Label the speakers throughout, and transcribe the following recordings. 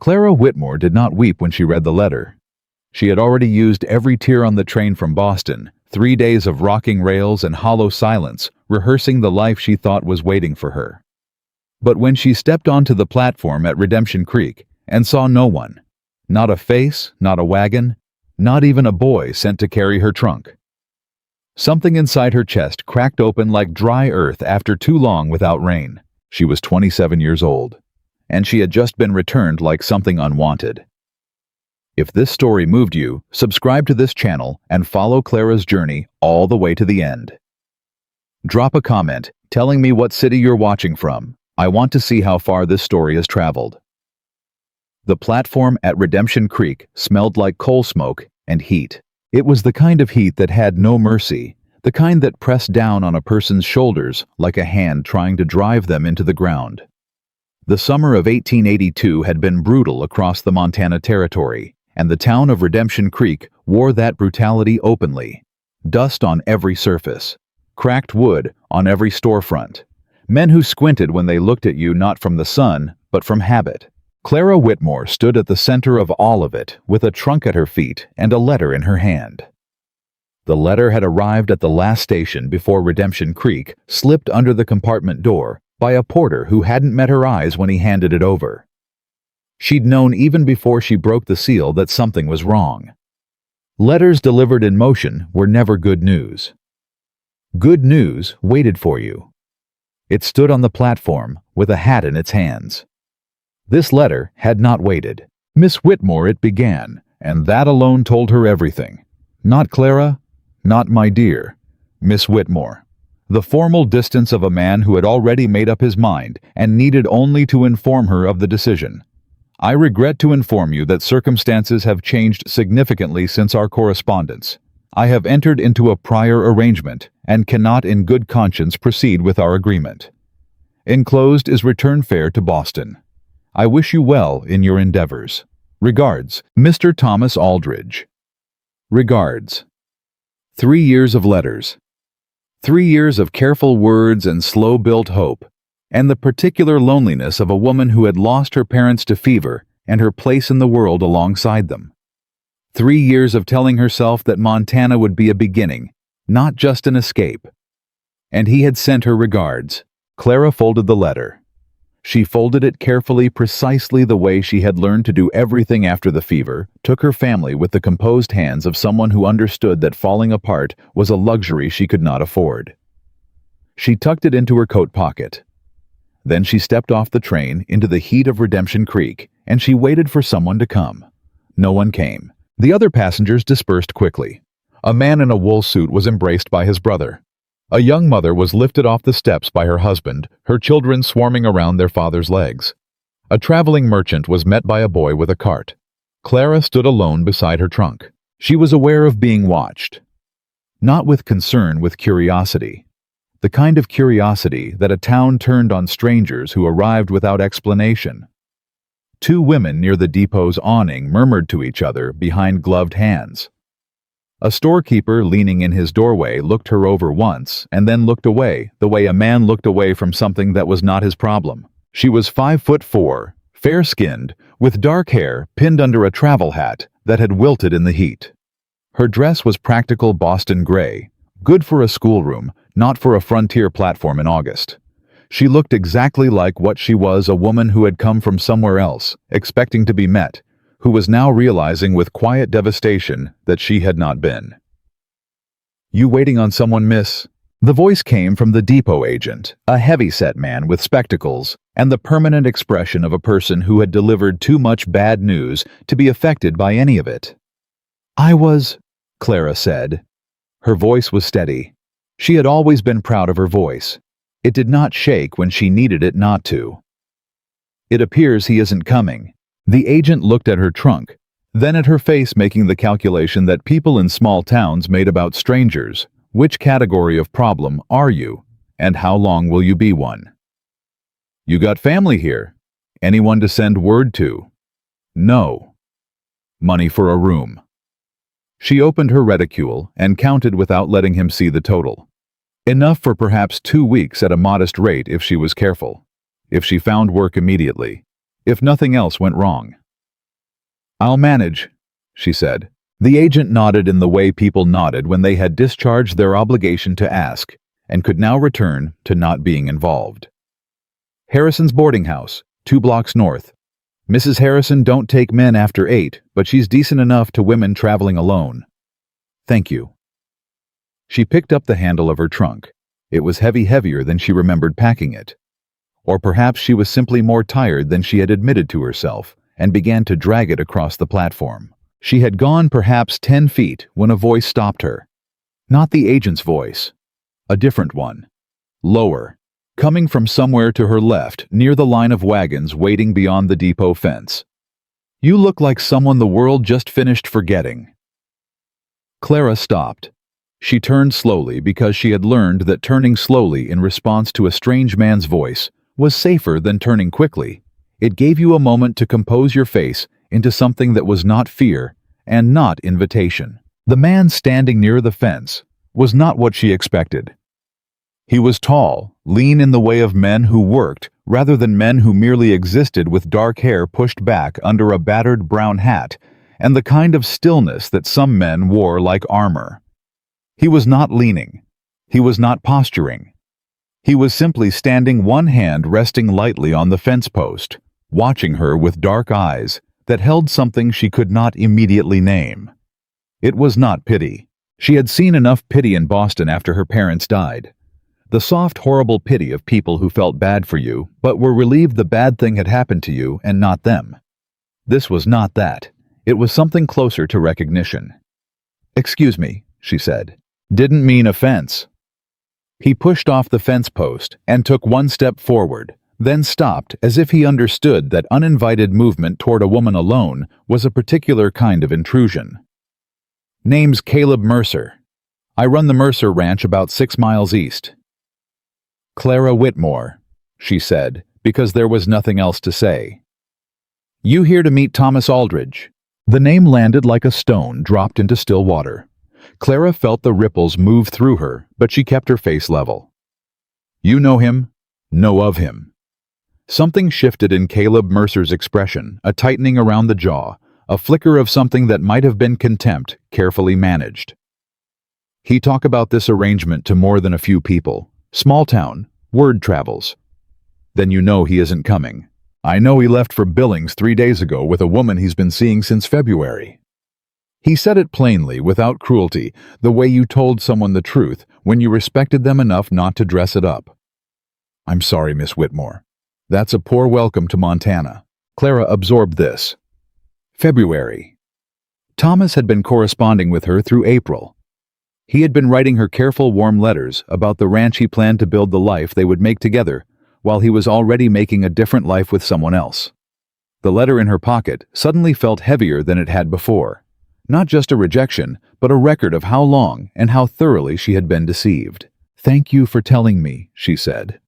Speaker 1: Clara Whitmore did not weep when she read the letter. She had already used every tear on the train from Boston, 3 days of rocking rails and hollow silence, rehearsing the life she thought was waiting for her. But when she stepped onto the platform at Redemption Creek and saw no one, not a face, not a wagon, not even a boy sent to carry her trunk, something inside her chest cracked open like dry earth after too long without rain. She was 27 years old, and she had just been returned like something unwanted. If this story moved you, subscribe to this channel and follow Clara's journey all the way to the end. Drop a comment telling me what city you're watching from. I want to see how far this story has traveled. The platform at Redemption Creek smelled like coal smoke and heat. It was the kind of heat that had no mercy, the kind that pressed down on a person's shoulders like a hand trying to drive them into the ground. The summer of 1882 had been brutal across the Montana Territory, and the town of Redemption Creek wore that brutality openly. Dust on every surface, cracked wood on every storefront, men who squinted when they looked at you not from the sun, but from habit. Clara Whitmore stood at the center of all of it, with a trunk at her feet and a letter in her hand. The letter had arrived at the last station before Redemption Creek slipped under the compartment door by a porter who hadn't met her eyes when he handed it over. She'd known even before she broke the seal that something was wrong. Letters delivered in motion were never good news. Good news waited for you. It stood on the platform with a hat in its hands. This letter had not waited. Miss Whitmore, it began, and that alone told her everything. Not Clara, not my dear, Miss Whitmore. The formal distance of a man who had already made up his mind and needed only to inform her of the decision. I regret to inform you that circumstances have changed significantly since our correspondence. I have entered into a prior arrangement and cannot in good conscience proceed with our agreement. Enclosed is return fare to Boston. I wish you well in your endeavors. Regards, Mr. Thomas Aldridge. Regards. 3 years of letters. 3 years of careful words and slow-built hope, and the particular loneliness of a woman who had lost her parents to fever and her place in the world alongside them. 3 years of telling herself that Montana would be a beginning, not just an escape. And he had sent her regards. Clara folded the letter. She folded it carefully, precisely the way she had learned to do everything after the fever, took her family with the composed hands of someone who understood that falling apart was a luxury she could not afford. She tucked it into her coat pocket. Then she stepped off the train into the heat of Redemption Creek, and she waited for someone to come. No one came. The other passengers dispersed quickly. A man in a wool suit was embraced by his brother. A young mother was lifted off the steps by her husband, her children swarming around their father's legs. A traveling merchant was met by a boy with a cart. Clara stood alone beside her trunk. She was aware of being watched. Not with concern, with curiosity. The kind of curiosity that a town turned on strangers who arrived without explanation. 2 women near the depot's awning murmured to each other behind gloved hands. A storekeeper leaning in his doorway looked her over once and then looked away, the way a man looked away from something that was not his problem. She was 5'4", fair-skinned, with dark hair pinned under a travel hat that had wilted in the heat. Her dress was practical Boston gray, good for a schoolroom, not for a frontier platform in August. She looked exactly like what she was, a woman who had come from somewhere else, expecting to be met, who was now realizing with quiet devastation that she had not been. "You waiting on someone, miss?" The voice came from the depot agent, a heavy-set man with spectacles and the permanent expression of a person who had delivered too much bad news to be affected by any of it. "I was," Clara said. Her voice was steady. She had always been proud of her voice. It did not shake when she needed it not to. "It appears he isn't coming." The agent looked at her trunk, then at her face, making the calculation that people in small towns made about strangers. Which category of problem are you, and how long will you be one? "You got family here? Anyone to send word to?" "No." "Money for a room?" She opened her reticule and counted without letting him see the total. Enough for perhaps 2 weeks at a modest rate if she was careful. If she found work immediately. If nothing else went wrong. "I'll manage," she said. The agent nodded in the way people nodded when they had discharged their obligation to ask, and could now return to not being involved. Harrison's boarding house, 2 blocks north. Mrs. Harrison don't take men after 8, but she's decent enough to women traveling alone. Thank you. She picked up the handle of her trunk. It was heavier than she remembered packing it. Or perhaps she was simply more tired than she had admitted to herself, and began to drag it across the platform. She had gone perhaps 10 feet when a voice stopped her. Not the agent's voice. A different one. Lower. Coming from somewhere to her left, near the line of wagons waiting beyond the depot fence. "You look like someone the world just finished forgetting." Clara stopped. She turned slowly because she had learned that turning slowly in response to a strange man's voice was safer than turning quickly. It gave you a moment to compose your face into something that was not fear and not invitation. The man standing near the fence was not what she expected. He was tall, lean in the way of men who worked rather than men who merely existed, with dark hair pushed back under a battered brown hat and the kind of stillness that some men wore like armor. He was not leaning. He was not posturing. He was simply standing, one hand resting lightly on the fence post, watching her with dark eyes that held something she could not immediately name. It was not pity. She had seen enough pity in Boston after her parents died. The soft, horrible pity of people who felt bad for you, but were relieved the bad thing had happened to you and not them. This was not that. It was something closer to recognition. "Excuse me," she said. "Didn't mean offense." He pushed off the fence post and took one step forward, then stopped as if he understood that uninvited movement toward a woman alone was a particular kind of intrusion. "Name's Caleb Mercer. I run the Mercer Ranch about 6 miles east." "Clara Whitmore," she said, because there was nothing else to say. "You here to meet Thomas Aldridge?" The name landed like a stone dropped into still water. Clara felt the ripples move through her, but she kept her face level. "You know him? Know of him?" Something shifted in Caleb Mercer's expression, a tightening around the jaw, a flicker of something that might have been contempt, carefully managed. "He talk about this arrangement to more than a few people. Small town, word travels." "Then you know he isn't coming." "I know he left for Billings 3 days ago with a woman he's been seeing since February." He said it plainly, without cruelty, the way you told someone the truth when you respected them enough not to dress it up. "I'm sorry, Miss Whitmore. That's a poor welcome to Montana." Clara absorbed this. February. Thomas had been corresponding with her through April. He had been writing her careful, warm letters about the ranch he planned to build, the life they would make together, while he was already making a different life with someone else. The letter in her pocket suddenly felt heavier than it had before. Not just a rejection, but a record of how long and how thoroughly she had been deceived. "Thank you for telling me," she said.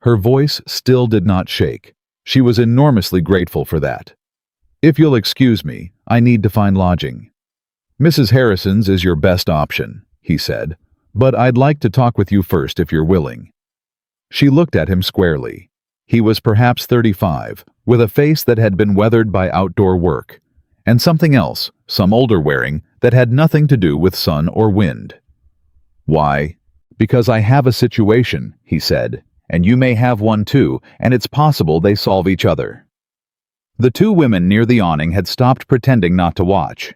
Speaker 1: Her voice still did not shake. She was enormously grateful for that. "If you'll excuse me, I need to find lodging." "Mrs. Harrison's is your best option," he said, "but I'd like to talk with you first if you're willing." She looked at him squarely. He was perhaps 35, with a face that had been weathered by outdoor work, and something else, some older wearing, that had nothing to do with sun or wind. "Why?" "Because I have a situation," he said, "and you may have one too, and it's possible they solve each other." The 2 women near the awning had stopped pretending not to watch.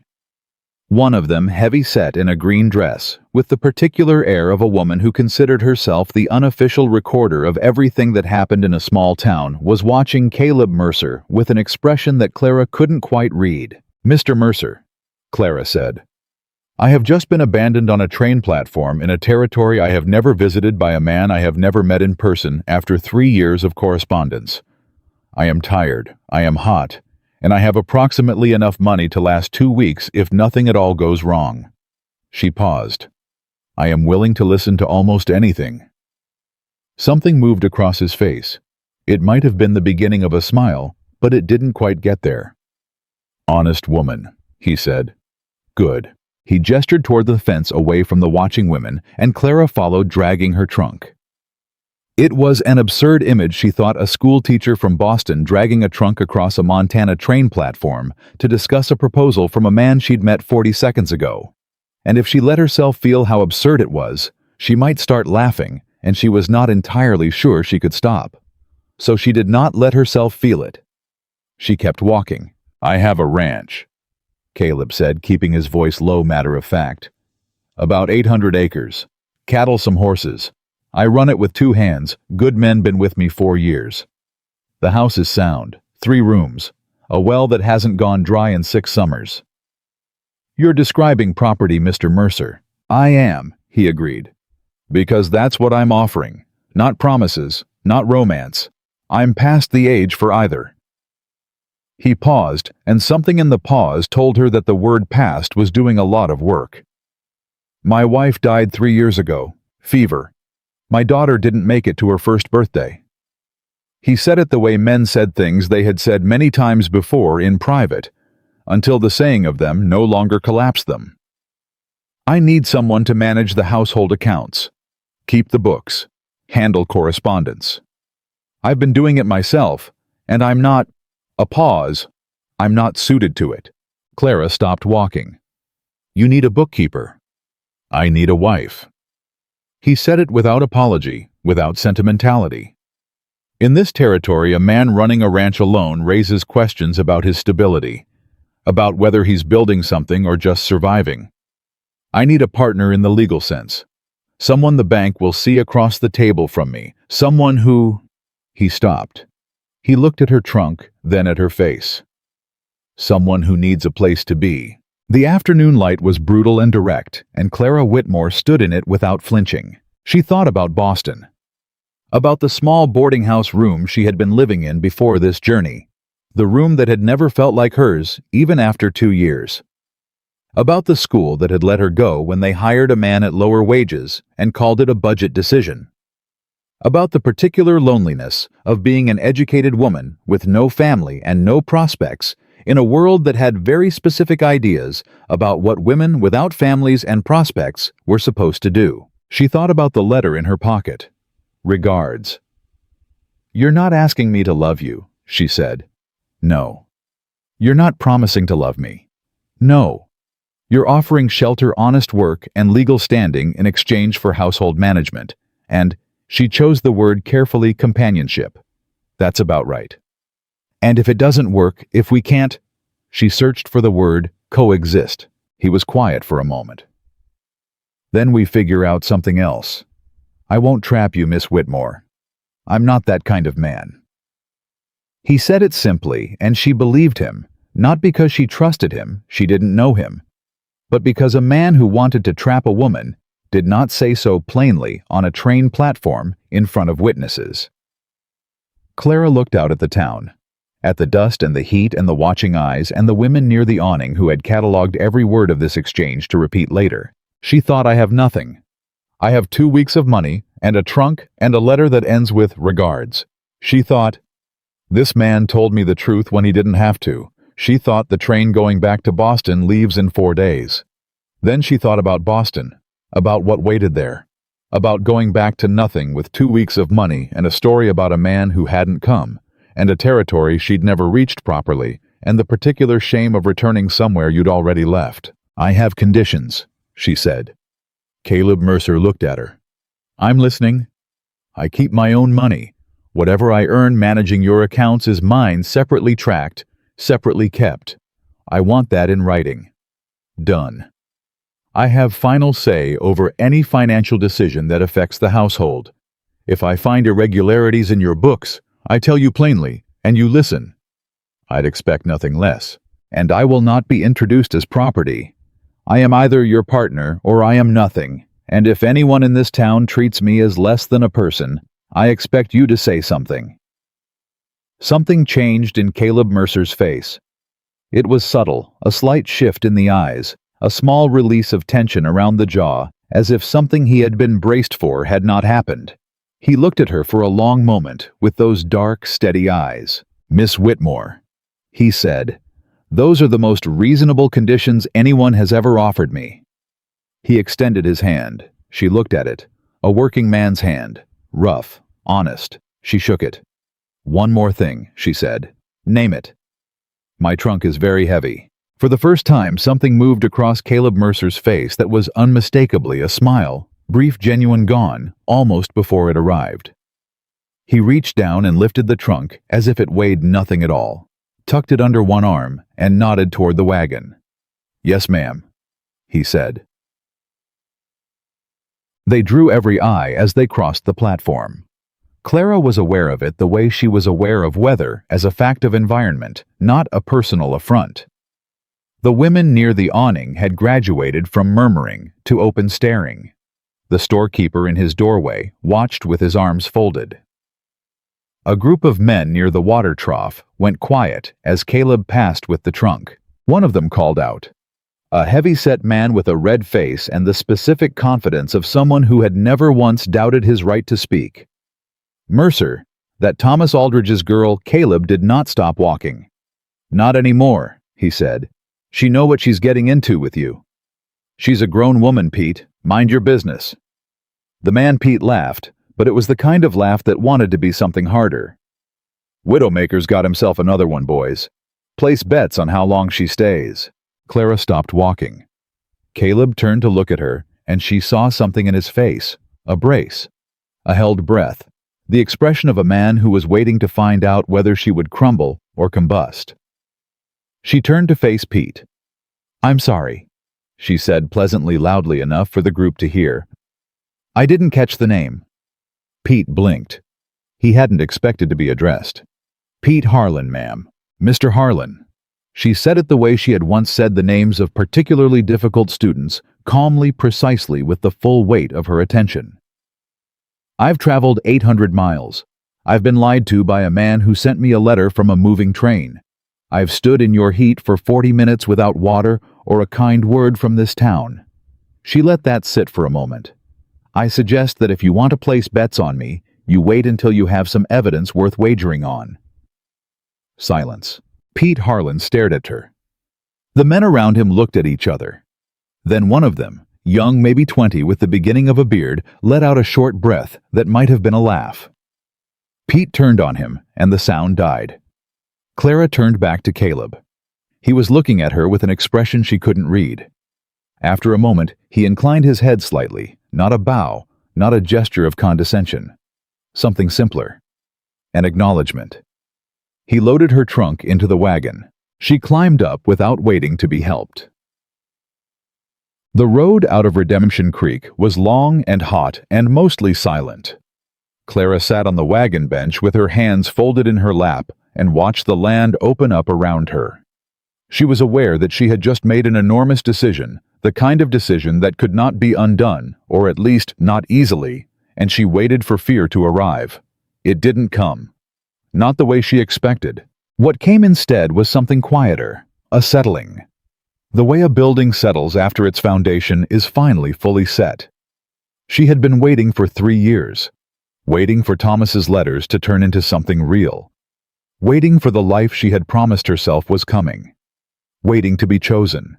Speaker 1: One of them, heavy-set in a green dress, with the particular air of a woman who considered herself the unofficial recorder of everything that happened in a small town, was watching Caleb Mercer with an expression that Clara couldn't quite read. "Mr. Mercer," Clara said, "I have just been abandoned on a train platform in a territory I have never visited by a man I have never met in person after 3 years of correspondence. I am tired, I am hot, and I have approximately enough money to last 2 weeks if nothing at all goes wrong." She paused. "I am willing to listen to almost anything." Something moved across his face. It might have been the beginning of a smile, but it didn't quite get there. "Honest woman," he said. "Good." He gestured toward the fence away from the watching women, and Clara followed, dragging her trunk. It was an absurd image, she thought, a school teacher from Boston dragging a trunk across a Montana train platform to discuss a proposal from a man she'd met 40 seconds ago. And if she let herself feel how absurd it was, she might start laughing, and she was not entirely sure she could stop. So she did not let herself feel it. She kept walking. "I have a ranch," Caleb said, keeping his voice low, matter-of-fact. "About 800 acres. Cattle, some horses. I run it with 2 hands. Good men been with me 4 years. The house is sound. 3 rooms. A well that hasn't gone dry in 6 summers." "You're describing property, Mr. Mercer." "I am," he agreed. "Because that's what I'm offering. Not promises, not romance. I'm past the age for either." He paused, and something in the pause told her that the word past was doing a lot of work. "My wife died 3 years ago. Fever. My daughter didn't make it to her first birthday." He said it the way men said things they had said many times before in private, until the saying of them no longer collapsed them. "I need someone to manage the household accounts, keep the books, handle correspondence. I've been doing it myself, and I'm not—" A pause. "I'm not suited to it." Clara stopped walking. "You need a bookkeeper." "I need a wife." He said it without apology, without sentimentality. In this territory, a man running a ranch alone raises questions about his stability, about whether he's building something or just surviving. "I need a partner in the legal sense. Someone the bank will see across the table from me. Someone who—" He stopped. He looked at her trunk, then at her face. "Someone who needs a place to be." The afternoon light was brutal and direct, and Clara Whitmore stood in it without flinching. She thought about Boston. About the small boarding house room she had been living in before this journey. The room that had never felt like hers, even after 2 years. About the school that had let her go when they hired a man at lower wages and called it a budget decision. About the particular loneliness of being an educated woman with no family and no prospects in a world that had very specific ideas about what women without families and prospects were supposed to do. She thought about the letter in her pocket. "Regards." "You're not asking me to love you," she said. "No." "You're not promising to love me." "No." "You're offering shelter, honest work, and legal standing in exchange for household management, and," she chose the word carefully, "companionship. That's about right. And if it doesn't work, if we can't—" She searched for the word coexist. He was quiet for a moment. "Then we figure out something else. I won't trap you, Miss Whitmore. I'm not that kind of man." He said it simply, and she believed him, not because she trusted him, she didn't know him, but because a man who wanted to trap a woman did not say so plainly on a train platform in front of witnesses. Clara looked out at the town, at the dust and the heat and the watching eyes and the women near the awning who had catalogued every word of this exchange to repeat later. She thought, "I have nothing. I have 2 weeks of money and a trunk and a letter that ends with regards." She thought, "This man told me the truth when he didn't have to." She thought, "The train going back to Boston leaves in 4 days. Then she thought about Boston, about what waited there, about going back to nothing with 2 weeks of money and a story about a man who hadn't come, and a territory she'd never reached properly, and the particular shame of returning somewhere you'd already left. "I have conditions," she said. Caleb Mercer looked at her. "I'm listening." "I keep my own money. Whatever I earn managing your accounts is mine, separately tracked, separately kept. I want that in writing. Done. I have final say over any financial decision that affects the household. If I find irregularities in your books, I tell you plainly, and you listen. I'd expect nothing less, and I will not be introduced as property. I am either your partner or I am nothing, and if anyone in this town treats me as less than a person, I expect you to say something." Something changed in Caleb Mercer's face. It was subtle, a slight shift in the eyes, a small release of tension around the jaw, as if something he had been braced for had not happened. He looked at her for a long moment with those dark, steady eyes. "Miss Whitmore," he said, "those are the most reasonable conditions anyone has ever offered me." He extended his hand. She looked at it. A working man's hand, rough, honest. She shook it. "One more thing," she said. "Name it." "My trunk is very heavy." For the first time, something moved across Caleb Mercer's face that was unmistakably a smile, brief, genuine, gone, almost before it arrived. He reached down and lifted the trunk as if it weighed nothing at all, tucked it under one arm, and nodded toward the wagon. "Yes, ma'am," he said. They drew every eye as they crossed the platform. Clara was aware of it the way she was aware of weather as a fact of environment, not a personal affront. The women near the awning had graduated from murmuring to open staring. The storekeeper in his doorway watched with his arms folded. A group of men near the water trough went quiet as Caleb passed with the trunk. One of them called out. A heavy-set man with a red face and the specific confidence of someone who had never once doubted his right to speak. "Mercer, that Thomas Aldridge's girl, Caleb, did not stop walking." "Not anymore," he said. "She know what she's getting into with you." "She's a grown woman, Pete. Mind your business." The man Pete laughed, but it was the kind of laugh that wanted to be something harder. "Widowmaker's got himself another one, boys. Place bets on how long she stays." Clara stopped walking. Caleb turned to look at her, and she saw something in his face, a brace, a held breath, the expression of a man who was waiting to find out whether she would crumble or combust. She turned to face Pete. "I'm sorry," she said pleasantly, loudly enough for the group to hear. "I didn't catch the name." Pete blinked. He hadn't expected to be addressed. "Pete Harlan, ma'am. Mr. Harlan." She said it the way she had once said the names of particularly difficult students, calmly, precisely, with the full weight of her attention. "I've traveled 800 miles. I've been lied to by a man who sent me a letter from a moving train. I've stood in your heat for 40 minutes without water or a kind word from this town." She let that sit for a moment. "I suggest that if you want to place bets on me, you wait until you have some evidence worth wagering on." Silence. Pete Harlan stared at her. The men around him looked at each other. Then one of them, young, maybe 20, with the beginning of a beard, let out a short breath that might have been a laugh. Pete turned on him, and the sound died. Clara turned back to Caleb. He was looking at her with an expression she couldn't read. After a moment, he inclined his head slightly, not a bow, not a gesture of condescension. Something simpler. An acknowledgement. He loaded her trunk into the wagon. She climbed up without waiting to be helped. The road out of Redemption Creek was long and hot and mostly silent. Clara sat on the wagon bench with her hands folded in her lap and watched the land open up around her. She was aware that she had just made an enormous decision, the kind of decision that could not be undone, or at least not easily, and she waited for fear to arrive. It didn't come. Not the way she expected. What came instead was something quieter, a settling. The way a building settles after its foundation is finally fully set. She had been waiting for 3 years, waiting for Thomas's letters to turn into something real, waiting for the life she had promised herself was coming, waiting to be chosen.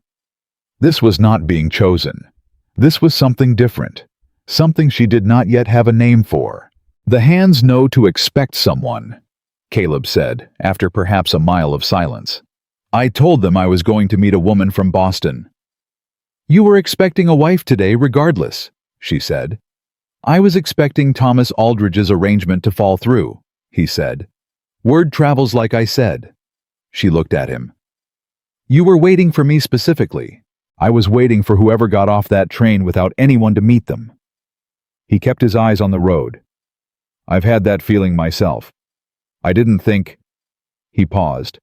Speaker 1: This was not being chosen. This was something different, something she did not yet have a name for. "The hands know to expect someone," Caleb said, after perhaps a mile of silence. "I told them I was going to meet a woman from Boston." "You were expecting a wife today regardless," she said. "I was expecting Thomas Aldridge's arrangement to fall through," he said. "Word travels like I said." She looked at him. "You were waiting for me specifically. I was waiting for whoever got off that train without anyone to meet them." He kept his eyes on the road. "I've had that feeling myself. I didn't think—" He paused.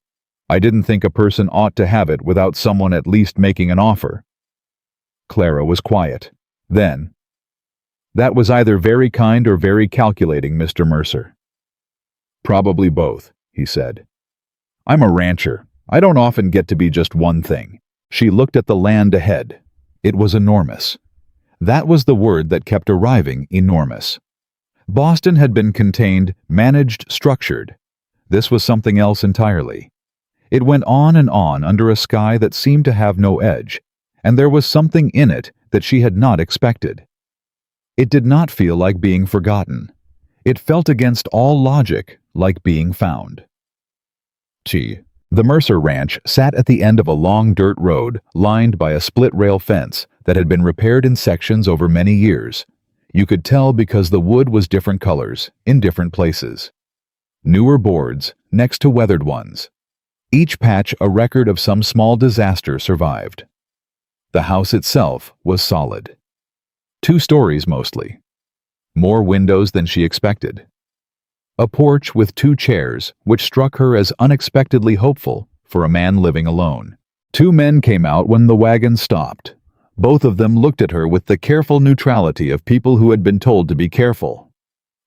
Speaker 1: "I didn't think a person ought to have it without someone at least making an offer." Clara was quiet. Then, "That was either very kind or very calculating, Mr. Mercer." "Probably both," he said. "I'm a rancher. I don't often get to be just one thing." She looked at the land ahead. It was enormous. That was the word that kept arriving, enormous. Boston had been contained, managed, structured. This was something else entirely. It went on and on under a sky that seemed to have no edge, and there was something in it that she had not expected. It did not feel like being forgotten. It felt against all logic, like being found. The Mercer Ranch sat at the end of a long dirt road lined by a split-rail fence that had been repaired in sections over many years. You could tell because the wood was different colors, in different places. Newer boards next to weathered ones. Each patch a record of some small disaster survived. The house itself was solid. 2 stories mostly. More windows than she expected. A porch with 2 chairs, which struck her as unexpectedly hopeful for a man living alone. 2 men came out when the wagon stopped. Both of them looked at her with the careful neutrality of people who had been told to be careful.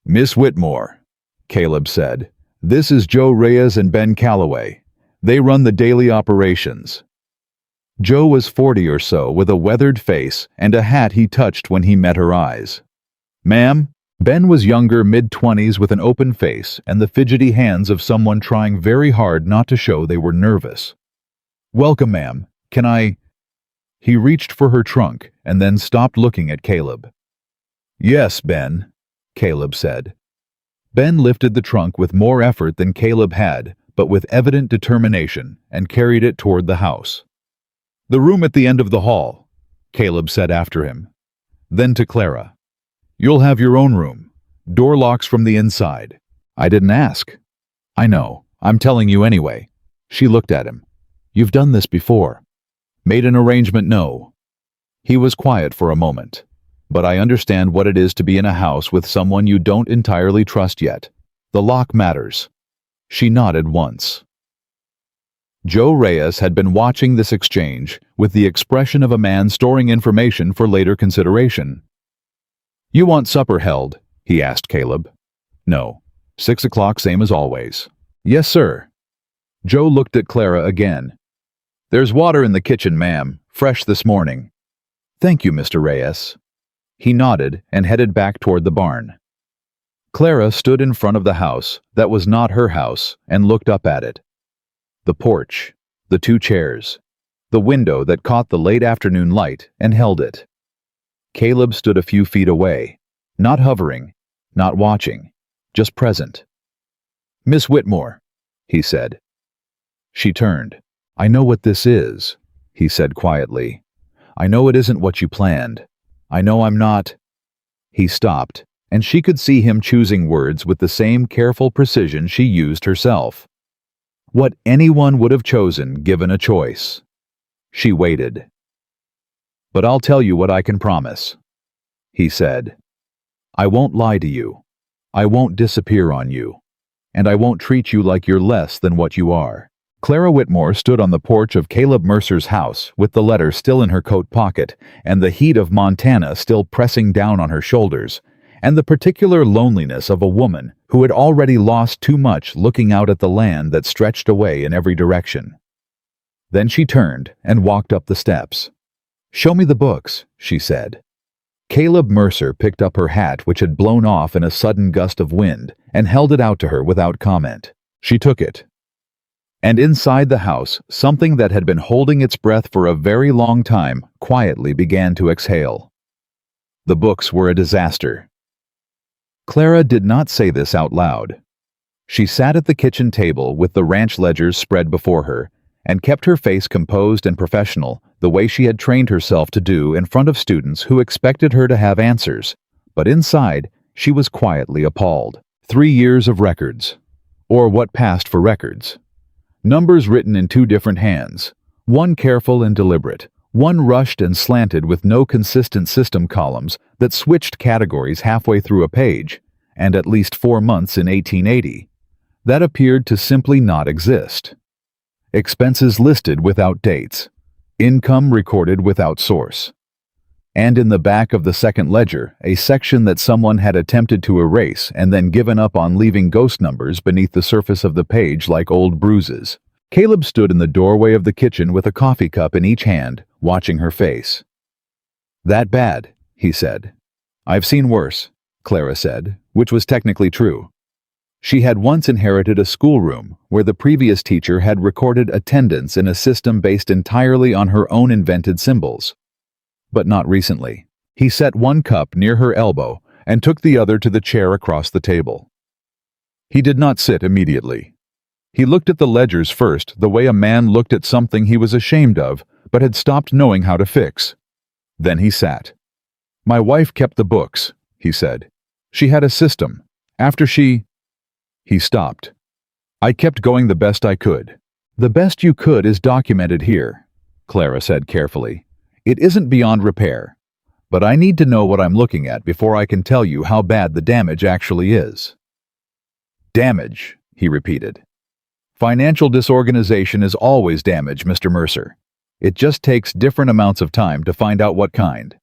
Speaker 1: "Miss Whitmore," Caleb said, "this is Joe Reyes and Ben Calloway. They run the daily operations." Joe was 40 or so, with a weathered face and a hat he touched when he met her eyes. "Ma'am?" Ben was younger, mid-20s, with an open face and the fidgety hands of someone trying very hard not to show they were nervous. "Welcome, ma'am. Can I—" He reached for her trunk and then stopped looking at Caleb. "Yes, Ben," Caleb said. Ben lifted the trunk with more effort than Caleb had, but with evident determination, and carried it toward the house. "The room at the end of the hall," Caleb said after him. Then to Clara, "You'll have your own room. Door locks from the inside." "I didn't ask." "I know. I'm telling you anyway." She looked at him. "You've done this before." "Made an arrangement, no." He was quiet for a moment. "But I understand what it is to be in a house with someone you don't entirely trust yet. The lock matters." She nodded once. Joe Reyes had been watching this exchange with the expression of a man storing information for later consideration. "You want supper held?" he asked Caleb. "No. 6 o'clock, same as always." "Yes, sir." Joe looked at Clara again. "There's water in the kitchen, ma'am. Fresh this morning." "Thank you, Mr. Reyes." He nodded and headed back toward the barn. Clara stood in front of the house that was not her house and looked up at it. The porch, the 2 chairs, the window that caught the late afternoon light and held it. Caleb stood a few feet away, not hovering, not watching, just present. "Miss Whitmore," he said. She turned. "I know what this is," he said quietly. "I know it isn't what you planned. I know I'm not—" He stopped, and she could see him choosing words with the same careful precision she used herself. What anyone would have chosen given a choice. She waited. "But I'll tell you what I can promise," he said. "I won't lie to you. I won't disappear on you. And I won't treat you like you're less than what you are." Clara Whitmore stood on the porch of Caleb Mercer's house with the letter still in her coat pocket and the heat of Montana still pressing down on her shoulders, and the particular loneliness of a woman who had already lost too much looking out at the land that stretched away in every direction. Then she turned and walked up the steps. "Show me the books," she said. Caleb Mercer picked up her hat, which had blown off in a sudden gust of wind, and held it out to her without comment. She took it. And inside the house, something that had been holding its breath for a very long time quietly began to exhale. The books were a disaster. Clara did not say this out loud. She sat at the kitchen table with the ranch ledgers spread before her, and kept her face composed and professional, the way she had trained herself to do in front of students who expected her to have answers. But inside, she was quietly appalled. 3 years of records. Or what passed for records. Numbers written in 2 different hands, one careful and deliberate, one rushed and slanted with no consistent system columns that switched categories halfway through a page, and at least 4 months in 1880. That appeared to simply not exist. Expenses listed without dates, income recorded without source. And in the back of the second ledger, a section that someone had attempted to erase and then given up on, leaving ghost numbers beneath the surface of the page like old bruises. Caleb stood in the doorway of the kitchen with a coffee cup in each hand, watching her face. "That bad," he said. "I've seen worse," Clara said, which was technically true. She had once inherited a schoolroom where the previous teacher had recorded attendance in a system based entirely on her own invented symbols. But not recently. He set one cup near her elbow and took the other to the chair across the table. He did not sit immediately. He looked at the ledgers first, the way a man looked at something he was ashamed of, but had stopped knowing how to fix. Then he sat. "My wife kept the books," he said. "She had a system. After she—" He stopped. "I kept going the best I could." "The best you could is documented here," Clara said carefully. "It isn't beyond repair. But I need to know what I'm looking at before I can tell you how bad the damage actually is." "Damage," he repeated. "Financial disorganization is always damage, Mr. Mercer. It just takes different amounts of time to find out what kind."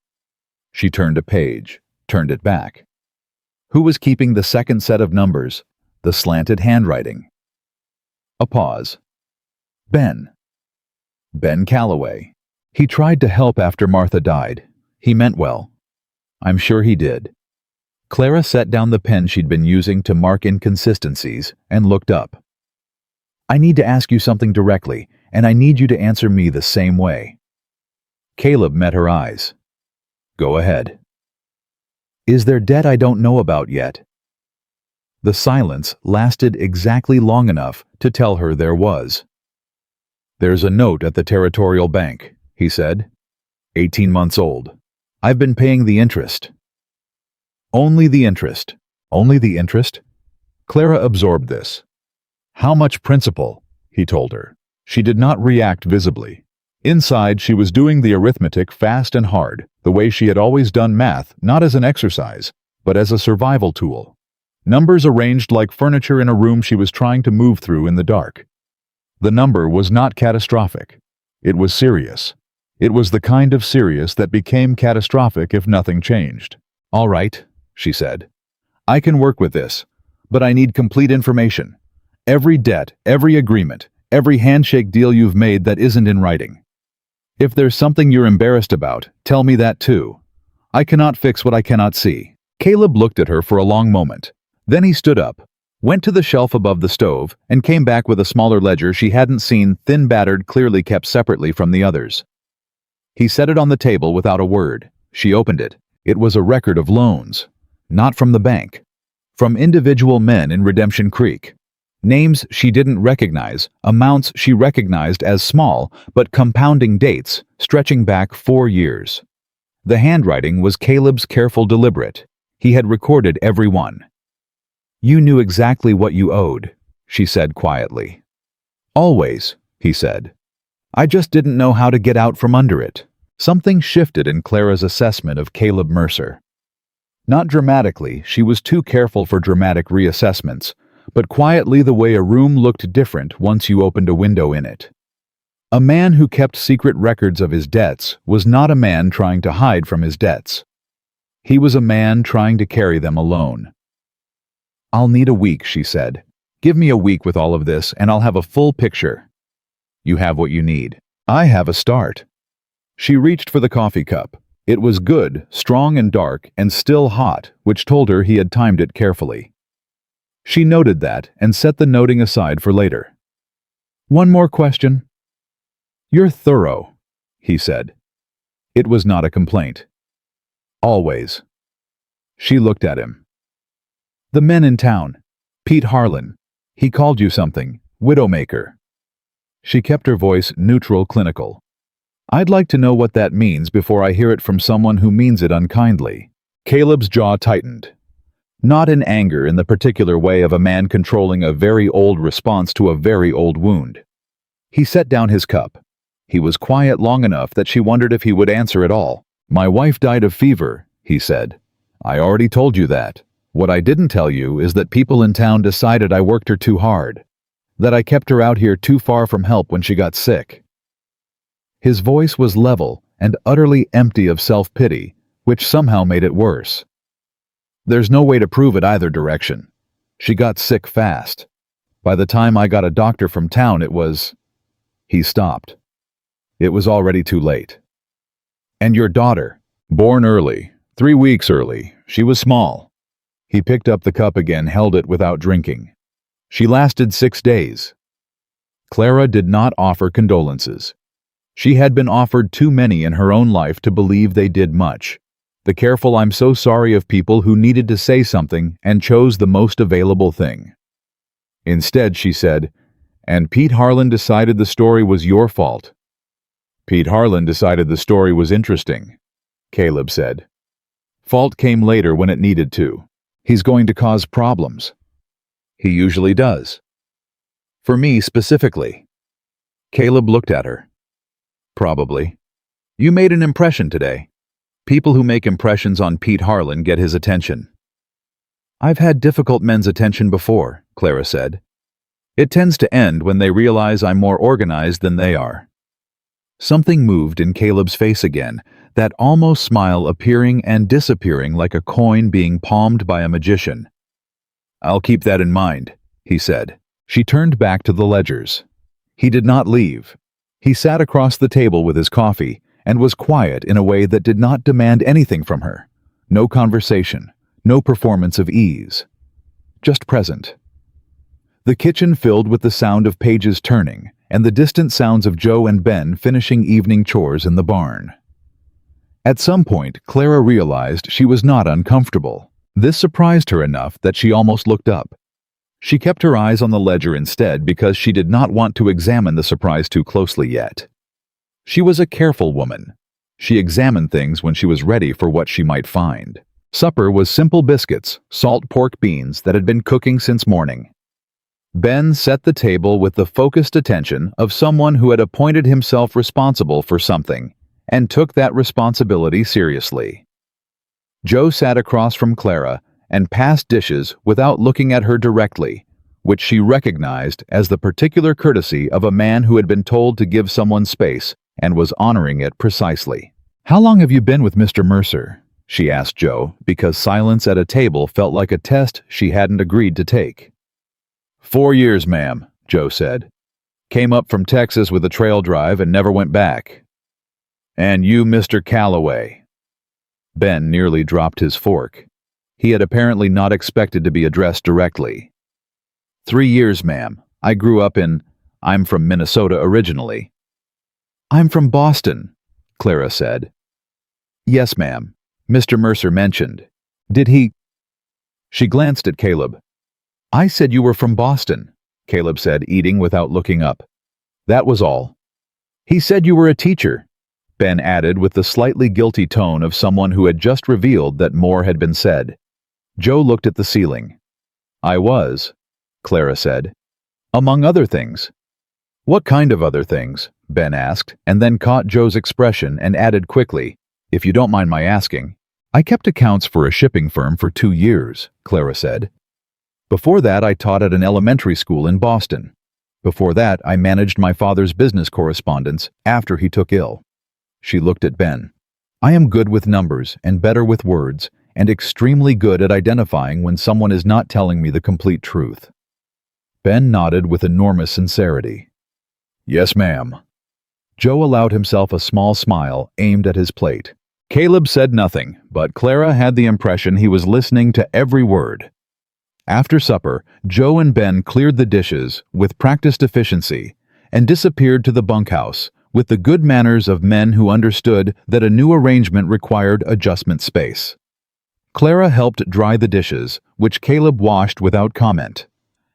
Speaker 1: She turned a page, turned it back. Who was keeping the second set of numbers, the slanted handwriting? A pause. Ben. Ben Calloway. He tried to help after Martha died. He meant well. I'm sure he did. Clara set down the pen she'd been using to mark inconsistencies and looked up. "I need to ask you something directly, and I need you to answer me the same way." Caleb met her eyes. "Go ahead." "Is there debt I don't know about yet?" The silence lasted exactly long enough to tell her there was. "There's a note at the Territorial Bank," he said. 18 months old. I've been paying the interest." "Only the interest? Only the interest?" Clara absorbed this. "How much principal?" he told her. She did not react visibly. Inside, she was doing the arithmetic fast and hard, the way she had always done math, not as an exercise, but as a survival tool. Numbers arranged like furniture in a room she was trying to move through in the dark. The number was not catastrophic. It was serious. It was the kind of serious that became catastrophic if nothing changed. "All right," she said. "I can work with this, but I need complete information. Every debt, every agreement, every handshake deal you've made that isn't in writing. If there's something you're embarrassed about, tell me that too. I cannot fix what I cannot see." Caleb looked at her for a long moment. Then he stood up, went to the shelf above the stove, and came back with a smaller ledger she hadn't seen, thin battered, clearly kept separately from the others. He set it on the table without a word. She opened it. It was a record of loans. Not from the bank. From individual men in Redemption Creek. Names she didn't recognize, amounts she recognized as small, but compounding dates, stretching back 4 years. The handwriting was Caleb's careful, deliberate. He had recorded every one. "You knew exactly what you owed," she said quietly. "Always," he said. "I just didn't know how to get out from under it." Something shifted in Clara's assessment of Caleb Mercer. Not dramatically, she was too careful for dramatic reassessments, but quietly the way a room looked different once you opened a window in it. A man who kept secret records of his debts was not a man trying to hide from his debts. He was a man trying to carry them alone. "I'll need a week," she said. "Give me a week with all of this, and I'll have a full picture." "You have what you need. I have a start." She reached for the coffee cup. It was good, strong and dark, and still hot, which told her he had timed it carefully. She noted that and set the noting aside for later. "One more question." "You're thorough," he said. It was not a complaint. "Always." She looked at him. "The men in town. Pete Harlan. He called you something. Widowmaker." She kept her voice neutral, clinical. "I'd like to know what that means before I hear it from someone who means it unkindly." Caleb's jaw tightened. Not in anger in the particular way of a man controlling a very old response to a very old wound. He set down his cup. He was quiet long enough that she wondered if he would answer at all. "My wife died of fever," he said. "I already told you that. What I didn't tell you is that people in town decided I worked her too hard. That I kept her out here too far from help when she got sick." His voice was level and utterly empty of self-pity, which somehow made it worse. "There's no way to prove it either direction. She got sick fast. By the time I got a doctor from town, it was—" He stopped. It was already too late. "And your daughter?" "Born early. 3 weeks early. She was small." He picked up the cup again, held it without drinking. "She lasted 6 days." Clara did not offer condolences. She had been offered too many in her own life to believe they did much. The careful "I'm so sorry" of people who needed to say something and chose the most available thing. Instead, she said, "And Pete Harlan decided the story was your fault." "Pete Harlan decided the story was interesting," Caleb said. "Fault came later when it needed to. He's going to cause problems." "He usually does." "For me specifically." Caleb looked at her. "Probably. You made an impression today. People who make impressions on Pete Harlan get his attention." "I've had difficult men's attention before," Clara said. "It tends to end when they realize I'm more organized than they are." Something moved in Caleb's face again, that almost smile appearing and disappearing like a coin being palmed by a magician. "I'll keep that in mind," he said. She turned back to the ledgers. He did not leave. He sat across the table with his coffee and was quiet in a way that did not demand anything from her. No conversation, no performance of ease. Just present. The kitchen filled with the sound of pages turning and the distant sounds of Joe and Ben finishing evening chores in the barn. At some point, Clara realized she was not uncomfortable. This surprised her enough that she almost looked up. She kept her eyes on the ledger instead because she did not want to examine the surprise too closely yet. She was a careful woman. She examined things when she was ready for what she might find. Supper was simple biscuits, salt pork beans that had been cooking since morning. Ben set the table with the focused attention of someone who had appointed himself responsible for something and took that responsibility seriously. Joe sat across from Clara and passed dishes without looking at her directly, which she recognized as the particular courtesy of a man who had been told to give someone space and was honoring it precisely. "How long have you been with Mr. Mercer?" she asked Joe, because silence at a table felt like a test she hadn't agreed to take. 4 years, ma'am," Joe said. "Came up from Texas with a trail drive and never went back." "And you, Mr. Calloway?" Ben nearly dropped his fork. He had apparently not expected to be addressed directly. 3 years, ma'am. I grew up I'm from Minnesota originally." "I'm from Boston," Clara said. "Yes, ma'am. Mr. Mercer mentioned. Did he—" She glanced at Caleb. "I said you were from Boston," Caleb said, eating without looking up. "That was all." "He said you were a teacher," Ben added with the slightly guilty tone of someone who had just revealed that more had been said. Joe looked at the ceiling. "I was," Clara said. "Among other things." "What kind of other things?" Ben asked, and then caught Joe's expression and added quickly, "If you don't mind my asking." "I kept accounts for a shipping firm for 2 years," Clara said. "Before that, I taught at an elementary school in Boston. Before that, I managed my father's business correspondence after he took ill." She looked at Ben. "I am good with numbers and better with words, and extremely good at identifying when someone is not telling me the complete truth." Ben nodded with enormous sincerity. "Yes, ma'am." Joe allowed himself a small smile aimed at his plate. Caleb said nothing, but Clara had the impression he was listening to every word. After supper, Joe and Ben cleared the dishes with practiced efficiency and disappeared to the bunkhouse with the good manners of men who understood that a new arrangement required adjustment space. Clara helped dry the dishes, which Caleb washed without comment,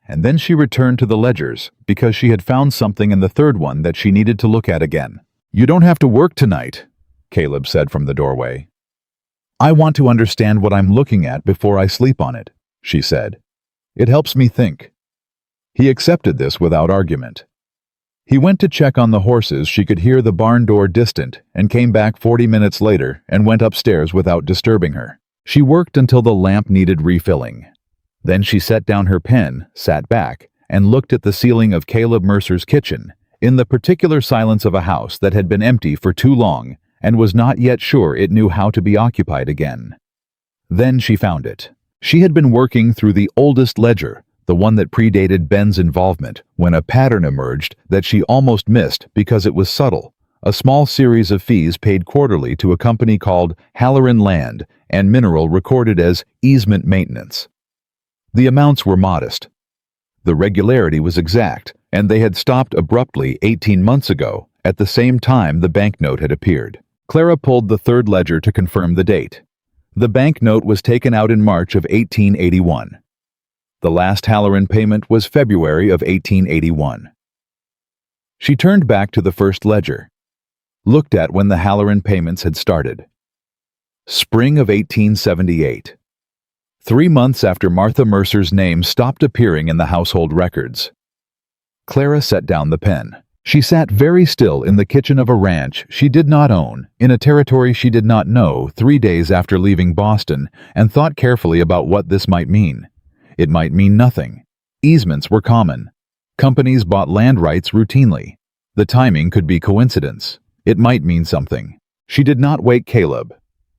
Speaker 1: and then she returned to the ledgers because she had found something in the third one that she needed to look at again. "You don't have to work tonight," Caleb said from the doorway. "I want to understand what I'm looking at before I sleep on it," she said. "It helps me think." He accepted this without argument. He went to check on the horses. She could hear the barn door distant and came back 40 minutes later and went upstairs without disturbing her. She worked until the lamp needed refilling. Then she set down her pen, sat back, and looked at the ceiling of Caleb Mercer's kitchen, in the particular silence of a house that had been empty for too long and was not yet sure it knew how to be occupied again. Then she found it. She had been working through the oldest ledger, the one that predated Ben's involvement, when a pattern emerged that she almost missed because it was subtle, a small series of fees paid quarterly to a company called Halloran Land and Mineral recorded as easement maintenance. The amounts were modest. The regularity was exact, and they had stopped abruptly 18 months ago, at the same time the banknote had appeared. Clara pulled the third ledger to confirm the date. The banknote was taken out in March of 1881. The last Halloran payment was February of 1881. She turned back to the first ledger, looked at when the Halloran payments had started. Spring of 1878. 3 months after Martha Mercer's name stopped appearing in the household records. Clara set down the pen. She sat very still in the kitchen of a ranch she did not own, in a territory she did not know, 3 days after leaving Boston, and thought carefully about what this might mean. It might mean nothing. Easements were common. Companies bought land rights routinely. The timing could be coincidence. It might mean something. She did not wake Caleb.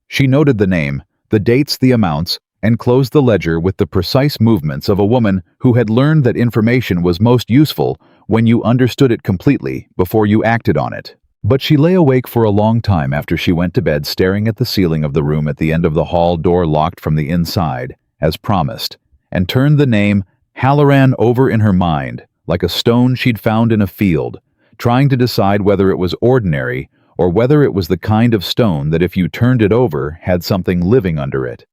Speaker 1: She noted the name, the dates, the amounts, and closed the ledger with the precise movements of a woman who had learned that information was most useful when you understood it completely before you acted on it. But she lay awake for a long time after she went to bed, staring at the ceiling of the room at the end of the hall, door locked from the inside, as promised, and turned the name Halloran over in her mind like a stone she'd found in a field, trying to decide whether it was ordinary or whether it was the kind of stone that if you turned it over had something living under it.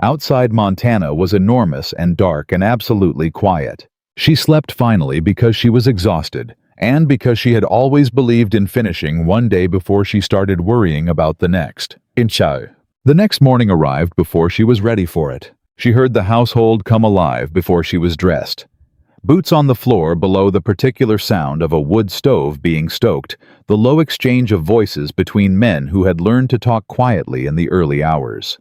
Speaker 1: Outside Montana was enormous and dark and absolutely quiet. She slept finally because she was exhausted, and because she had always believed in finishing one day before she started worrying about the next. The next morning arrived before she was ready for it. She heard the household come alive before she was dressed. Boots on the floor below the particular sound of a wood stove being stoked, the low exchange of voices between men who had learned to talk quietly in the early hours.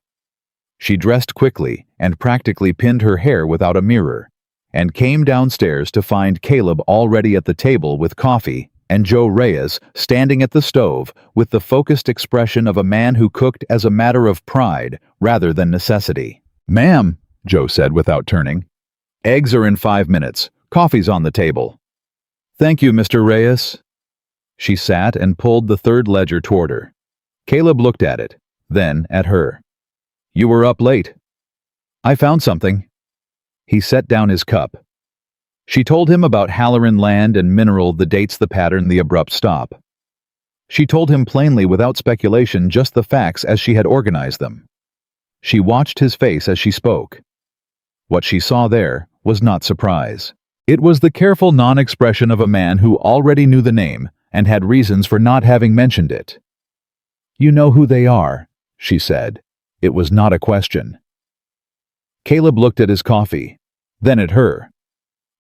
Speaker 1: She dressed quickly and practically pinned her hair without a mirror, and came downstairs to find Caleb already at the table with coffee, and Joe Reyes standing at the stove with the focused expression of a man who cooked as a matter of pride rather than necessity. "Ma'am," Joe said without turning. "Eggs are in 5 minutes. Coffee's on the table." "Thank you, Mr. Reyes." She sat and pulled the third ledger toward her. Caleb looked at it, then at her. "You were up late." "I found something." He set down his cup. She told him about Halloran land and mineral, the dates, the pattern, the abrupt stop. She told him plainly, without speculation, just the facts as she had organized them. She watched his face as she spoke. What she saw there was not surprise. It was the careful non-expression of a man who already knew the name and had reasons for not having mentioned it. "You know who they are," she said. It was not a question. Caleb looked at his coffee, then at her.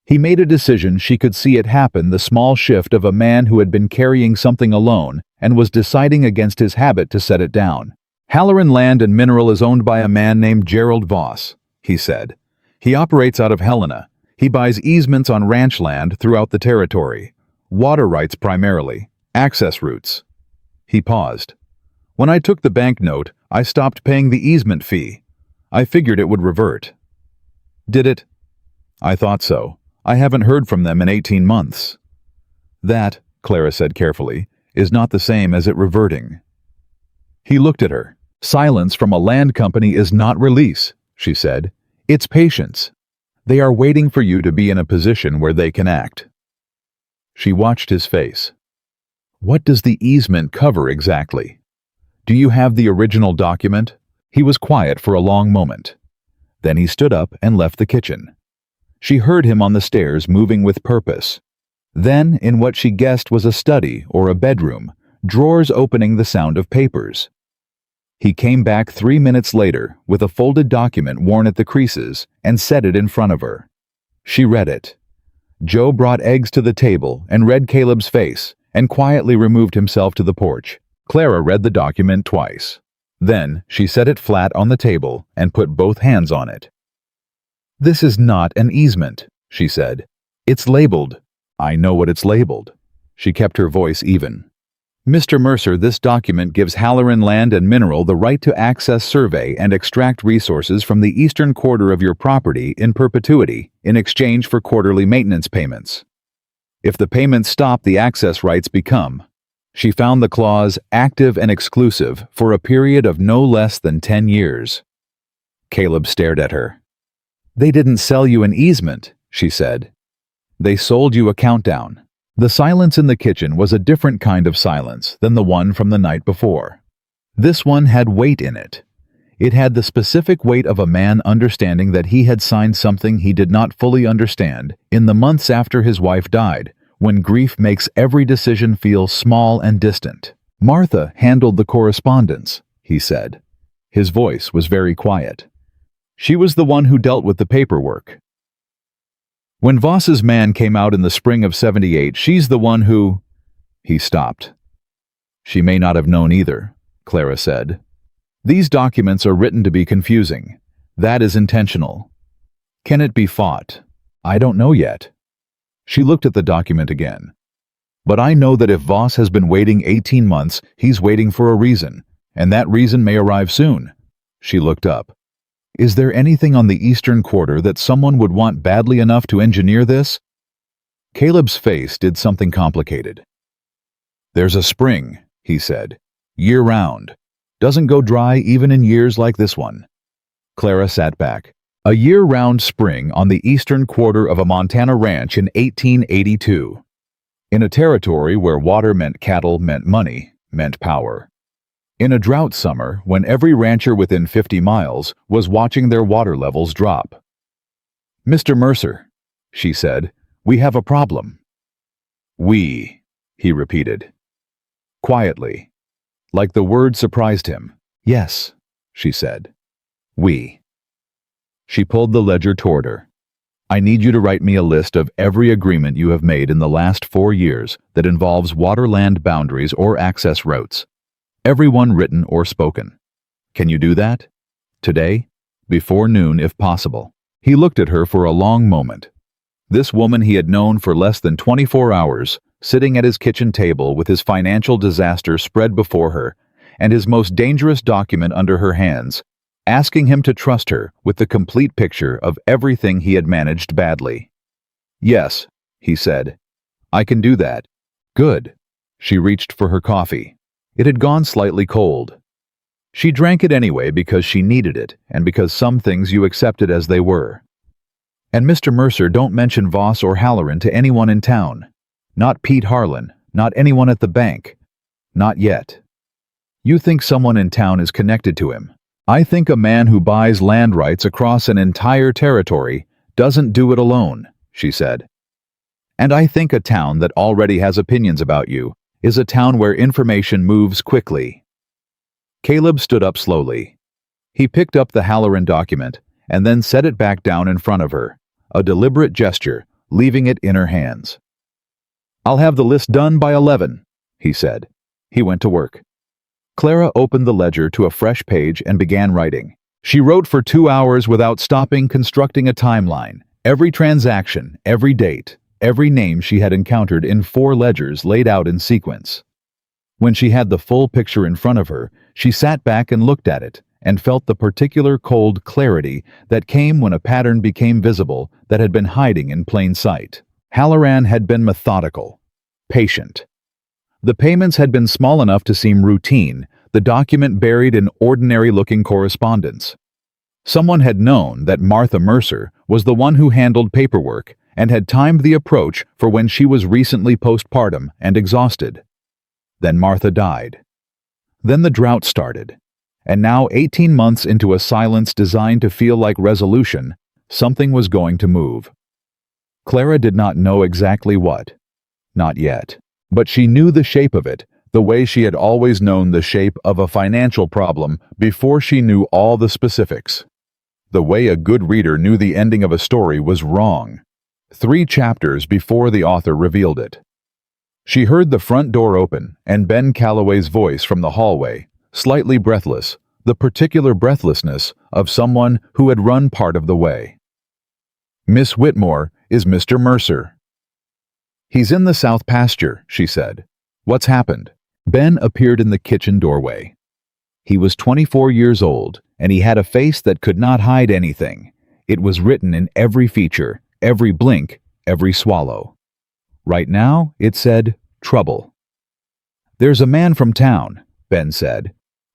Speaker 1: He made a decision. She could see it happen, the small shift of a man who had been carrying something alone and was deciding against his habit to set it down. "Halloran land and mineral is owned by a man named Gerald Voss," he said. "He operates out of Helena. He buys easements on ranch land throughout the territory. Water rights primarily. Access routes." He paused. "When I took the banknote, I stopped paying the easement fee. I figured it would revert." "Did it?" "I thought so. I haven't heard from them in 18 months. "That," Clara said carefully, "is not the same as it reverting." He looked at her. "Silence from a land company is not release," she said. "It's patience. They are waiting for you to be in a position where they can act." She watched his face. "What does the easement cover exactly? Do you have the original document?" He was quiet for a long moment. Then he stood up and left the kitchen. She heard him on the stairs, moving with purpose. Then, in what she guessed was a study or a bedroom, drawers opening, the sound of papers. He came back 3 minutes later with a folded document worn at the creases and set it in front of her. She read it. Joe brought eggs to the table and read Caleb's face and quietly removed himself to the porch. Clara read the document twice. Then she set it flat on the table and put both hands on it. "This is not an easement," she said. "It's labeled." "I know what it's labeled." She kept her voice even. "Mr. Mercer, this document gives Halloran land and mineral the right to access, survey, and extract resources from the eastern quarter of your property in perpetuity in exchange for quarterly maintenance payments. If the payments stop, the access rights become." She found the clause active and exclusive for a period of no less than 10 years. Caleb stared at her. "They didn't sell you an easement," she said. "They sold you a countdown." The silence in the kitchen was a different kind of silence than the one from the night before. This one had weight in it. It had the specific weight of a man understanding that he had signed something he did not fully understand in the months after his wife died, when grief makes every decision feel small and distant. "Martha handled the correspondence," he said. His voice was very quiet. "She was the one who dealt with the paperwork. When Voss's man came out in the spring of '78, she's the one who—" He stopped. "She may not have known either," Clara said. "These documents are written to be confusing. That is intentional. Can it be fought? I don't know yet." She looked at the document again. "But I know that if Voss has been waiting 18 months, he's waiting for a reason, and that reason may arrive soon." She looked up. "Is there anything on the eastern quarter that someone would want badly enough to engineer this?" Caleb's face did something complicated. "There's a spring," he said. "Year-round. Doesn't go dry even in years like this one." Clara sat back. A year-round spring on the eastern quarter of a Montana ranch in 1882. In a territory where water meant cattle, meant money, meant power. In a drought summer when every rancher within 50 miles was watching their water levels drop. "Mr. Mercer," she said, "we have a problem." "We," he repeated. Quietly, like the word surprised him. "Yes," she said. "We." She pulled the ledger toward her. "I need you to write me a list of every agreement you have made in the last 4 years that involves water-land boundaries or access routes. Every one written or spoken. Can you do that? Today? Before noon, if possible." He looked at her for a long moment. This woman he had known for less than 24 hours, sitting at his kitchen table with his financial disaster spread before her and his most dangerous document under her hands, asking him to trust her with the complete picture of everything he had managed badly. "Yes," he said. "I can do that." "Good." She reached for her coffee. It had gone slightly cold. She drank it anyway because she needed it and because some things you accepted as they were. "And Mr. Mercer, don't mention Voss or Halloran to anyone in town. Not Pete Harlan, not anyone at the bank. Not yet. You think someone in town is connected to him. I think a man who buys land rights across an entire territory doesn't do it alone," she said. "And I think a town that already has opinions about you is a town where information moves quickly." Caleb stood up slowly. He picked up the Halloran document and then set it back down in front of her, a deliberate gesture, leaving it in her hands. "I'll have the list done by 11, he said. He went to work. Clara opened the ledger to a fresh page and began writing. She wrote for 2 hours without stopping, constructing a timeline, every transaction, every date, every name she had encountered in 4 ledgers laid out in sequence. When she had the full picture in front of her, she sat back and looked at it and felt the particular cold clarity that came when a pattern became visible that had been hiding in plain sight. Halloran had been methodical, patient. The payments had been small enough to seem routine, the document buried in ordinary-looking correspondence. Someone had known that Martha Mercer was the one who handled paperwork and had timed the approach for when she was recently postpartum and exhausted. Then Martha died. Then the drought started. And now, 18 months into a silence designed to feel like resolution, something was going to move. Clara did not know exactly what. Not yet. But she knew the shape of it, the way she had always known the shape of a financial problem before she knew all the specifics. The way a good reader knew the ending of a story was wrong. 3 chapters before the author revealed it. She heard the front door open and Ben Calloway's voice from the hallway, slightly breathless, the particular breathlessness of someone who had run part of the way. "Miss Whitmore, is Mr. Mercer?" "He's in the south pasture," she said. "What's happened?" Ben appeared in the kitchen doorway. He was 24 years old, and he had a face that could not hide anything. It was written in every feature, every blink, every swallow. Right now, it said, trouble. "There's a man from town," Ben said.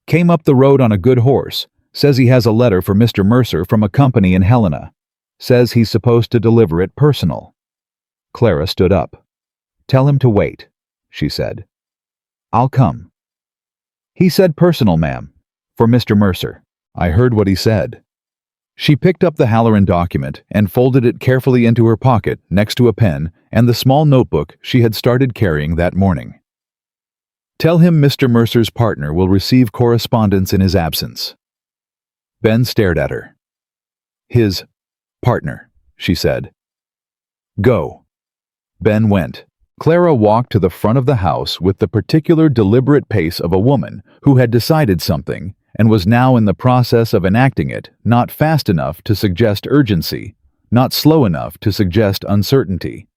Speaker 1: "Came up the road on a good horse. Says he has a letter for Mr. Mercer from a company in Helena. Says he's supposed to deliver it personal." Clara stood up. "Tell him to wait," she said. "I'll come." "He said personal, ma'am, for Mr. Mercer." I heard what he said. She picked up the Halloran document and folded it carefully into her pocket next to a pen and the small notebook she had started carrying that morning. Tell him Mr. Mercer's partner will receive correspondence in his absence. Ben stared at her. His partner, she said. Go. Ben went. Clara walked to the front of the house with the particular deliberate pace of a woman who had decided something and was now in the process of enacting it, not fast enough to suggest urgency, not slow enough to suggest uncertainty.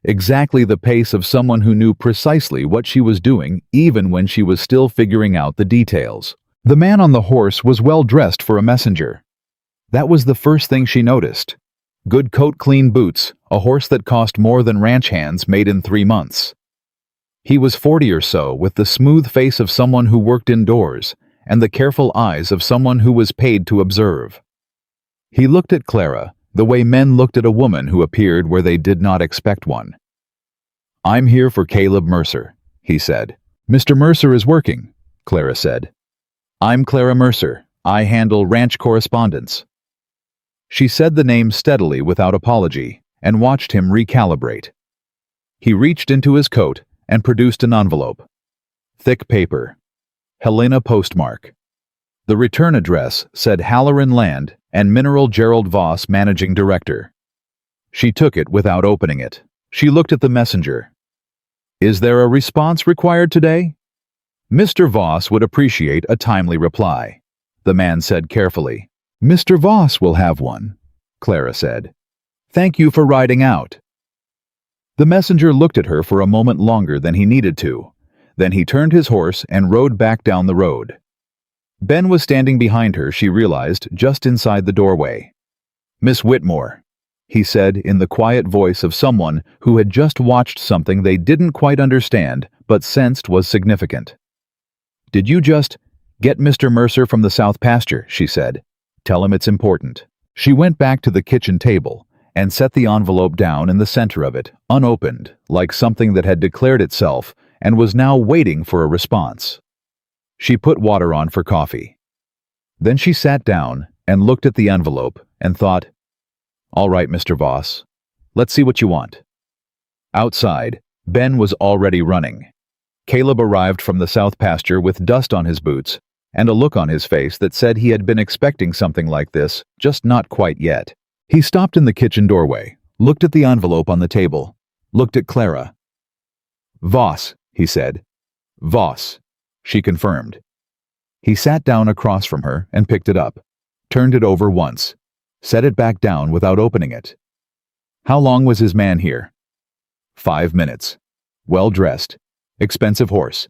Speaker 1: Exactly the pace of someone who knew precisely what she was doing even when she was still figuring out the details. The man on the horse was well dressed for a messenger. That was the first thing she noticed. Good coat, clean boots, a horse that cost more than ranch hands made in 3 months. He was 40 or so, with the smooth face of someone who worked indoors and the careful eyes of someone who was paid to observe. He looked at Clara the way men looked at a woman who appeared where they did not expect one. I'm here for Caleb Mercer, he said. Mr. Mercer is working, Clara said. I'm Clara Mercer. I handle ranch correspondence. She said the name steadily without apology and watched him recalibrate. He reached into his coat and produced an envelope. Thick paper. Helena postmark. The return address said Halloran Land and Mineral Gerald Voss, Managing Director. She took it without opening it. She looked at the messenger. Is there a response required today? Mr. Voss would appreciate a timely reply, the man said carefully. Mr. Voss will have one, Clara said. Thank you for riding out. The messenger looked at her for a moment longer than he needed to. Then he turned his horse and rode back down the road. Ben was standing behind her, she realized, just inside the doorway. Miss Whitmore, he said in the quiet voice of someone who had just watched something they didn't quite understand but sensed was significant. Did you just get Mr. Mercer from the south pasture, she said. Tell him it's important. She went back to the kitchen table and set the envelope down in the center of it, unopened, like something that had declared itself and was now waiting for a response. She put water on for coffee. Then she sat down and looked at the envelope and thought, all right, Mr. Voss, let's see what you want. Outside, Ben was already running. Caleb arrived from the south pasture with dust on his boots and a look on his face that said he had been expecting something like this, just not quite yet. He stopped in the kitchen doorway, looked at the envelope on the table, looked at Clara. Voss, he said. Voss, she confirmed. He sat down across from her and picked it up, turned it over once, set it back down without opening it. How long was his man here? 5 minutes. Well-dressed. Expensive horse.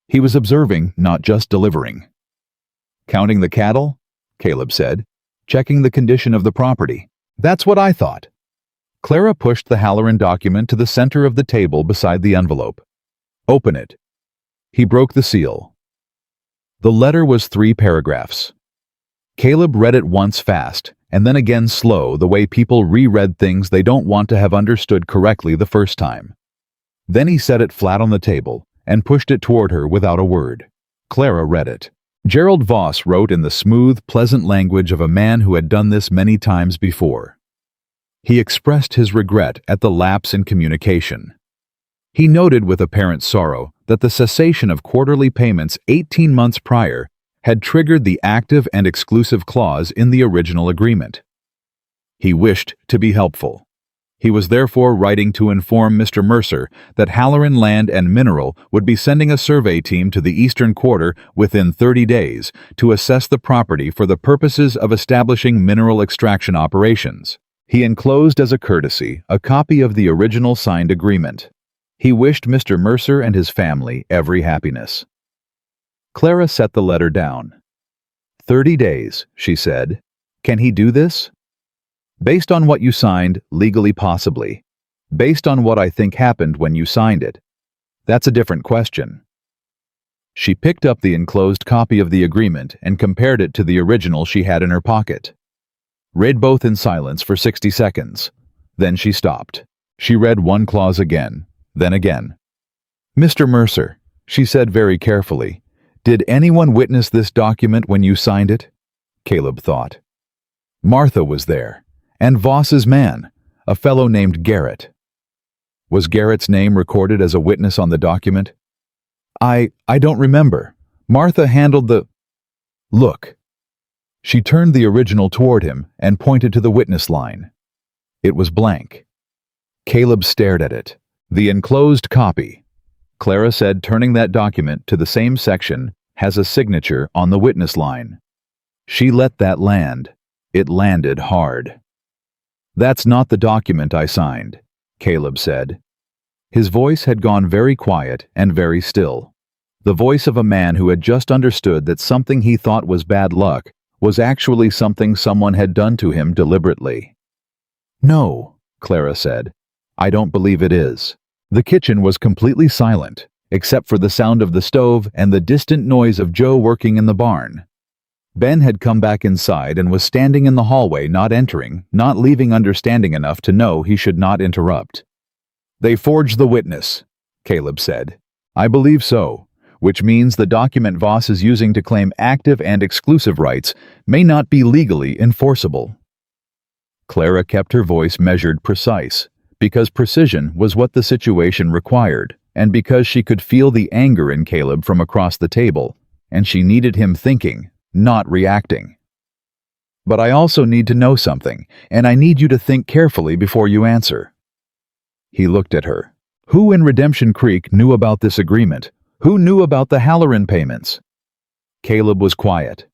Speaker 1: He was observing, not just delivering. Counting the cattle? Caleb said, checking the condition of the property. That's what I thought. Clara pushed the Halloran document to the center of the table beside the envelope. Open it. He broke the seal. The letter was 3 paragraphs. Caleb read it once fast, and then again slow, the way people reread things they don't want to have understood correctly the first time. Then he set it flat on the table and pushed it toward her without a word. Clara read it. Gerald Voss wrote in the smooth, pleasant language of a man who had done this many times before. He expressed his regret at the lapse in communication. He noted with apparent sorrow that the cessation of quarterly payments 18 months prior had triggered the active and exclusive clause in the original agreement. He wished to be helpful. He was therefore writing to inform Mr. Mercer that Halloran Land and Mineral would be sending a survey team to the eastern quarter within 30 days to assess the property for the purposes of establishing mineral extraction operations. He enclosed as a courtesy a copy of the original signed agreement. He wished Mr. Mercer and his family every happiness. Clara set the letter down. 30 days, she said. Can he do this? Based on what you signed, legally possibly. Based on what I think happened when you signed it. That's a different question. She picked up the enclosed copy of the agreement and compared it to the original she had in her pocket. Read both in silence for 60 seconds. Then she stopped. She read one clause again, then again. Mr. Mercer, she said very carefully, did anyone witness this document when you signed it? Caleb thought. Martha was there, and Voss's man, a fellow named Garrett. Was Garrett's name recorded as a witness on the document? I don't remember. Martha handled the... Look. She turned the original toward him and pointed to the witness line. It was blank. Caleb stared at it. The enclosed copy, Clara said, turning that document to the same section, has a signature on the witness line. She let that land. It landed hard. That's not the document I signed, Caleb said. His voice had gone very quiet and very still. The voice of a man who had just understood that something he thought was bad luck was actually something someone had done to him deliberately. No, Clara said. I don't believe it is. The kitchen was completely silent, except for the sound of the stove and the distant noise of Joe working in the barn. Ben had come back inside and was standing in the hallway, not entering, not leaving understanding enough to know he should not interrupt. They forged the witness, Caleb said. I believe so, which means the document Voss is using to claim active and exclusive rights may not be legally enforceable. Clara kept her voice measured precise, because precision was what the situation required, and because she could feel the anger in Caleb from across the table, and she needed him thinking, not reacting. But I also need to know something, and I need you to think carefully before you answer. He looked at her. Who in Redemption Creek knew about this agreement? Who knew about the Halloran payments? Caleb was quiet.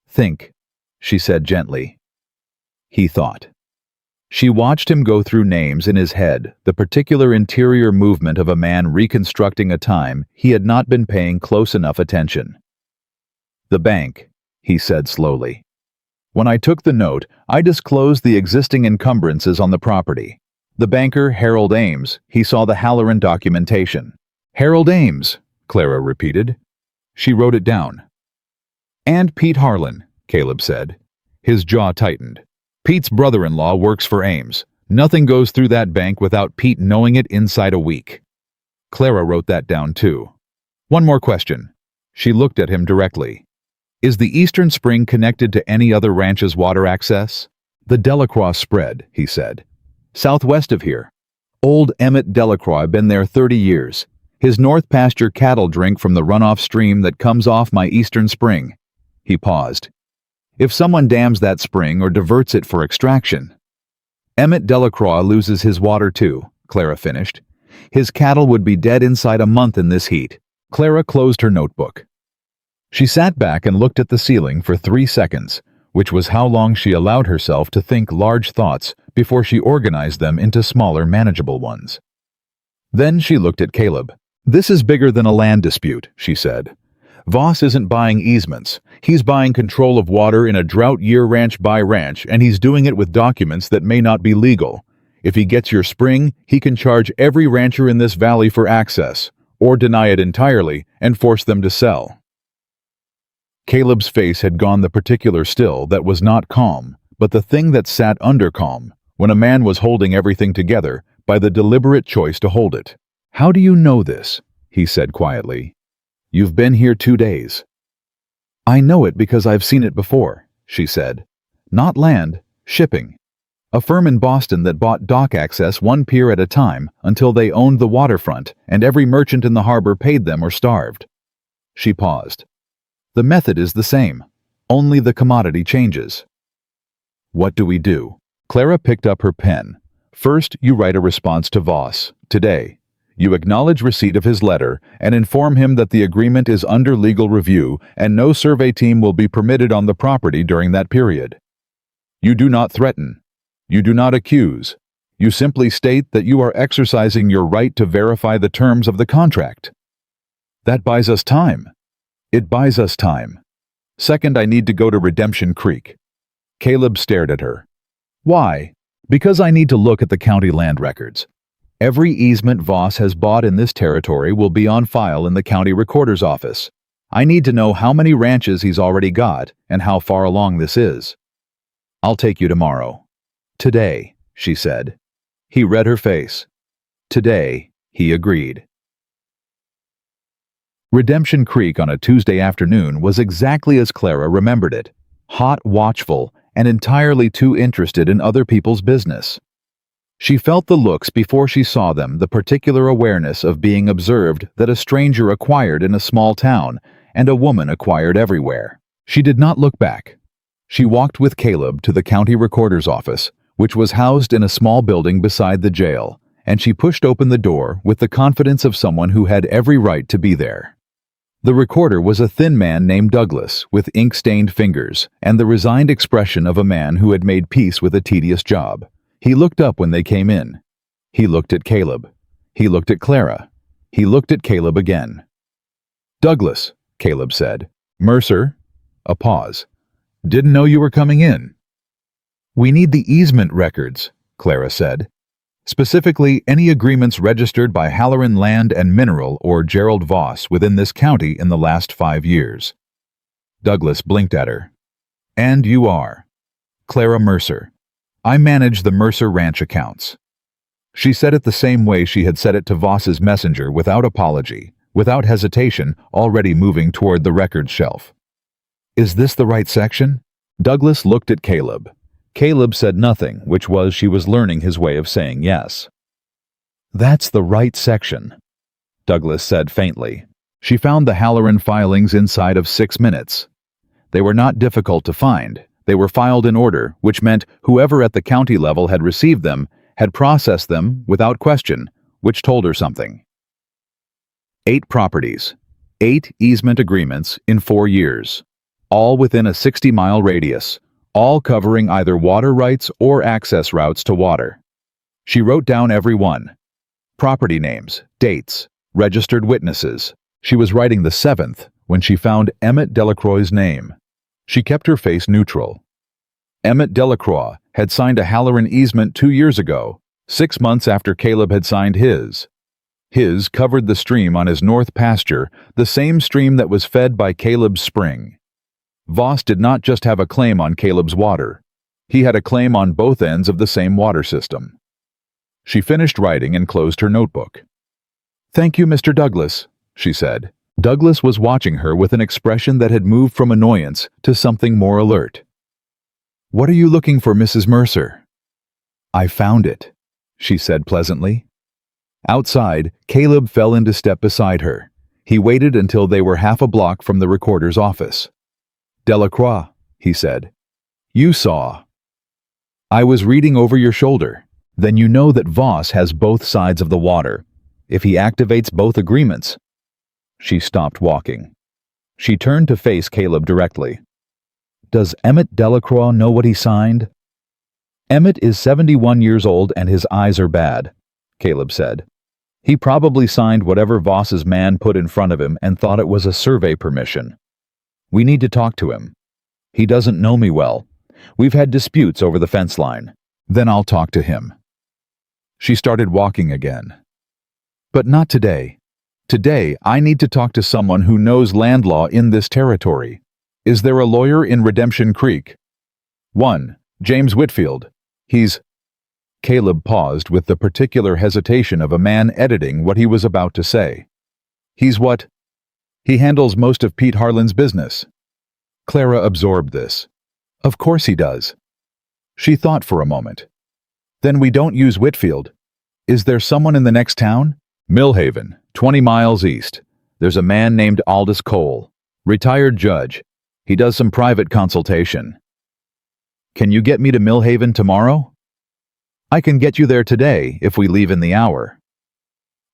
Speaker 1: Think, she said gently. He thought. She watched him go through names in his head, the particular interior movement of a man reconstructing a time he had not been paying close enough attention. The bank, he said slowly. When I took the note, I disclosed the existing encumbrances on the property. The banker, Harold Ames, he saw the Halloran documentation. Harold Ames, Clara repeated. She wrote it down. And Pete Harlan, Caleb said. His jaw tightened. Pete's brother-in-law works for Ames. Nothing goes through that bank without Pete knowing it inside a week. Clara wrote that down too. One more question. She looked at him directly. Is the Eastern Spring connected to any other ranch's water access? The Delacroix spread, he said. Southwest of here. Old Emmett Delacroix been there 30 years. His north pasture cattle drink from the runoff stream that comes off my Eastern Spring. He paused. If someone dams that spring or diverts it for extraction. Emmett Delacroix loses his water too, Clara finished. His cattle would be dead inside a month in this heat. Clara closed her notebook. She sat back and looked at the ceiling for 3 seconds, which was how long she allowed herself to think large thoughts before she organized them into smaller, manageable ones. Then she looked at Caleb. This is bigger than a land dispute, she said. Voss isn't buying easements. He's buying control of water in a drought year ranch by ranch, and he's doing it with documents that may not be legal. If he gets your spring, he can charge every rancher in this valley for access, or deny it entirely and force them to sell. Caleb's face had gone the particular still that was not calm, but the thing that sat under calm, when a man was holding everything together by the deliberate choice to hold it. How do you know this? He said quietly. You've been here 2 days. I know it because I've seen it before, she said. Not land, shipping. A firm in Boston that bought dock access 1 pier at a time until they owned the waterfront and every merchant in the harbor paid them or starved. She paused. The method is the same, only the commodity changes. What do we do? Clara picked up her pen. First, you write a response to Voss, today. You acknowledge receipt of his letter and inform him that the agreement is under legal review and no survey team will be permitted on the property during that period. You do not threaten. You do not accuse. You simply state that you are exercising your right to verify the terms of the contract. That buys us time. It buys us time. Second, I need to go to Redemption Creek. Caleb stared at her. Why? Because I need to look at the county land records. Every easement Voss has bought in this territory will be on file in the county recorder's office. I need to know how many ranches he's already got and how far along this is. I'll take you tomorrow. Today, she said. He read her face. Today, he agreed. Redemption Creek on a Tuesday afternoon was exactly as Clara remembered it. hot, watchful, and entirely too interested in other people's business. She felt the looks before she saw them, the particular awareness of being observed that a stranger acquired in a small town and a woman acquired everywhere. She did not look back. She walked with Caleb to the county recorder's office, which was housed in a small building beside the jail, and she pushed open the door with the confidence of someone who had every right to be there. The recorder was a thin man named Douglas, with ink-stained fingers and the resigned expression of a man who had made peace with a tedious job. He looked up when they came in. He looked at Caleb. He looked at Clara. He looked at Caleb again. "Douglas," Caleb said. "Mercer." A pause. "Didn't know you were coming in." "We need the easement records," Clara said. "Specifically, any agreements registered by Halloran Land and Mineral or Gerald Voss within this county in the last 5 years. Douglas blinked at her. "And you are?" "Clara Mercer. I manage the Mercer Ranch accounts." She said it the same way she had said it to Voss's messenger, without apology, without hesitation, already moving toward the records shelf. "Is this the right section?" Douglas looked at Caleb. Caleb said nothing, which was she was learning his way of saying yes. "That's the right section," Douglas said faintly. She found the Halloran filings inside of 6 minutes. They were not difficult to find. They were filed in order, which meant whoever at the county level had received them had processed them without question, which told her something. 8 properties, 8 easement agreements in 4 years, all within a 60-mile radius, all covering either water rights or access routes to water. She wrote down every one. Property names, dates, registered witnesses. She was writing the 7th when she found Emmett Delacroix's name. She kept her face neutral. Emmett Delacroix had signed a Halloran easement 2 years ago, 6 months after Caleb had signed his. His covered the stream on his north pasture, the same stream that was fed by Caleb's spring. Voss did not just have a claim on Caleb's water. He had a claim on both ends of the same water system. She finished writing and closed her notebook. "Thank you, Mr. Douglas," she said. Douglas was watching her with an expression that had moved from annoyance to something more alert. "What are you looking for, Mrs. Mercer?" "I found it," she said pleasantly. Outside, Caleb fell into step beside her. He waited until they were half a block from the recorder's office. "Delacroix," he said. "You saw." "I was reading over your shoulder. Then you know that Voss has both sides of the water. If he activates both agreements—" She stopped walking. She turned to face Caleb directly. "Does Emmett Delacroix know what he signed?" "Emmett is 71 years old and his eyes are bad," Caleb said. "He probably signed whatever Voss's man put in front of him and thought it was a survey permission. We need to talk to him. He doesn't know me well. We've had disputes over the fence line. Then I'll talk to him." She started walking again. "But not today. Today, I need to talk to someone who knows land law in this territory. Is there a lawyer in Redemption Creek?" "One, James Whitfield. He's—" Caleb paused with the particular hesitation of a man editing what he was about to say. "He's what?" "He handles most of Pete Harlan's business." Clara absorbed this. "Of course he does." She thought for a moment. "Then we don't use Whitfield. Is there someone in the next town?" "Millhaven, 20 miles east. There's a man named Aldous Cole, retired judge. He does some private consultation." "Can you get me to Millhaven tomorrow?" "I can get you there today if we leave in the hour."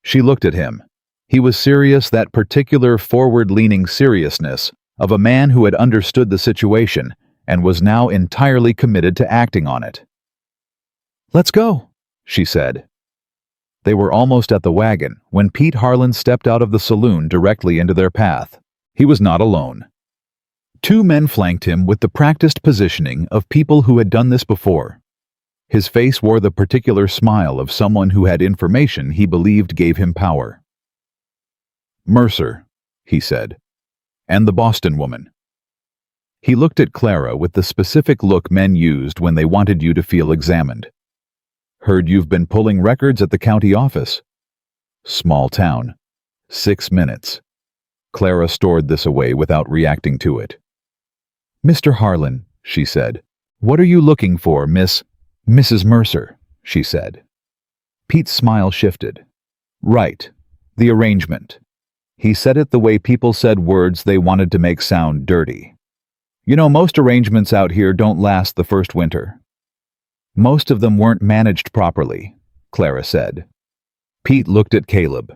Speaker 1: She looked at him. He was serious, that particular forward-leaning seriousness of a man who had understood the situation and was now entirely committed to acting on it. "Let's go," she said. They were almost at the wagon when Pete Harlan stepped out of the saloon directly into their path. He was not alone. 2 men flanked him with the practiced positioning of people who had done this before. His face wore the particular smile of someone who had information he believed gave him power. "Mercer," he said, "and the Boston woman." He looked at Clara with the specific look men used when they wanted you to feel examined. "Heard you've been pulling records at the county office." Small town. 6 minutes. Clara stored this away without reacting to it. "Mr. Harlan, she said. "What are you looking for, Mrs. Mercer?" she said. Pete's smile shifted. "Right. The arrangement." He said it the way people said words they wanted to make sound dirty. "You know, most arrangements out here don't last the first winter." "Most of them weren't managed properly," Clara said. Pete looked at Caleb.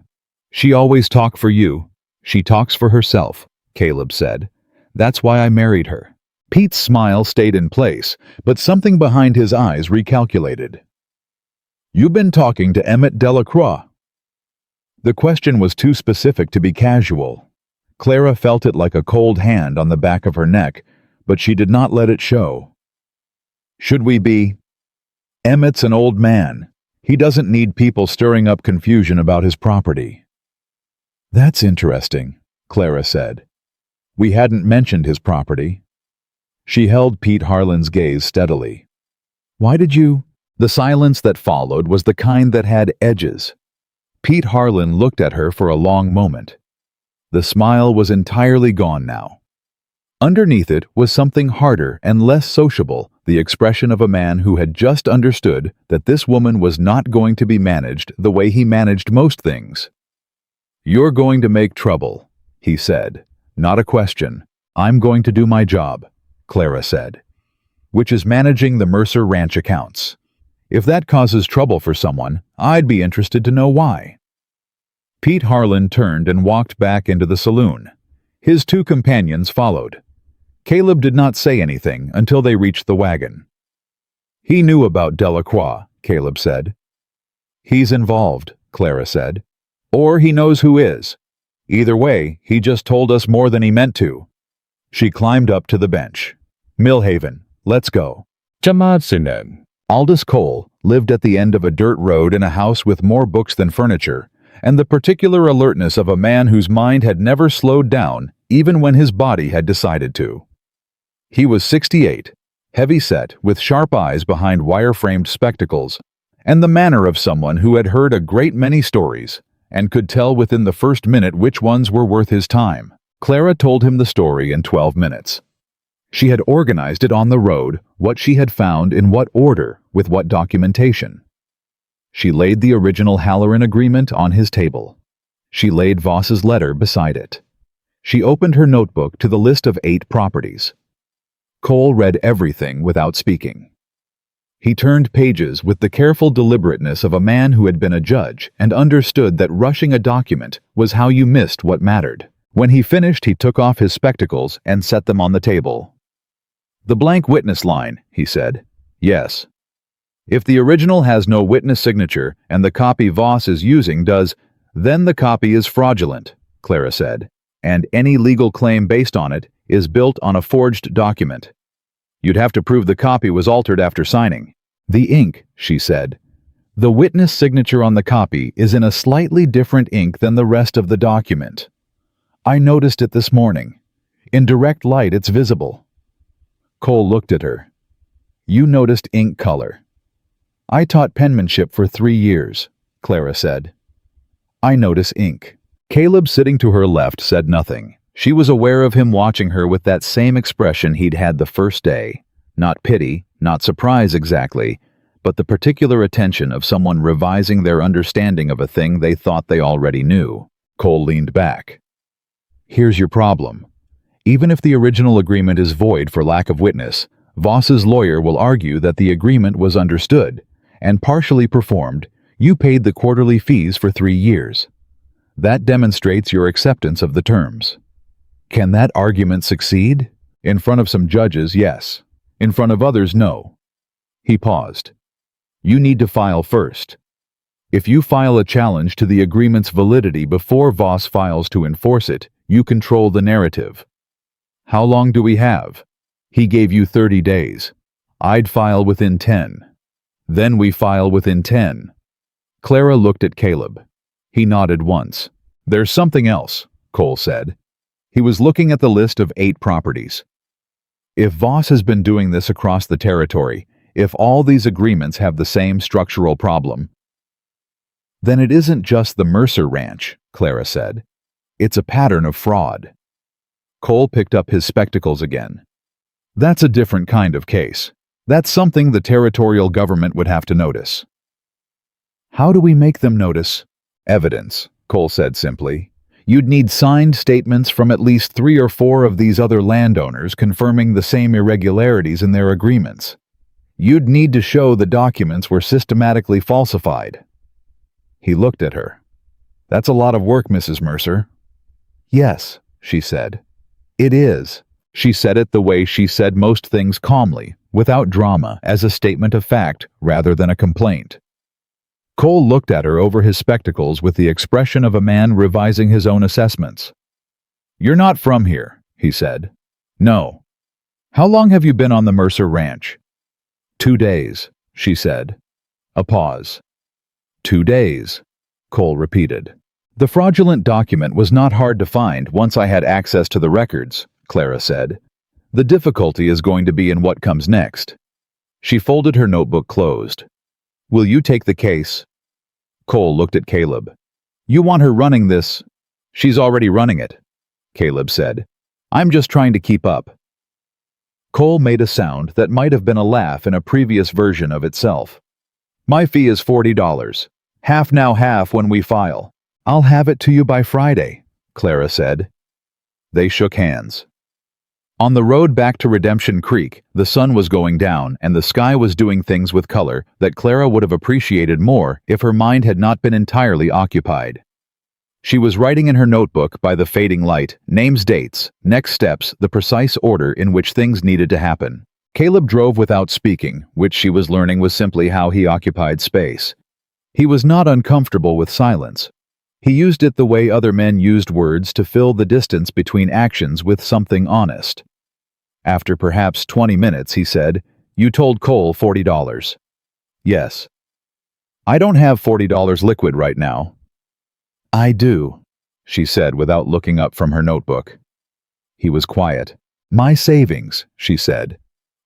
Speaker 1: "She always talk for you. She talks for herself," Caleb said. "That's why I married her." Pete's smile stayed in place, but something behind his eyes recalculated. "You've been talking to Emmett Delacroix." The question was too specific to be casual. Clara felt it like a cold hand on the back of her neck, but she did not let it show. "Should we be?" "Emmett's an old man. He doesn't need people stirring up confusion about his property." "That's interesting," Clara said. "We hadn't mentioned his property." She held Pete Harlan's gaze steadily. "Why did you—" The silence that followed was the kind that had edges. Pete Harlan looked at her for a long moment. The smile was entirely gone now. Underneath it was something harder and less sociable, the expression of a man who had just understood that this woman was not going to be managed the way he managed most things. "You're going to make trouble," he said. "Not a question. I'm going to do my job," Clara said. "Which is managing the Mercer Ranch accounts. If that causes trouble for someone, I'd be interested to know why." Pete Harlan turned and walked back into the saloon. His two companions followed. Caleb did not say anything until they reached the wagon. "He knew about Delacroix," Caleb said. "He's involved," Clara said. "Or he knows who is. Either way, he just told us more than he meant to." She climbed up to the bench. "Millhaven, let's go."
Speaker 2: Jamadsinen.
Speaker 1: Aldous Cole lived at the end of a dirt road in a house with more books than furniture, and the particular alertness of a man whose mind had never slowed down, even when his body had decided to. He was 68, heavy-set, with sharp eyes behind wire-framed spectacles, and the manner of someone who had heard a great many stories and could tell within the first minute which ones were worth his time. Clara told him the story in 12 minutes. She had organized it on the road, what she had found in what order, with what documentation. She laid the original Halloran agreement on his table. She laid Voss's letter beside it. She opened her notebook to the list of 8 properties. Cole read everything without speaking. He turned pages with the careful deliberateness of a man who had been a judge and understood that rushing a document was how you missed what mattered. When he finished, he took off his spectacles and set them on the table. "The blank witness line," he said. "Yes. If the original has no witness signature and the copy Voss is using does, then the copy is fraudulent," Clara said, "and any legal claim based on it is built on a forged document. You'd have to prove the copy was altered after signing." "The ink," she said. "The witness signature on the copy is in a slightly different ink than the rest of the document. I noticed it this morning. In direct light it's visible." Cole looked at her. "You noticed ink color." "I taught penmanship for 3 years," Clara said. "I notice ink." Caleb, sitting to her left, said nothing. She was aware of him watching her with that same expression he'd had the first day. Not pity, not surprise exactly, but the particular attention of someone revising their understanding of a thing they thought they already knew. Cole leaned back. "Here's your problem. Even if the original agreement is void for lack of witness, Voss's lawyer will argue that the agreement was understood and partially performed. You paid the quarterly fees for 3 years. That demonstrates your acceptance of the terms. Can that argument succeed? In front of some judges, yes. In front of others, no." He paused. "You need to file first. If you file a challenge to the agreement's validity before Voss files to enforce it, you control the narrative. How long do we have?" He gave you 30 days. I'd file within 10. Then we file within 10. Clara looked at Caleb. He nodded once. "There's something else," Cole said. He was looking at the list of 8 properties. "If Voss has been doing this across the territory, if all these agreements have the same structural problem, then it isn't just the Mercer Ranch," Clara said. "It's a pattern of fraud." Cole picked up his spectacles again. That's a different kind of case. That's something the territorial government would have to notice. How do we make them notice? Evidence, Cole said simply. You'd need signed statements from at least 3 or 4 of these other landowners confirming the same irregularities in their agreements. You'd need to show the documents were systematically falsified. He looked at her. That's a lot of work, Mrs. Mercer. Yes, she said. It is. She said it the way she said most things, calmly, without drama, as a statement of fact rather than a complaint. Cole looked at her over his spectacles with the expression of a man revising his own assessments. You're not from here, he said. No. How long have you been on the Mercer Ranch? 2 days, she said. A pause. 2 days, Cole repeated. The fraudulent document was not hard to find once I had access to the records, Clara said. The difficulty is going to be in what comes next. She folded her notebook closed. Will you take the case? Cole looked at Caleb. You want her running this? She's already running it, Caleb said. I'm just trying to keep up. Cole made a sound that might have been a laugh in a previous version of itself. My fee is $40. Half now, half when we file. I'll have it to you by Friday, Clara said. They shook hands. On the road back to Redemption Creek, the sun was going down and the sky was doing things with color that Clara would have appreciated more if her mind had not been entirely occupied. She was writing in her notebook by the fading light, names, dates, next steps, the precise order in which things needed to happen. Caleb drove without speaking, which she was learning was simply how he occupied space. He was not uncomfortable with silence. He used it the way other men used words to fill the distance between actions with something honest. After perhaps 20 minutes, he said, You told Cole $40. Yes. I don't have $40 liquid right now. I do, she said without looking up from her notebook. He was quiet. My savings, she said.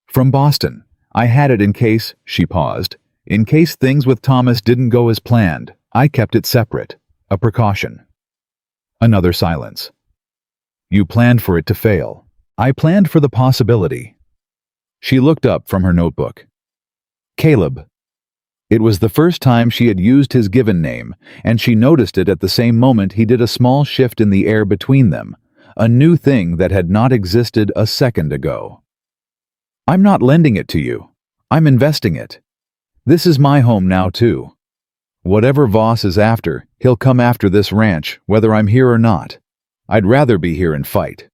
Speaker 1: From Boston. I had it in case, she paused, in case things with Thomas didn't go as planned. I kept it separate. A precaution. Another silence. You planned for it to fail. I planned for the possibility. She looked up from her notebook. Caleb. It was the first time she had used his given name, and she noticed it at the same moment he did a small shift in the air between them, a new thing that had not existed a second ago. I'm not lending it to you. I'm investing it. This is my home now, too. Whatever Voss is after, he'll come after this ranch, whether I'm here or not. I'd rather be here and fight.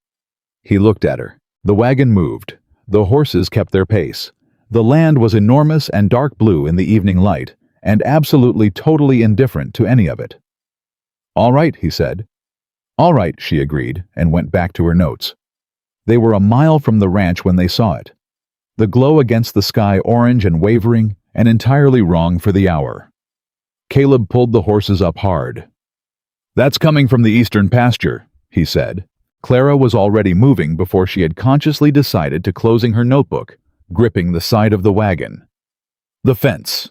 Speaker 1: He looked at her. The wagon moved. The horses kept their pace. The land was enormous and dark blue in the evening light, and absolutely totally indifferent to any of it. All right, he said. All right, she agreed, and went back to her notes. They were a mile from the ranch when they saw it. The glow against the sky orange and wavering, and entirely wrong for the hour. Caleb pulled the horses up hard. That's coming from the eastern pasture, he said. Clara was already moving before she had consciously decided to closing her notebook, gripping the side of the wagon. The fence,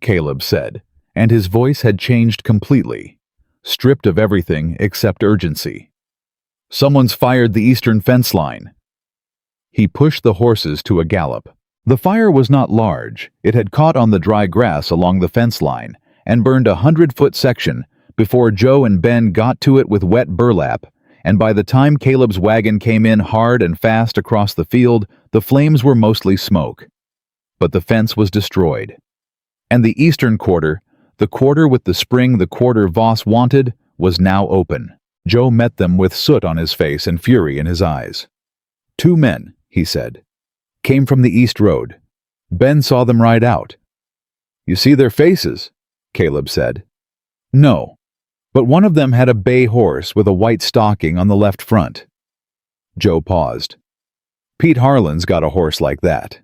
Speaker 1: Caleb said, and his voice had changed completely, stripped of everything except urgency. Someone's fired the eastern fence line. He pushed the horses to a gallop. The fire was not large. It had caught on the dry grass along the fence line and burned a 100-foot section before Joe and Ben got to it with wet burlap, and by the time Caleb's wagon came in hard and fast across the field, the flames were mostly smoke. But the fence was destroyed. And the eastern quarter, the quarter with the spring the quarter Voss wanted, was now open. Joe met them with soot on his face and fury in his eyes. 2 men, he said, came from the east road. Ben saw them ride out. You see their faces, Caleb said. No, but one of them had a bay horse with a white stocking on the left front. Joe paused. Pete Harlan's got a horse like that.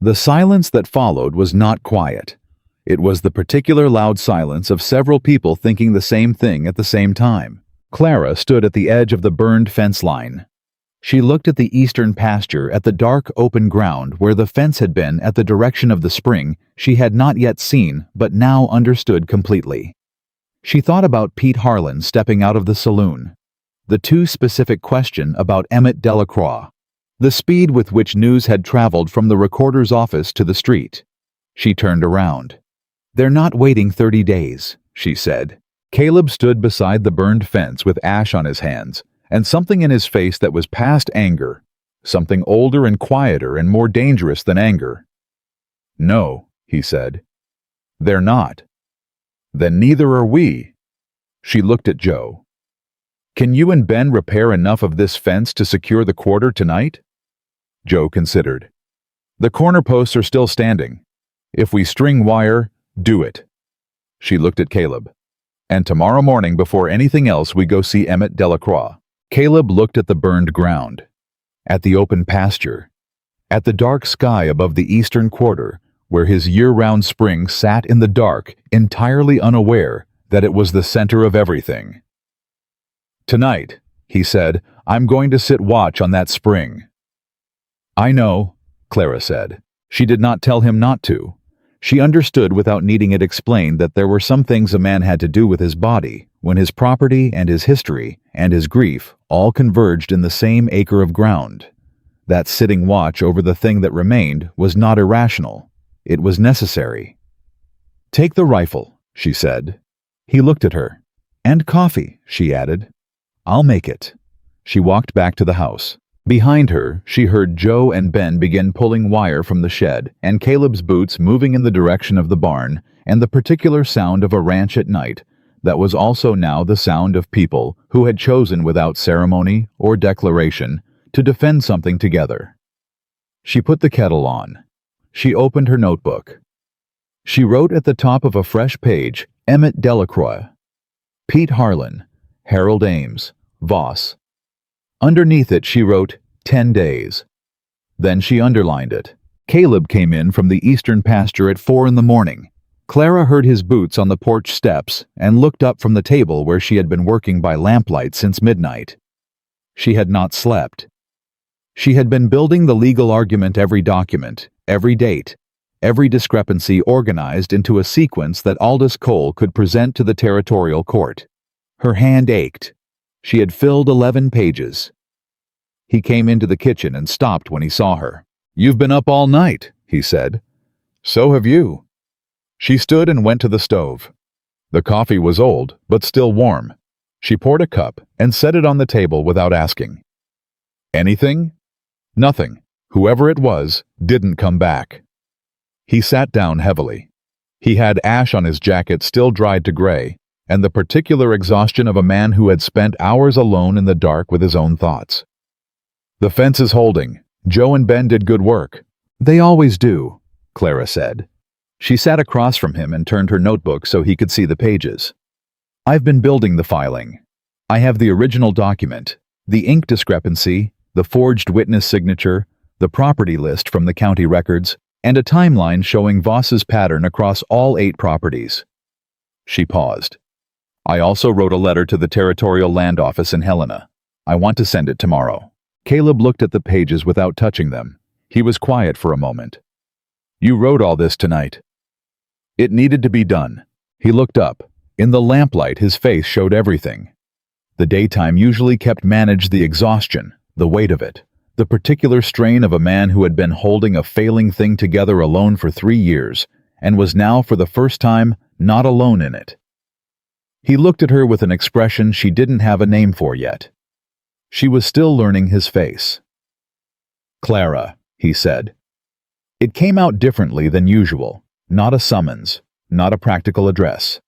Speaker 1: The silence that followed was not quiet. It was the particular loud silence of several people thinking the same thing at the same time. Clara stood at the edge of the burned fence line. She looked at the eastern pasture, at the dark open ground where the fence had been at the direction of the spring she had not yet seen but now understood completely. She thought about Pete Harlan stepping out of the saloon. The too specific question about Emmett Delacroix. the speed with which news had traveled from the recorder's office to the street. She turned around. "They're not waiting 30 days, she said. Caleb stood beside the burned fence with ash on his hands, and something in his face that was past anger, something older and quieter and more dangerous than anger. "No," he said. "They're not." "Then neither are we." She looked at Joe. "Can you and Ben repair enough of this fence to secure the quarter tonight?" Joe considered. "The corner posts are still standing. If we string wire, do it." She looked at Caleb. "And tomorrow morning, before anything else, we go see Emmett Delacroix." Caleb looked at the burned ground, at the open pasture, at the dark sky above the eastern quarter, where his year-round spring sat in the dark, entirely unaware that it was the center of everything. "Tonight," he said, "I'm going to sit watch on that spring." "I know," Clara said. She did not tell him not to. She understood without needing it explained that there were some things a man had to do with his body, when his property and his history and his grief all converged in the same acre of ground. That sitting watch over the thing that remained was not irrational. It was necessary. "Take the rifle," she said. He looked at her. "And coffee," she added. "I'll make it." She walked back to the house. Behind her, she heard Joe and Ben begin pulling wire from the shed, and Caleb's boots moving in the direction of the barn, and the particular sound of a ranch at night that was also now the sound of people who had chosen without ceremony or declaration to defend something together. She put the kettle on. She opened her notebook. She wrote at the top of a fresh page, Emmett Delacroix, Pete Harlan, Harold Ames, Voss. Underneath it she wrote 10 days. Then she underlined it. Caleb came in from the eastern pasture at 4 in the morning. Clara heard his boots on the porch steps and looked up from the table where she had been working by lamplight since midnight. She had not slept. She had been building the legal argument, every document, every date, every discrepancy organized into a sequence that Aldous Cole could present to the territorial court. Her hand ached. She had filled 11 pages. He came into the kitchen and stopped when he saw her. "You've been up all night," he said. "So have you." She stood and went to the stove. The coffee was old, but still warm. She poured a cup and set it on the table without asking. "Anything?" "Nothing. Whoever it was didn't come back." He sat down heavily. He had ash on his jacket still dried to gray, and the particular exhaustion of a man who had spent hours alone in the dark with his own thoughts. "The fence is holding. Joe and Ben did good work." "They always do," Clara said. She sat across from him and turned her notebook so he could see the pages. "I've been building the filing. I have the original document, the ink discrepancy, the forged witness signature, the property list from the county records, and a timeline showing Voss's pattern across all 8 properties." She paused. "I also wrote a letter to the Territorial Land Office in Helena. I want to send it tomorrow." Caleb looked at the pages without touching them. He was quiet for a moment. "You wrote all this tonight?" "It needed to be done." He looked up. In the lamplight, his face showed everything. The daytime usually kept managed the exhaustion, the weight of it, the particular strain of a man who had been holding a failing thing together alone for 3 years, and was now for the first time not alone in it. He looked at her with an expression she didn't have a name for yet. She was still learning his face. "Clara," he said. It came out differently than usual, not a summons, not a practical address.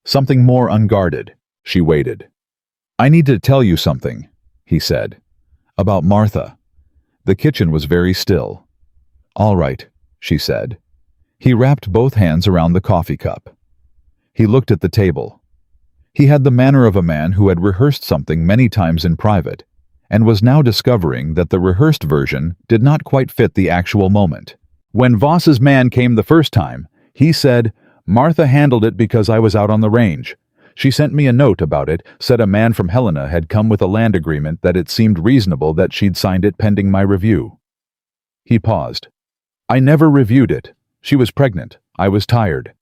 Speaker 1: Something more unguarded. She waited. "I need to tell you something," he said. "About Martha." The kitchen was very still. "All right," she said. He wrapped both hands around the coffee cup. He looked at the table. He had the manner of a man who had rehearsed something many times in private, and was now discovering that the rehearsed version did not quite fit the actual moment. "When Voss's man came the first time, he said, 'Martha handled it because I was out on the range. She sent me a note about it, said a man from Helena had come with a land agreement that it seemed reasonable that she'd signed it pending my review.'" He paused. "I never reviewed it. She was pregnant. I was tired.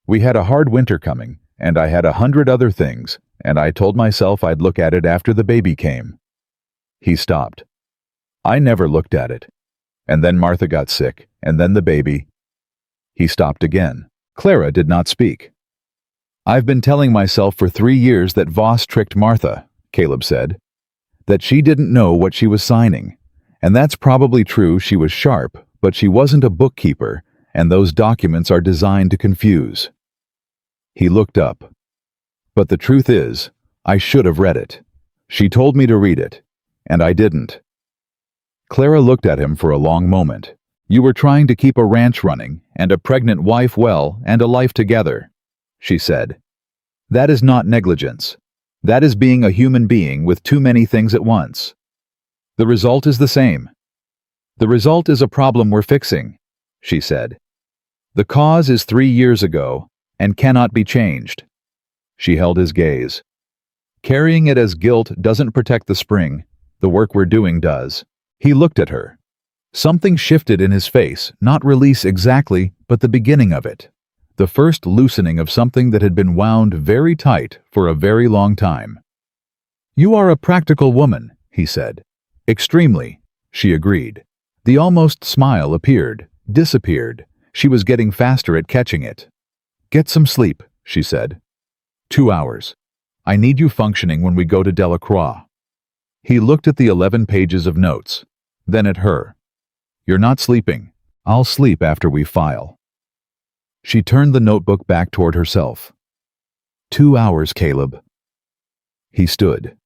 Speaker 1: We had a hard winter coming, and I had 100 other things, and I told myself I'd look at it after the baby came." He stopped. I never looked at it. And then Martha got sick, and then the baby. He stopped again. Clara did not speak. I've been telling myself for 3 years that Voss tricked Martha, Caleb said. That she didn't know what she was signing. And that's probably true, she was sharp, but she wasn't a bookkeeper, and those documents are designed to confuse. He looked up. But the truth is, I should have read it. She told me to read it, and I didn't. Clara looked at him for a long moment. You were trying to keep a ranch running, and a pregnant wife well, and a life together, she said. That is not negligence. That is being a human being with too many things at once. The result is the same. The result is a problem we're fixing, she said. The cause is 3 years ago, and cannot be changed. She held his gaze. Carrying it as guilt doesn't protect the spring. The work we're doing does. He looked at her. Something shifted in his face, not release exactly, but the beginning of it. The first loosening of something that had been wound very tight for a very long time. You are a practical woman, he said. Extremely, she agreed. The almost smile appeared, disappeared. She was getting faster at catching it. Get some sleep, she said. 2 hours. I need you functioning when we go to Delacroix. He looked at the 11 pages of notes, then at her. You're not sleeping. I'll sleep after we file. She turned the notebook back toward herself. 2 hours, Caleb. He stood.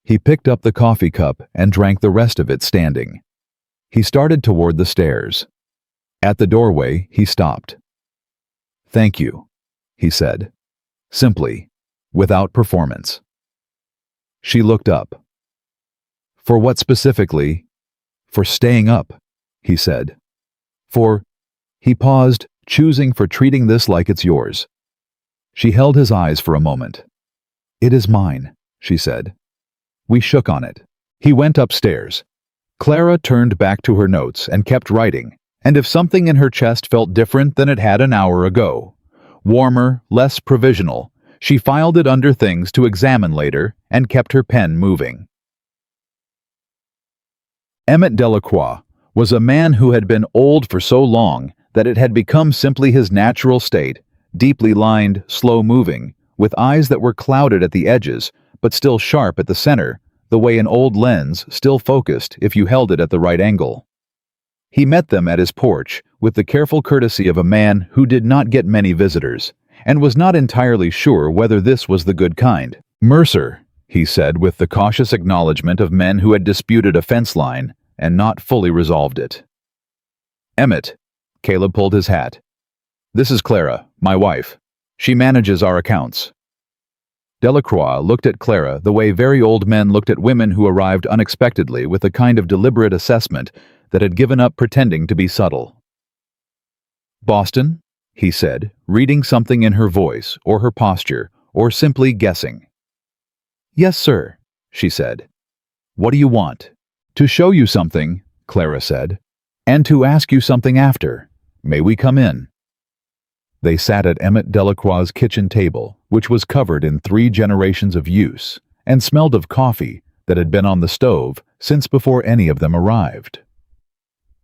Speaker 1: He picked up the coffee cup and drank the rest of it standing. He started toward the stairs. At the doorway, he stopped. Thank you, he said. Simply, without performance. She looked up. For what specifically? For staying up, he said. He paused, choosing for treating this like it's yours. She held his eyes for a moment. It is mine, she said. We shook on it. He went upstairs. Clara turned back to her notes and kept writing, and if something in her chest felt different than it had an hour ago, warmer, less provisional, she filed it under things to examine later and kept her pen moving. Emmett Delacroix was a man who had been old for so long that it had become simply his natural state, deeply lined, slow-moving, with eyes that were clouded at the edges, but still sharp at the center, the way an old lens still focused if you held it at the right angle. He met them at his porch with the careful courtesy of a man who did not get many visitors, and was not entirely sure whether this was the good kind. Mercer, he said with the cautious acknowledgement of men who had disputed a fence line and not fully resolved it. Emmett, Caleb pulled his hat. This is Clara, my wife. She manages our accounts. Delacroix looked at Clara the way very old men looked at women who arrived unexpectedly with a kind of deliberate assessment that had given up pretending to be subtle. Boston, he said, reading something in her voice or her posture, or simply guessing. Yes, sir, she said. What do you want? To show you something, Clara said, and to ask you something after. May we come in? They sat at Emmett Delacroix's kitchen table, which was covered in 3 generations of use, and smelled of coffee that had been on the stove since before any of them arrived.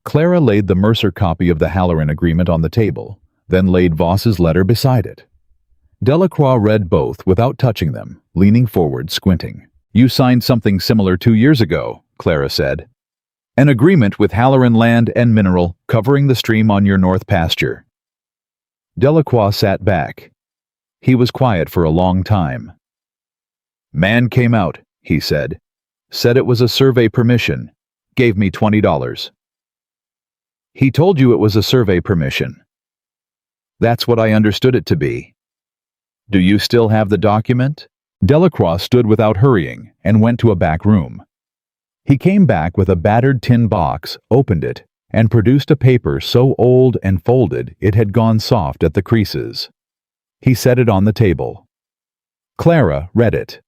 Speaker 1: Clara laid the Mercer copy of the Halloran agreement on the table, then laid Voss's letter beside it. Delacroix read both without touching them, leaning forward, squinting. You signed something similar 2 years ago, Clara said. An agreement with Halloran Land and Mineral covering the stream on your north pasture. Delacroix sat back. He was quiet for a long time. Man came out, he said. Said it was a survey permission. Gave me $20. He told you it was a survey permission. That's what I understood it to be. Do you still have the document? Delacroix stood without hurrying and went to a back room. He came back with a battered tin box, opened it, and produced a paper so old and folded it had gone soft at the creases. He set it on the table. Clara read it.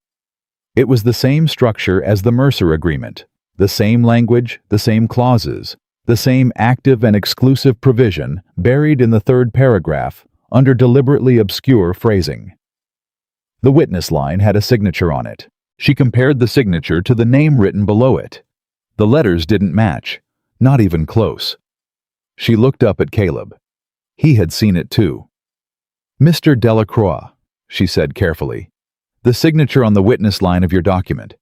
Speaker 1: It was the same structure as the Mercer agreement, the same language, the same clauses, the same active and exclusive provision buried in the 3rd paragraph under deliberately obscure phrasing. The witness line had a signature on it. She compared the signature to the name written below it. The letters didn't match, not even close. She looked up at Caleb. He had seen it too. "Mr. Delacroix," she said carefully, "the signature on the witness line of your document.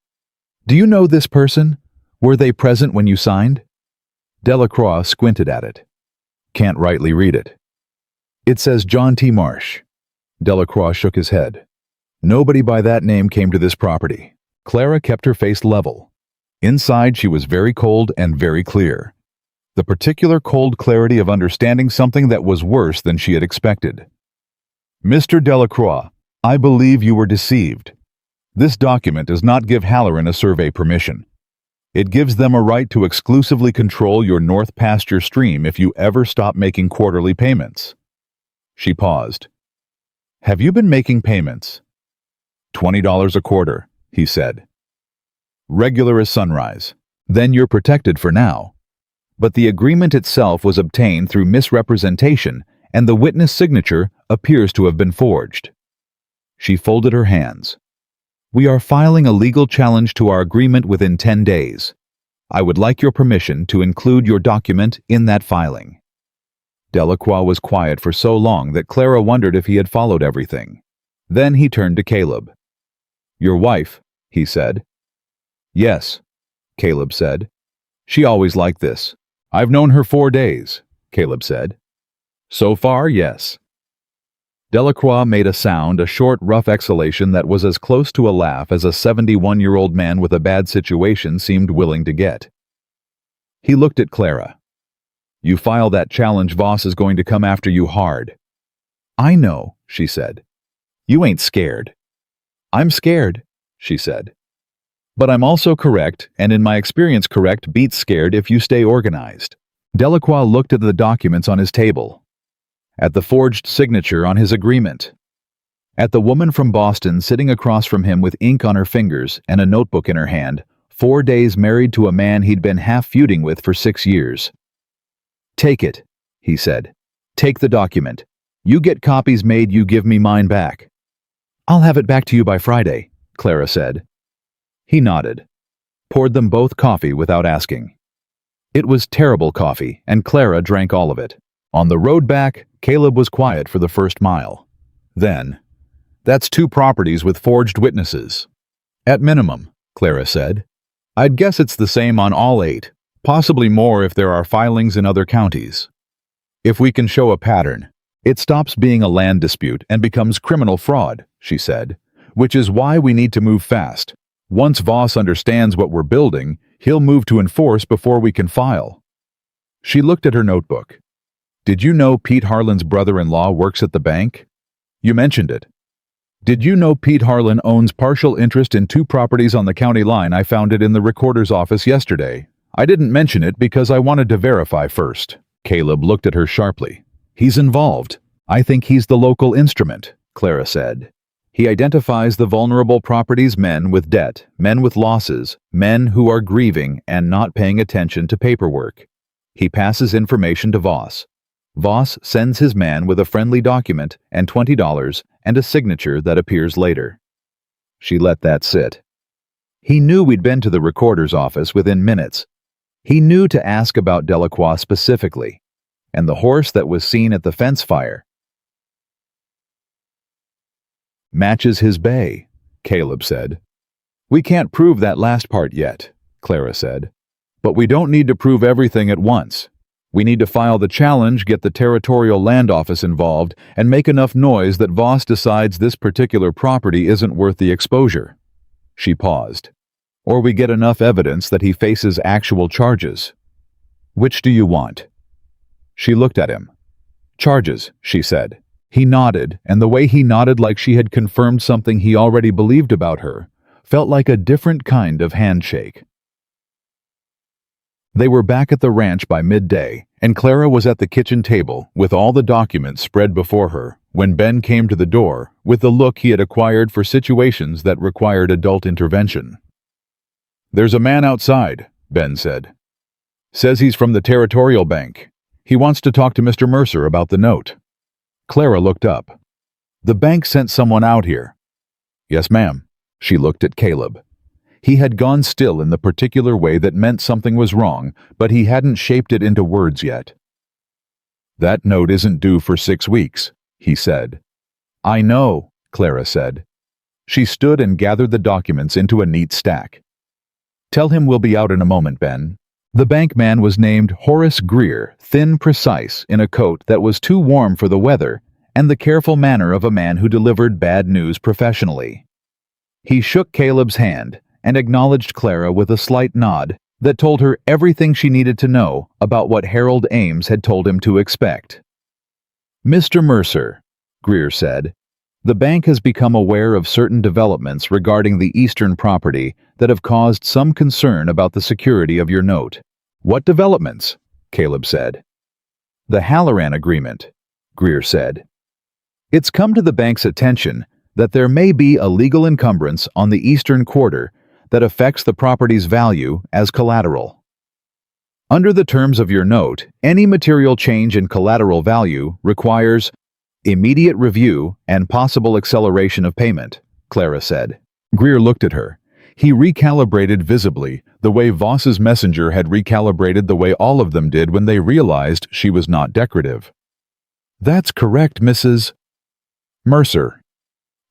Speaker 1: Do you know this person? Were they present when you signed?" Delacroix squinted at it. "Can't rightly read it." "It says John T. Marsh." Delacroix shook his head. "Nobody by that name came to this property." Clara kept her face level. Inside, she was very cold and very clear. The particular cold clarity of understanding something that was worse than she had expected. "Mr. Delacroix, I believe you were deceived. This document does not give Halloran a survey permission. It gives them a right to exclusively control your north pasture stream if you ever stop making quarterly payments." She paused. "Have you been making payments?" $20 a quarter, he said. "Regular as sunrise. Then you're protected for now. But the agreement itself was obtained through misrepresentation, and the witness signature appears to have been forged." She folded her hands. "We are filing a legal challenge to our agreement within 10 days. I would like your permission to include your document in that filing." Delacroix was quiet for so long that Clara wondered if he had followed everything. Then he turned to Caleb. "Your wife," he said. "Yes," Caleb said. "She always liked this. I've known her 4 days," Caleb said. "So far, yes." Delacroix made a sound, a short, rough exhalation that was as close to a laugh as a 71-year-old man with a bad situation seemed willing to get. He looked at Clara. "You file that challenge, Voss is going to come after you hard." "I know," she said. "You ain't scared." "I'm scared," she said. "But I'm also correct, and in my experience correct beats scared if you stay organized." Delacroix looked at the documents on his table. At the forged signature on his agreement. At the woman from Boston sitting across from him with ink on her fingers and a notebook in her hand, 4 days married to a man he'd been half feuding with for 6 years. "Take it," he said. "Take the document. You get copies made, you give me mine back." "I'll have it back to you by Friday," Clara said. He nodded. Poured them both coffee without asking. It was terrible coffee, and Clara drank all of it. On the road back, Caleb was quiet for the first mile. Then, "That's 2 properties with forged witnesses." "At minimum," Clara said. "I'd guess it's the same on all 8, possibly more if there are filings in other counties. If we can show a pattern, it stops being a land dispute and becomes criminal fraud," she said, "which is why we need to move fast. Once Voss understands what we're building, he'll move to enforce before we can file." She looked at her notebook. "Did you know Pete Harlan's brother-in-law works at the bank?" "You mentioned it." "Did you know Pete Harlan owns partial interest in 2 properties on the county line? I found it in the recorder's office yesterday. I didn't mention it because I wanted to verify first." Caleb looked at her sharply. "He's involved. I think he's the local instrument," Clara said. "He identifies the vulnerable properties, men with debt, men with losses, men who are grieving and not paying attention to paperwork. He passes information to Voss. Voss sends his man with a friendly document and $20 and a signature that appears later." She let that sit. He knew we'd been to the recorder's office within minutes. He knew to ask about Delacroix specifically, and the horse that was seen at the fence fire. "Matches his bay," Caleb said. "We can't prove that last part yet," Clara said. "But we don't need to prove everything at once. We need to file the challenge, get the Territorial Land Office involved, and make enough noise that Voss decides this particular property isn't worth the exposure." She paused. "Or we get enough evidence that he faces actual charges. Which do you want?" She looked at him. "Charges," she said. He nodded, and the way he nodded like she had confirmed something he already believed about her felt like a different kind of handshake. They were back at the ranch by midday, and Clara was at the kitchen table with all the documents spread before her when Ben came to the door with the look he had acquired for situations that required adult intervention. "There's a man outside," Ben said. "Says he's from the Territorial Bank. He wants to talk to Mr. Mercer about the note." Clara looked up. "The bank sent someone out here." "Yes, ma'am." She looked at Caleb. He had gone still in the particular way that meant something was wrong, but he hadn't shaped it into words yet. "That note isn't due for 6 weeks," he said. "I know," Clara said. She stood and gathered the documents into a neat stack. "Tell him we'll be out in a moment, Ben." The bank man was named Horace Greer, thin, precise, in a coat that was too warm for the weather, and the careful manner of a man who delivered bad news professionally. He shook Caleb's hand and acknowledged Clara with a slight nod that told her everything she needed to know about what Harold Ames had told him to expect. "Mr. Mercer," Greer said, "the bank has become aware of certain developments regarding the Eastern property that have caused some concern about the security of your note." "What developments?" Caleb said. "The Halloran Agreement," Greer said. "It's come to the bank's attention that there may be a legal encumbrance on the Eastern Quarter that affects the property's value as collateral. Under the terms of your note, any material change in collateral value requires immediate review and possible acceleration of payment," Clara said. Greer looked at her. He recalibrated visibly, the way Voss's messenger had recalibrated the way all of them did when they realized she was not decorative. "That's correct, Mrs. Mercer."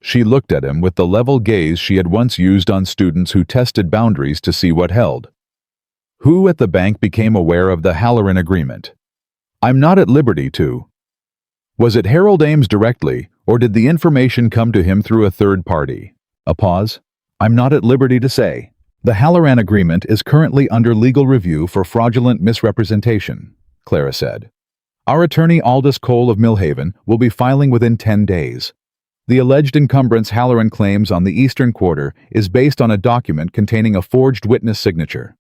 Speaker 1: She looked at him with the level gaze she had once used on students who tested boundaries to see what held. "Who at the bank became aware of the Halloran Agreement?" "I'm not at liberty to." "Was it Harold Ames directly, or did the information come to him through a third party?" A pause. "I'm not at liberty to say. The Halloran Agreement is currently under legal review for fraudulent misrepresentation," Clara said. "Our attorney Aldous Cole of Millhaven will be filing within 10 days. The alleged encumbrance Halloran claims on the Eastern Quarter is based on a document containing a forged witness signature."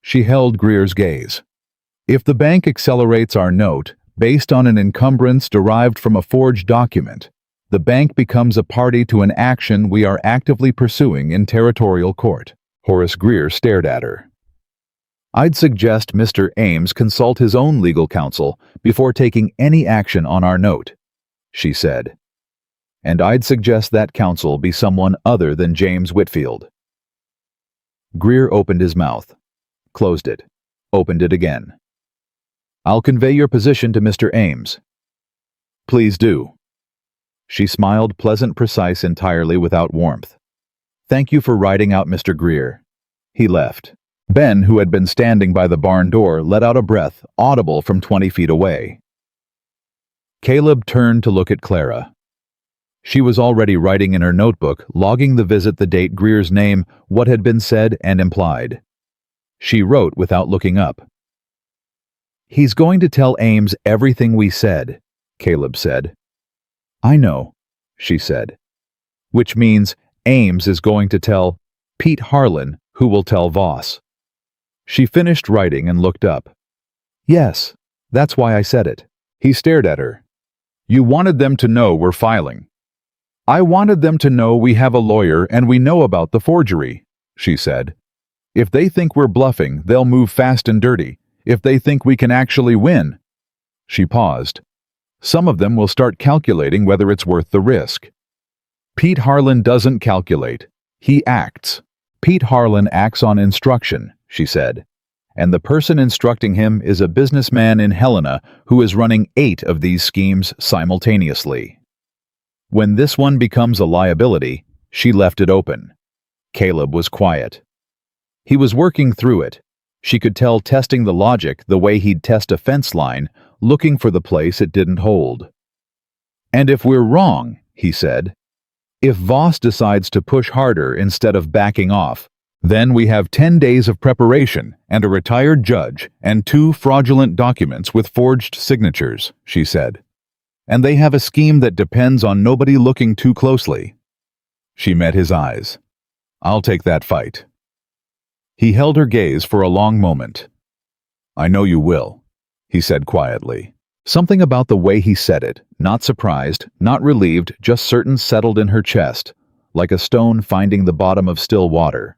Speaker 1: She held Greer's gaze. "If the bank accelerates our note based on an encumbrance derived from a forged document, the bank becomes a party to an action we are actively pursuing in territorial court." Horace Greer stared at her. "I'd suggest Mr. Ames consult his own legal counsel before taking any action on our note," she said. "And I'd suggest that counsel be someone other than James Whitfield." Greer opened his mouth, closed it, opened it again. "I'll convey your position to Mr. Ames." "Please do." She smiled, pleasant, precise, entirely without warmth. "Thank you for riding out Mr. Greer." He left. Ben, who had been standing by the barn door, let out a breath, audible from 20 feet away. Caleb turned to look at Clara. She was already writing in her notebook, logging the visit, the date, Greer's name, what had been said and implied. She wrote without looking up. "He's going to tell Ames everything we said," Caleb said. "I know," she said. "Which means Ames is going to tell Pete Harlan, who will tell Voss." She finished writing and looked up. "Yes, that's why I said it." He stared at her. "You wanted them to know we're filing." "I wanted them to know we have a lawyer and we know about the forgery," she said. "If they think we're bluffing, they'll move fast and dirty. If they think we can actually win." She paused. "Some of them will start calculating whether it's worth the risk." "Pete Harlan doesn't calculate. He acts. Pete Harlan acts on instruction," she said. "And the person instructing him is a businessman in Helena who is running 8 of these schemes simultaneously. When this one becomes a liability," she left it open. Caleb was quiet. He was working through it. She could tell, testing the logic the way he'd test a fence line, looking for the place it didn't hold. "And if we're wrong," he said, "if Voss decides to push harder instead of backing off, then we have 10 days of preparation and a retired judge and 2 fraudulent documents with forged signatures," she said. "And they have a scheme that depends on nobody looking too closely." She met his eyes. "I'll take that fight." He held her gaze for a long moment. "I know you will," he said quietly. Something about the way he said it, not surprised, not relieved, just certain, settled in her chest, like a stone finding the bottom of still water.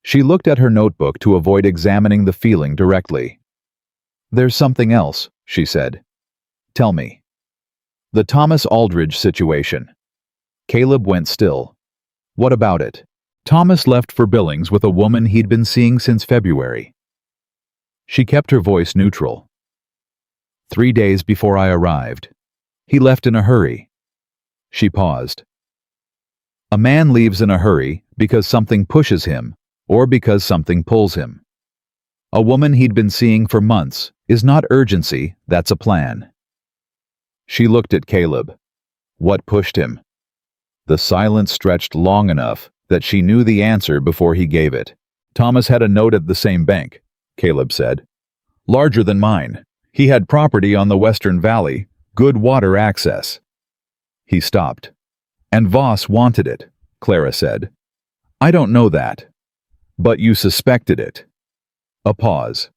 Speaker 1: She looked at her notebook to avoid examining the feeling directly. "There's something else," she said. "Tell me." "The Thomas Aldridge situation." Caleb went still. "What about it? Thomas left for Billings with a woman he'd been seeing since February. She kept her voice neutral. 3 days before I arrived. He left in a hurry. She paused. A man leaves in a hurry because something pushes him or because something pulls him. A woman he'd been seeing for months is not urgency, that's a plan. She looked at Caleb. What pushed him? The silence stretched long enough that she knew the answer before he gave it. Thomas had a note at the same bank, Caleb said. Larger than mine. He had property on the Western Valley, good water access. He stopped. And Voss wanted it, Clara said. I don't know that. But you suspected it. A pause.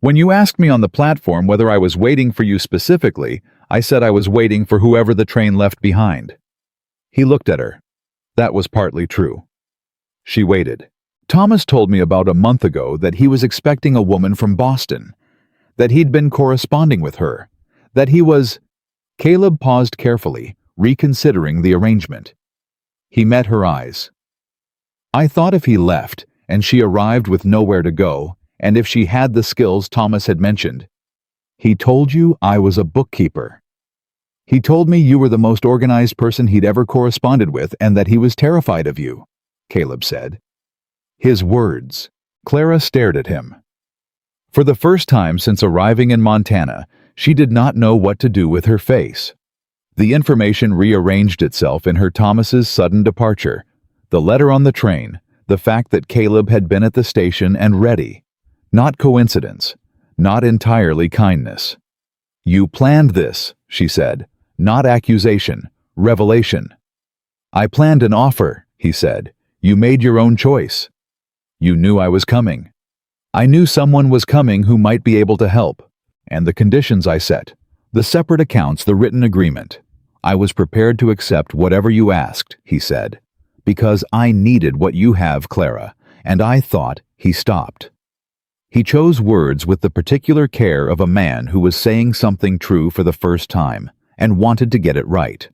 Speaker 1: When you asked me on the platform whether I was waiting for you specifically, I said I was waiting for whoever the train left behind. He looked at her. That was partly true. She waited. Thomas told me about a month ago that he was expecting a woman from Boston, that he'd been corresponding with her, that he was... Caleb paused carefully, reconsidering the arrangement. He met her eyes. I thought if he left, and she arrived with nowhere to go, and if she had the skills Thomas had mentioned. He told you I was a bookkeeper. He told me you were the most organized person he'd ever corresponded with and that he was terrified of you, Caleb said. His words. Clara stared at him. For the first time since arriving in Montana, she did not know what to do with her face. The information rearranged itself in her Thomas's sudden departure, the letter on the train, the fact that Caleb had been at the station and ready. Not coincidence, not entirely kindness. You planned this, she said. Not accusation, revelation. I planned an offer, he said. You made your own choice. You knew I was coming. I knew someone was coming who might be able to help. And the conditions I set, the separate accounts, the written agreement. I was prepared to accept whatever you asked, he said, because I needed what you have, Clara, and I thought. He stopped. He chose words with the particular care of a man who was saying something true for the first time and wanted to get it right.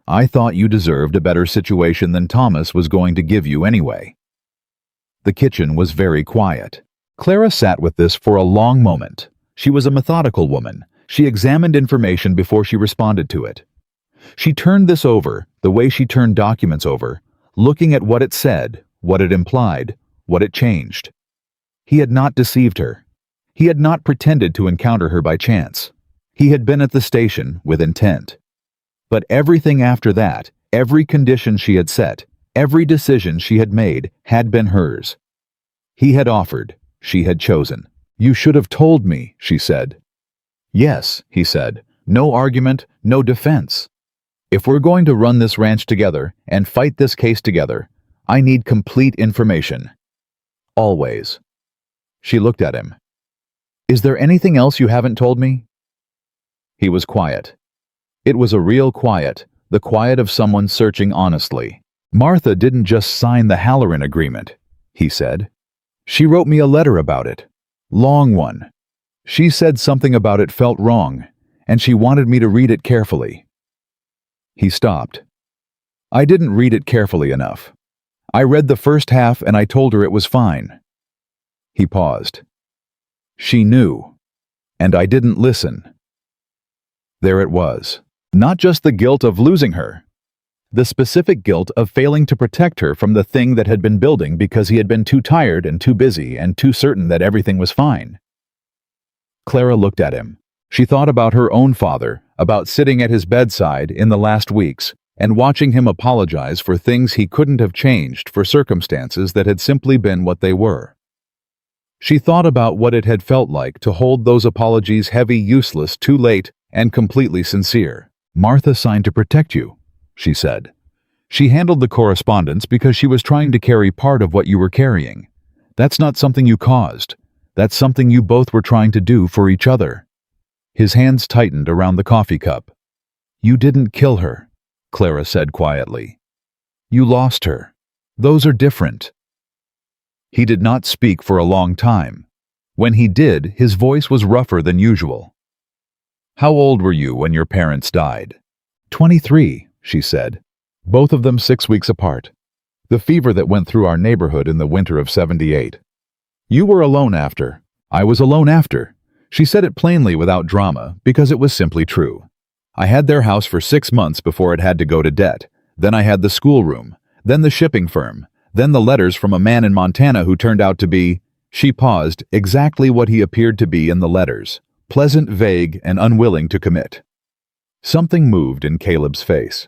Speaker 1: I thought you deserved a better situation than Thomas was going to give you anyway. The kitchen was very quiet. Clara sat with this for a long moment. She was a methodical woman. She examined information before she responded to it. She turned this over, the way she turned documents over, looking at what it said, what it implied, what it changed. He had not deceived her. He had not pretended to encounter her by chance. He had been at the station with intent. But everything after that, every condition she had set, every decision she had made, had been hers. He had offered, she had chosen. You should have told me, she said. Yes, he said. No argument, no defense. If we're going to run this ranch together and fight this case together, I need complete information. Always. She looked at him. Is there anything else you haven't told me? He was quiet. It was a real quiet, the quiet of someone searching honestly. Martha didn't just sign the Halloran agreement, he said. She wrote me a letter about it. Long one. She said something about it felt wrong, and she wanted me to read it carefully. He stopped. I didn't read it carefully enough. I read the first half and I told her it was fine. He paused. She knew, and I didn't listen. There it was. Not just the guilt of losing her. The specific guilt of failing to protect her from the thing that had been building because he had been too tired and too busy and too certain that everything was fine. Clara looked at him. She thought about her own father, about sitting at his bedside in the last weeks and watching him apologize for things he couldn't have changed, for circumstances that had simply been what they were. She thought about what it had felt like to hold those apologies heavy, useless, too late, and completely sincere. Martha signed to protect you, she said. She handled the correspondence because she was trying to carry part of what you were carrying. That's not something you caused. That's something you both were trying to do for each other. His hands tightened around the coffee cup. You didn't kill her, Clara said quietly. You lost her. Those are different. He did not speak for a long time. When he did, his voice was rougher than usual. How old were you when your parents died? 23, she said. Both of them 6 weeks apart. The fever that went through our neighborhood in the winter of '78. You were alone after. I was alone after. She said it plainly without drama because it was simply true. I had their house for 6 months before it had to go to debt. Then I had the schoolroom, then the shipping firm, then the letters from a man in Montana who turned out to be, she paused, exactly what he appeared to be in the letters, pleasant, vague, and unwilling to commit. Something moved in Caleb's face.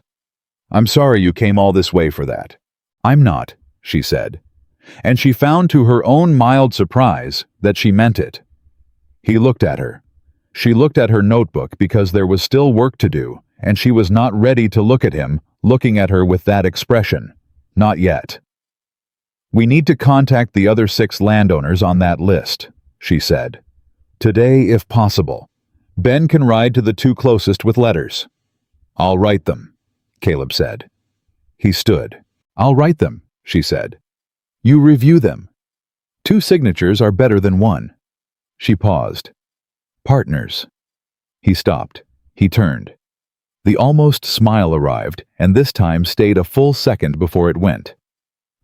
Speaker 1: I'm sorry you came all this way for that. I'm not, she said. And she found to her own mild surprise that she meant it. He looked at her. She looked at her notebook because there was still work to do, and she was not ready to look at him, looking at her with that expression. Not yet. We need to contact the other 6 landowners on that list, she said. Today, if possible. Ben can ride to the 2 closest with letters. I'll write them, Caleb said. He stood. I'll write them, she said. You review them. 2 signatures are better than 1. She paused. Partners. He stopped. He turned. The almost smile arrived, and this time stayed a full second before it went.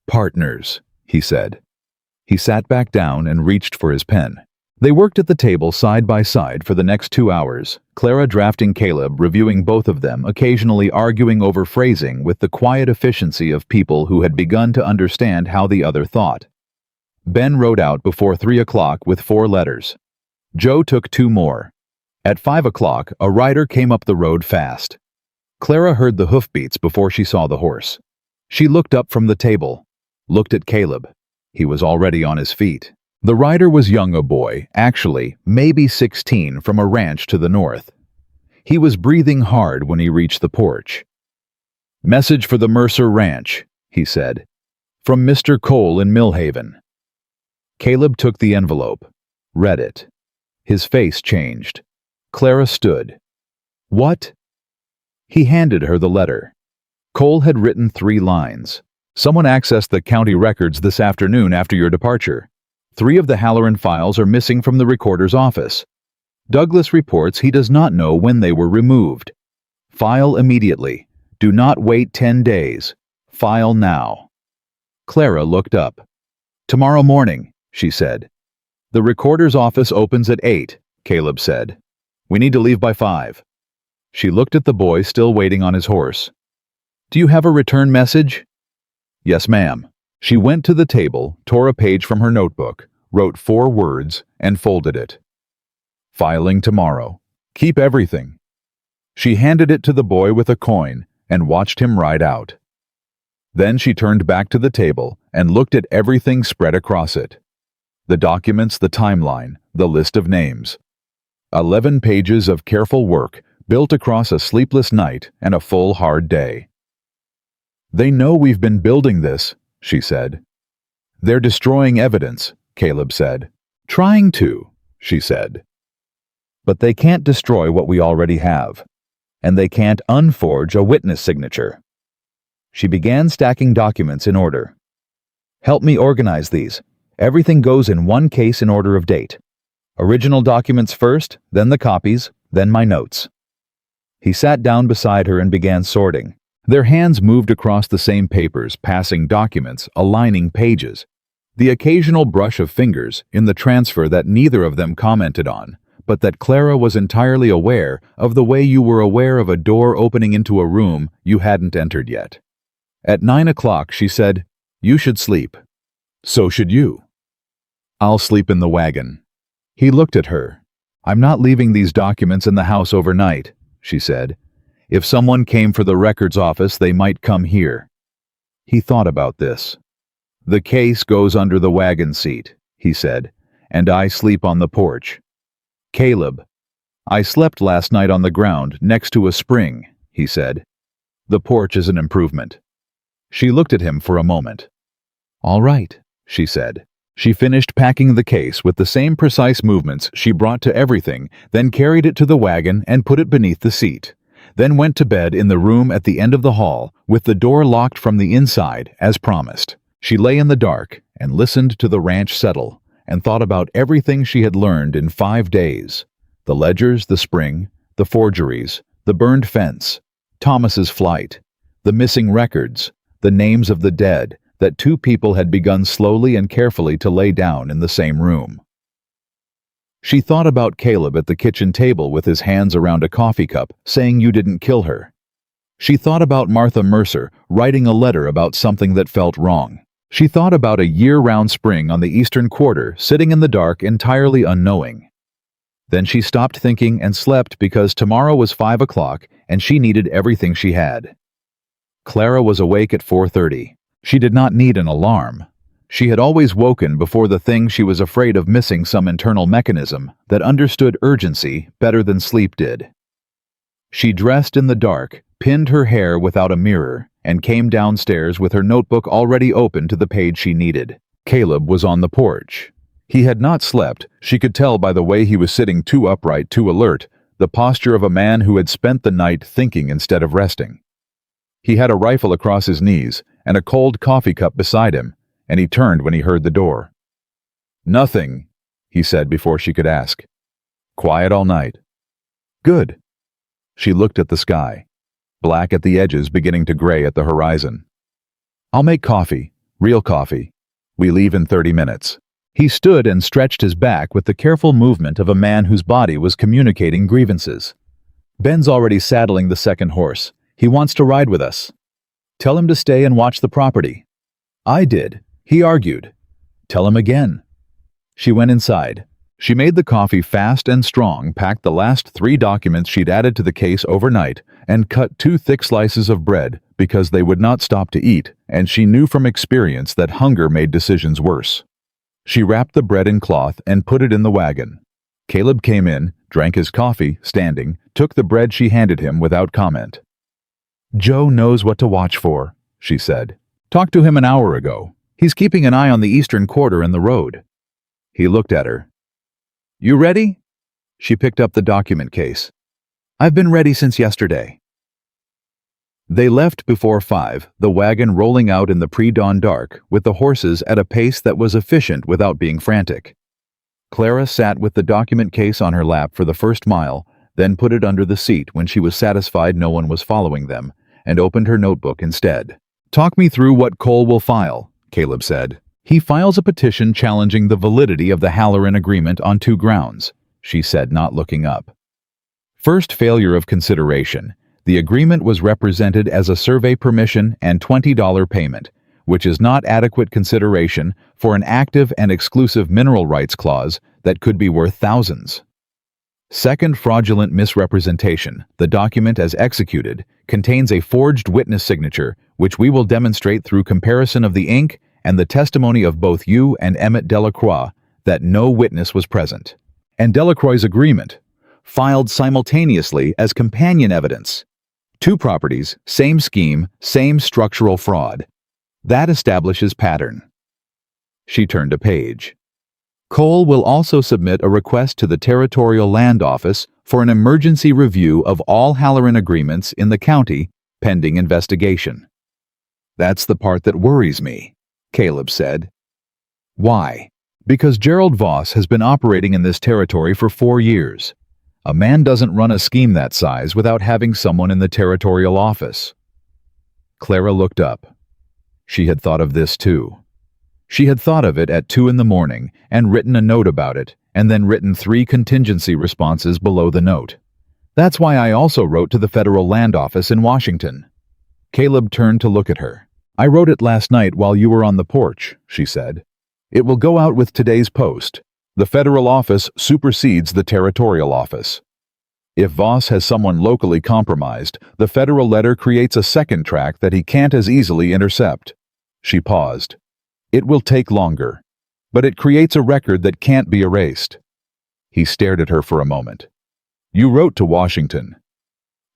Speaker 1: Partners, he said. He sat back down and reached for his pen. They worked at the table side by side for the next 2 hours, Clara drafting Caleb, reviewing both of them, occasionally arguing over phrasing with the quiet efficiency of people who had begun to understand how the other thought. Ben wrote out before 3 o'clock with 4 letters. Joe took 2 more. At 5 o'clock, a rider came up the road fast. Clara heard the hoofbeats before she saw the horse. She looked up from the table, looked at Caleb. He was already on his feet. The rider was young, a boy, actually, maybe 16, from a ranch to the north. He was breathing hard when he reached the porch. Message for the Mercer Ranch, he said. From Mr. Cole in Millhaven. Caleb took the envelope, read it. His face changed. Clara stood. What? He handed her the letter. Cole had written 3 lines. Someone accessed the county records this afternoon after your departure. 3 of the Halloran files are missing from the recorder's office. Douglas reports he does not know when they were removed. File immediately. Do not wait 10 days. File now. Clara looked up. Tomorrow morning, she said. The recorder's office opens at 8, Caleb said. We need to leave by 5. She looked at the boy still waiting on his horse. Do you have a return message? Yes, ma'am. She went to the table, tore a page from her notebook, wrote 4 words, and folded it. Filing tomorrow. Keep everything. She handed it to the boy with a coin and watched him ride out. Then she turned back to the table and looked at everything spread across it. The documents, the timeline, the list of names. 11 pages of careful work built across a sleepless night and a full, hard day. They know we've been building this, she said. They're destroying evidence, Caleb said. Trying to, she said. But they can't destroy what we already have, and they can't unforge a witness signature. She began stacking documents in order. Help me organize these. Everything goes in one case in order of date. Original documents first, then the copies, then my notes. He sat down beside her and began sorting. Their hands moved across the same papers, passing documents, aligning pages. The occasional brush of fingers in the transfer that neither of them commented on, but that Clara was entirely aware of, the way you were aware of a door opening into a room you hadn't entered yet. At 9 o'clock, she said, You should sleep. So should you. I'll sleep in the wagon. He looked at her. I'm not leaving these documents in the house overnight, she said. If someone came for the records office, they might come here. He thought about this. The case goes under the wagon seat, he said, and I sleep on the porch. Caleb. I slept last night on the ground next to a spring, he said. The porch is an improvement. She looked at him for a moment. All right, she said. She finished packing the case with the same precise movements she brought to everything, then carried it to the wagon and put it beneath the seat. Then went to bed in the room at the end of the hall, with the door locked from the inside, as promised. She lay in the dark and listened to the ranch settle, and thought about everything she had learned in 5 days. The ledgers, the spring, the forgeries, the burned fence, Thomas's flight, the missing records, the names of the dead, that two people had begun slowly and carefully to lay down in the same room. She thought about Caleb at the kitchen table with his hands around a coffee cup, saying you didn't kill her. She thought about Martha Mercer writing a letter about something that felt wrong. She thought about a year-round spring on the eastern quarter, sitting in the dark, entirely unknowing. Then she stopped thinking and slept because tomorrow was 5 o'clock and she needed everything she had. Clara was awake at 4:30. She did not need an alarm. She had always woken before the thing she was afraid of missing some internal mechanism that understood urgency better than sleep did. She dressed in the dark, pinned her hair without a mirror, and came downstairs with her notebook already open to the page she needed. Caleb was on the porch. He had not slept. She could tell by the way he was sitting, too upright, too alert, the posture of a man who had spent the night thinking instead of resting. He had a rifle across his knees and a cold coffee cup beside him, and he turned when he heard the door. "Nothing," he said before she could ask. "Quiet all night." "Good." She looked at the sky, black at the edges beginning to gray at the horizon. "I'll make coffee, real coffee. We leave in 30 minutes. He stood and stretched his back with the careful movement of a man whose body was communicating grievances. "Ben's already saddling the second horse. He wants to ride with us. Tell him to stay and watch the property." "I did," he argued. "Tell him again." She went inside. She made the coffee fast and strong, packed the last 3 documents she'd added to the case overnight, and cut 2 thick slices of bread because they would not stop to eat, and she knew from experience that hunger made decisions worse. She wrapped the bread in cloth and put it in the wagon. Caleb came in, drank his coffee, standing, took the bread she handed him without comment. "Joe knows what to watch for," she said. "Talked to him an hour ago. He's keeping an eye on the eastern quarter and the road." He looked at her. "You ready?" She picked up the document case. "I've been ready since yesterday." They left before 5, the wagon rolling out in the pre-dawn dark, with the horses at a pace that was efficient without being frantic. Clara sat with the document case on her lap for the first mile, then put it under the seat when she was satisfied no one was following them, and opened her notebook instead. "Talk me through what Cole will file," Caleb said. "He files a petition challenging the validity of the Halloran Agreement on 2 grounds," she said, not looking up. First, failure of consideration. The agreement was represented as a survey permission and $20 payment, which is not adequate consideration for an active and exclusive mineral rights clause that could be worth thousands. Second, fraudulent misrepresentation. The document as executed contains a forged witness signature, which we will demonstrate through comparison of the ink and the testimony of both you and Emmett Delacroix that no witness was present. And Delacroix's agreement, filed simultaneously as companion evidence. 2 properties, same scheme, same structural fraud. That establishes pattern. She turned a page. Cole will also submit a request to the Territorial Land Office for an emergency review of all Halloran agreements in the county, pending investigation. "That's the part that worries me," Caleb said. "Why?" "Because Gerald Voss has been operating in this territory for 4 years. A man doesn't run a scheme that size without having someone in the territorial office." Clara looked up. She had thought of this too. She had thought of it at 2 in the morning and written a note about it, and then written 3 contingency responses below the note. "That's why I also wrote to the Federal Land Office in Washington." Caleb turned to look at her. "I wrote it last night while you were on the porch," she said. "It will go out with today's post. The federal office supersedes the territorial office. If Voss has someone locally compromised, the federal letter creates a second track that he can't as easily intercept." She paused. "It will take longer, but it creates a record that can't be erased." He stared at her for a moment. "You wrote to Washington."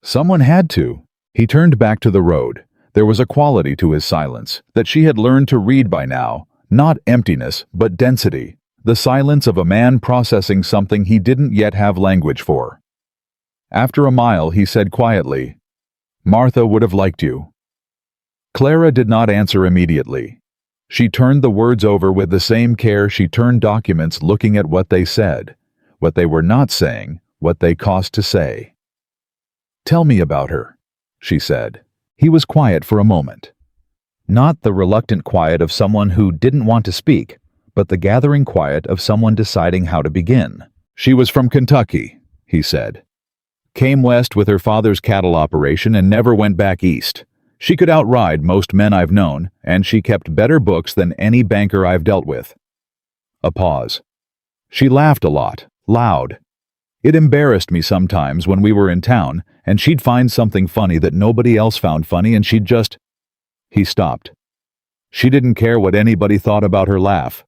Speaker 1: "Someone had to." He turned back to the road. There was a quality to his silence that she had learned to read by now, not emptiness, but density. The silence of a man processing something he didn't yet have language for. After a mile, he said quietly, "Martha would have liked you." Clara did not answer immediately. She turned the words over with the same care she turned documents, looking at what they said, what they were not saying, what they cost to say. "Tell me about her," she said. He was quiet for a moment. Not the reluctant quiet of someone who didn't want to speak, but the gathering quiet of someone deciding how to begin. She was from Kentucky, he said. Came west with her father's cattle operation and never went back east. She could outride most men I've known, and she kept better books than any banker I've dealt with. A pause. She laughed a lot, loud. It embarrassed me sometimes when we were in town, and she'd find something funny that nobody else found funny, and she'd just... He stopped. She didn't care what anybody thought about her laugh.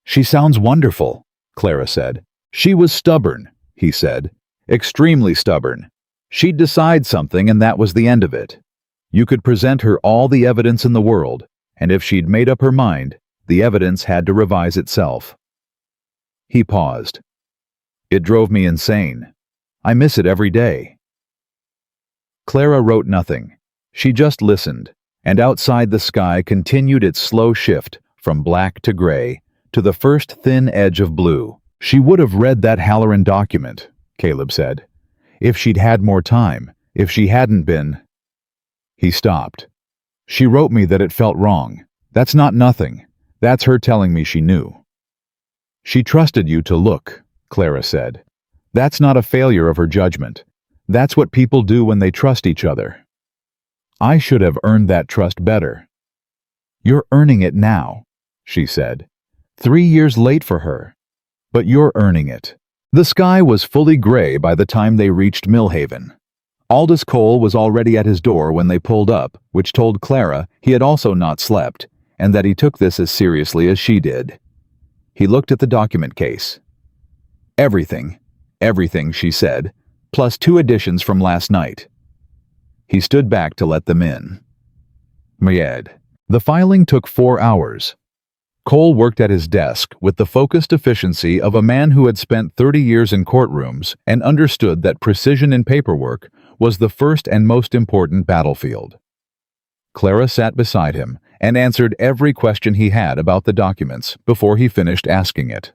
Speaker 1: She sounds wonderful, Clara said. She was stubborn, he said. Extremely stubborn. She'd decide something and that was the end of it. You could present her all the evidence in the world, and if she'd made up her mind, the evidence had to revise itself. He paused. It drove me insane. I miss it every day. Clara wrote nothing. She just listened, and outside the sky continued its slow shift from black to gray to the first thin edge of blue. She would have read that Halloran document, Caleb said, if she'd had more time, if she hadn't been... He stopped. She wrote me that it felt wrong. That's not nothing. That's her telling me she knew. She trusted you to look, Clara said. That's not a failure of her judgment. That's what people do when they trust each other. I should have earned that trust better. You're earning it now, she said. 3 years late for her. But you're earning it. The sky was fully gray by the time they reached Millhaven. Aldous Cole was already at his door when they pulled up, which told Clara he had also not slept, and that he took this as seriously as she did. He looked at the document case. Everything, she said, plus 2 additions from last night. He stood back to let them in. Myed. The filing took 4 hours. Cole worked at his desk with the focused efficiency of a man who had spent 30 years in courtrooms and understood that precision in paperwork was the first and most important battlefield. Clara sat beside him and answered every question he had about the documents before he finished asking it.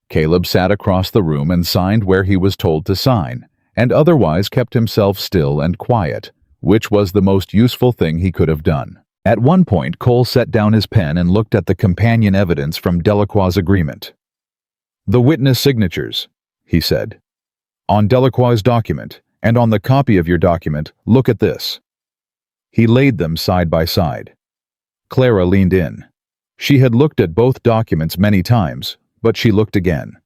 Speaker 1: Caleb sat across the room and signed where he was told to sign, and otherwise kept himself still and quiet, which was the most useful thing he could have done. At one point, Cole set down his pen and looked at the companion evidence from Delacroix's agreement. The witness signatures, he said. On Delacroix's document, and on the copy of your document, look at this. He laid them side by side. Clara leaned in. She had looked at both documents many times, but she looked again.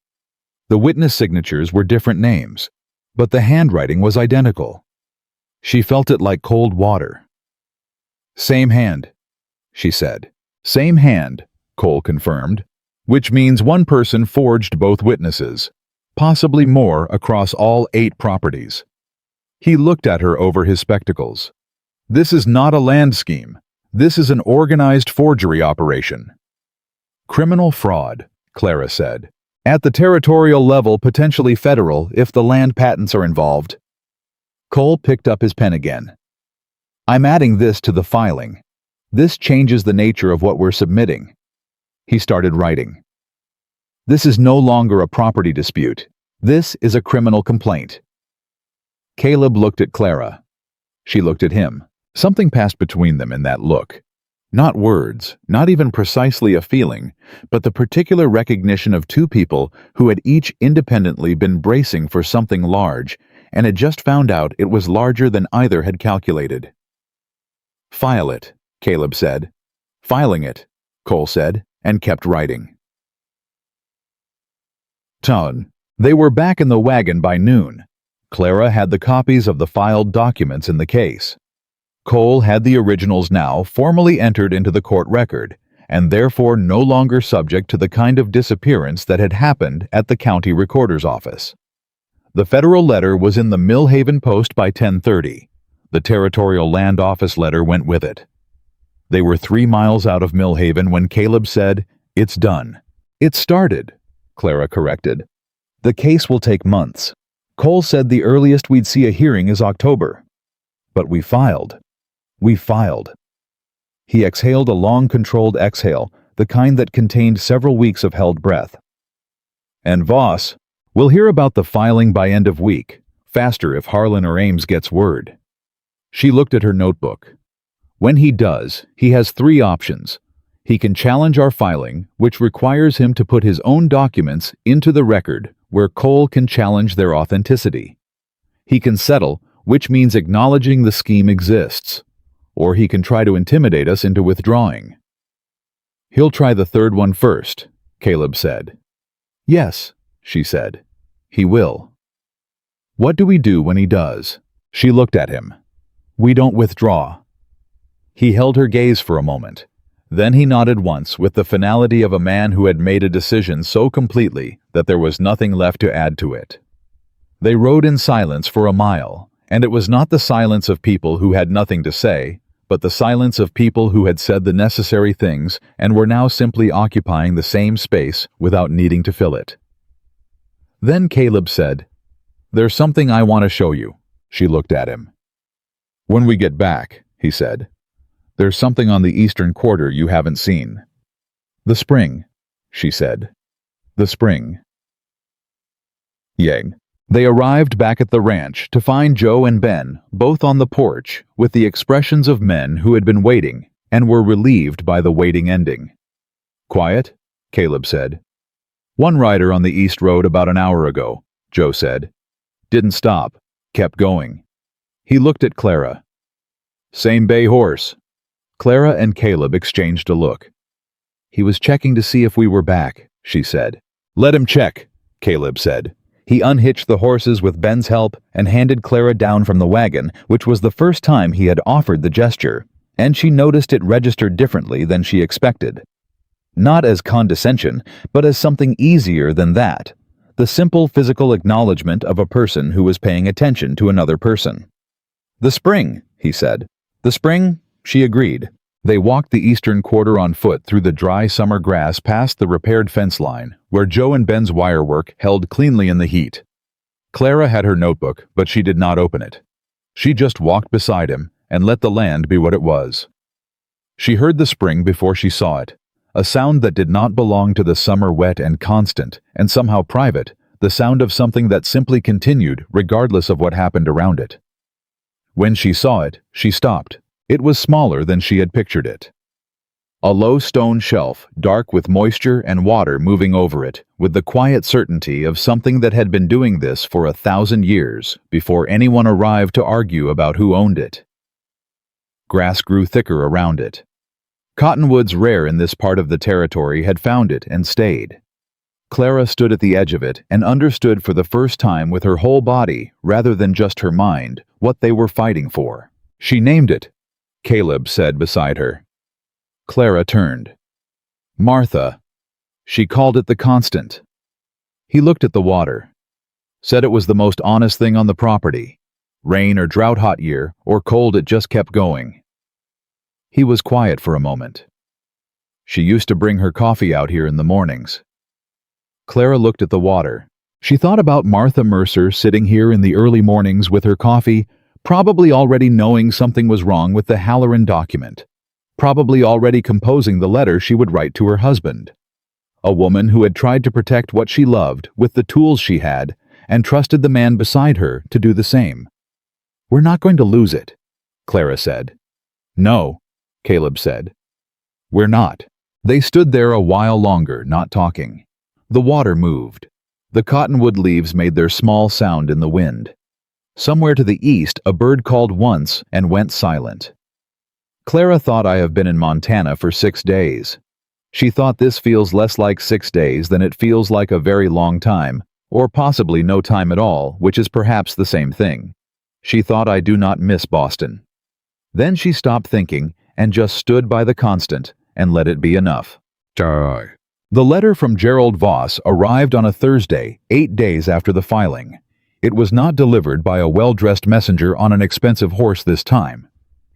Speaker 1: The witness signatures were different names, but the handwriting was identical. She felt it like cold water. Same hand, she said. Same hand, Cole confirmed, which means one person forged both witnesses, possibly more across all 8 properties. He looked at her over his spectacles. This is not a land scheme. This is an organized forgery operation. Criminal fraud, Clara said. At the territorial level, potentially federal, if the land patents are involved. Cole picked up his pen again. I'm adding this to the filing. This changes the nature of what we're submitting. He started writing. This is no longer a property dispute. This is a criminal complaint. Caleb looked at Clara. She looked at him. Something passed between them in that look. Not words, not even precisely a feeling, but the particular recognition of 2 people who had each independently been bracing for something large and had just found out it was larger than either had calculated. File it, Caleb said. Filing it, Cole said, and kept writing. They were back in the wagon by noon. Clara had the copies of the filed documents in the case. Cole had the originals now formally entered into the court record, and therefore no longer subject to the kind of disappearance that had happened at the county recorder's office. The federal letter was in the Millhaven Post by 10:30. The territorial land office letter went with it. They were 3 miles out of Millhaven when Caleb said, "It's done." "It started," Clara corrected. "The case will take months. Cole said the earliest we'd see a hearing is October. But we filed. We filed." He exhaled a long, controlled exhale, the kind that contained several weeks of held breath. "And Voss, we'll hear about the filing by end of week, faster if Harlan or Ames gets word." She looked at her notebook. When he does, he has three options. He can challenge our filing, which requires him to put his own documents into the record, where Cole can challenge their authenticity. He can settle, which means acknowledging the scheme exists. Or he can try to intimidate us into withdrawing. He'll try the third one first, Caleb said. Yes, she said. He will. What do we do when he does? She looked at him. We don't withdraw. He held her gaze for a moment. Then he nodded once with the finality of a man who had made a decision so completely that there was nothing left to add to it. They rode in silence for a mile, and it was not the silence of people who had nothing to say, but the silence of people who had said the necessary things and were now simply occupying the same space without needing to fill it. Then Caleb said, "There's something I want to show you." She looked at him. "When we get back," he said. "There's something on the eastern quarter you haven't seen." "The spring," she said. "The spring." Yang. They arrived back at the ranch to find Joe and Ben both on the porch with the expressions of men who had been waiting and were relieved by the waiting ending. "Quiet?" Caleb said. "One rider on the east road about an hour ago," Joe said. "Didn't stop, kept going." He looked at Clara. "Same bay horse." Clara and Caleb exchanged a look. "He was checking to see if we were back," she said. "Let him check," Caleb said. He unhitched the horses with Ben's help and handed Clara down from the wagon, which was the first time he had offered the gesture, and she noticed it registered differently than she expected. Not as condescension, but as something easier than that, the simple physical acknowledgement of a person who was paying attention to another person. "The spring," he said. "The spring," she agreed. They walked the eastern quarter on foot through the dry summer grass past the repaired fence line, where Joe and Ben's wirework held cleanly in the heat. Clara had her notebook, but she did not open it. She just walked beside him and let the land be what it was. She heard the spring before she saw it, a sound that did not belong to the summer wet and constant, and somehow private, the sound of something that simply continued regardless of what happened around it. When she saw it, she stopped. It was smaller than she had pictured it. A low stone shelf, dark with moisture and water moving over it, with the quiet certainty of something that had been doing this for 1,000 years before anyone arrived to argue about who owned it. Grass grew thicker around it. Cottonwoods rare in this part of the territory had found it and stayed. Clara stood at the edge of it and understood for the first time with her whole body, rather than just her mind, what they were fighting for. She named it, Caleb said beside her. Clara turned. Martha. She called it the constant. He looked at the water. Said it was the most honest thing on the property. Rain or drought hot year, or cold, it just kept going. He was quiet for a moment. She used to bring her coffee out here in the mornings. Clara looked at the water. She thought about Martha Mercer sitting here in the early mornings with her coffee, probably already knowing something was wrong with the Halloran document, probably already composing the letter she would write to her husband. A woman who had tried to protect what she loved with the tools she had and trusted the man beside her to do the same. "We're not going to lose it," Clara said. "No," Caleb said. "We're not." They stood there a while longer, not talking. The water moved. The cottonwood leaves made their small sound in the wind. Somewhere to the east, a bird called once and went silent. Clara thought, "I have been in Montana for 6 days." She thought, "This feels less like 6 days than it feels like a very long time, or possibly no time at all, which is perhaps the same thing." She thought, "I do not miss Boston." Then she stopped thinking and just stood by the constant and let it be enough. The letter from Gerald Voss arrived on a Thursday, 8 days after the filing. It was not delivered by a well-dressed messenger on an expensive horse this time.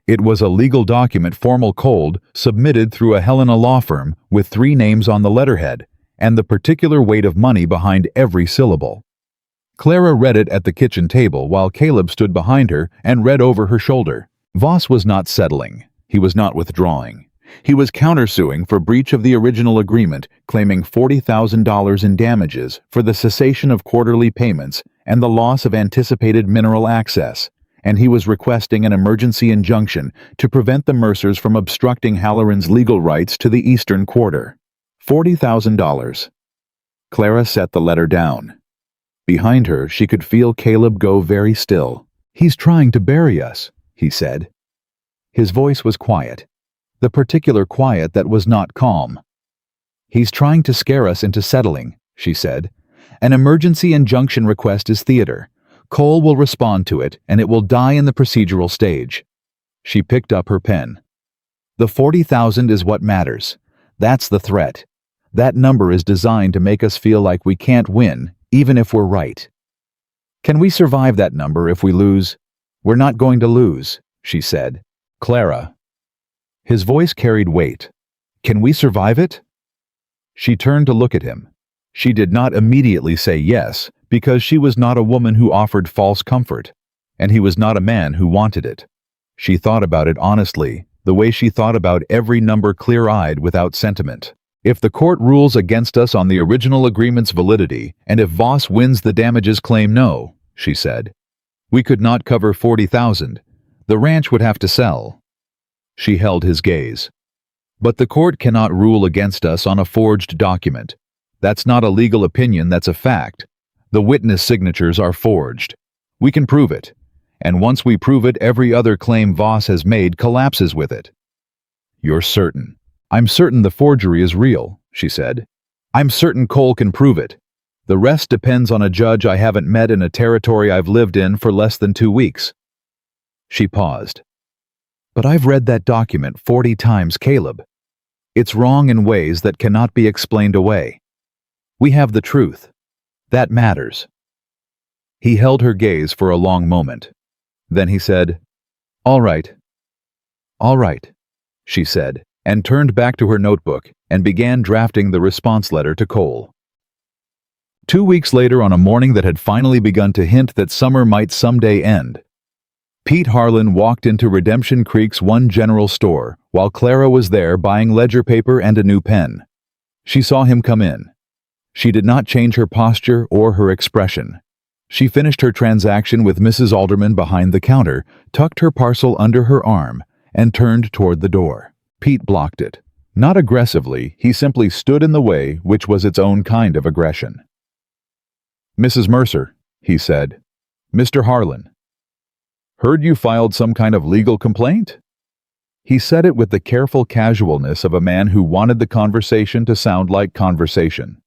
Speaker 1: It was a legal document, formal cold, submitted through a Helena law firm with 3 names on the letterhead, and the particular weight of money behind every syllable. Clara read it at the kitchen table while Caleb stood behind her and read over her shoulder. Voss was not settling. He was not withdrawing. He was countersuing for breach of the original agreement, claiming $40,000 in damages for the cessation of quarterly payments and the loss of anticipated mineral access, and he was requesting an emergency injunction to prevent the Mercers from obstructing Halloran's legal rights to the Eastern Quarter. $40,000. Clara set the letter down. Behind her, she could feel Caleb go very still. "He's trying to bury us," he said. His voice was quiet, the particular quiet that was not calm. "He's trying to scare us into settling," she said. "An emergency injunction request is theater. Cole will respond to it, and it will die in the procedural stage." She picked up her pen. "The 40,000 is what matters. That's the threat. That number is designed to make us feel like we can't win, even if we're right. Can we survive that number if we lose? We're not going to lose," she said. "Clara." His voice carried weight. "Can we survive it?" She turned to look at him. She did not immediately say yes, because she was not a woman who offered false comfort, and he was not a man who wanted it. She thought about it honestly, the way she thought about every number clear-eyed without sentiment. "If the court rules against us on the original agreement's validity, and if Voss wins the damages claim no," she said, "we could not cover 40,000. The ranch would have to sell." She held his gaze. "But the court cannot rule against us on a forged document. That's not a legal opinion, that's a fact. The witness signatures are forged. We can prove it. And once we prove it, every other claim Voss has made collapses with it." "You're certain?" "I'm certain the forgery is real," she said. "I'm certain Cole can prove it. The rest depends on a judge I haven't met in a territory I've lived in for less than 2 weeks. She paused. "But I've read that document 40 times, Caleb. It's wrong in ways that cannot be explained away. We have the truth. That matters." He held her gaze for a long moment. Then he said, "All right." "All right," she said, and turned back to her notebook and began drafting the response letter to Cole. 2 weeks later, on a morning that had finally begun to hint that summer might someday end, Pete Harlan walked into Redemption Creek's one general store while Clara was there buying ledger paper and a new pen. She saw him come in. She did not change her posture or her expression. She finished her transaction with Mrs. Alderman behind the counter, tucked her parcel under her arm, and turned toward the door. Pete blocked it. Not aggressively, he simply stood in the way, which was its own kind of aggression. "Mrs. Mercer," he said. "Mr. Harlan. Heard you filed some kind of legal complaint?" He said it with the careful casualness of a man who wanted the conversation to sound like conversation.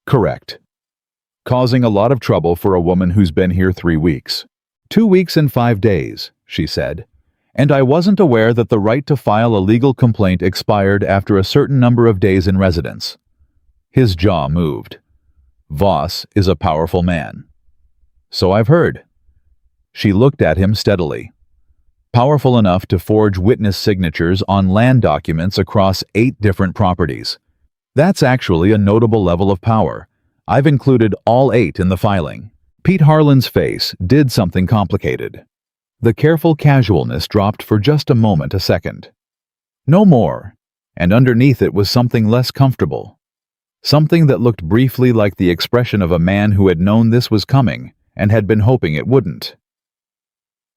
Speaker 1: "Correct. Causing a lot of trouble for a woman who's been here 3 weeks. 2 weeks and 5 days, she said. And I wasn't aware that the right to file a legal complaint expired after a certain number of days in residence." His jaw moved. "Voss is a powerful man." "So I've heard." She looked at him steadily. "Powerful enough to forge witness signatures on land documents across 8 different properties. That's actually a notable level of power. I've included all 8 in the filing." Pete Harlan's face did something complicated. The careful casualness dropped for just a moment, a second. No more, and underneath it was something less comfortable. Something that looked briefly like the expression of a man who had known this was coming and had been hoping it wouldn't.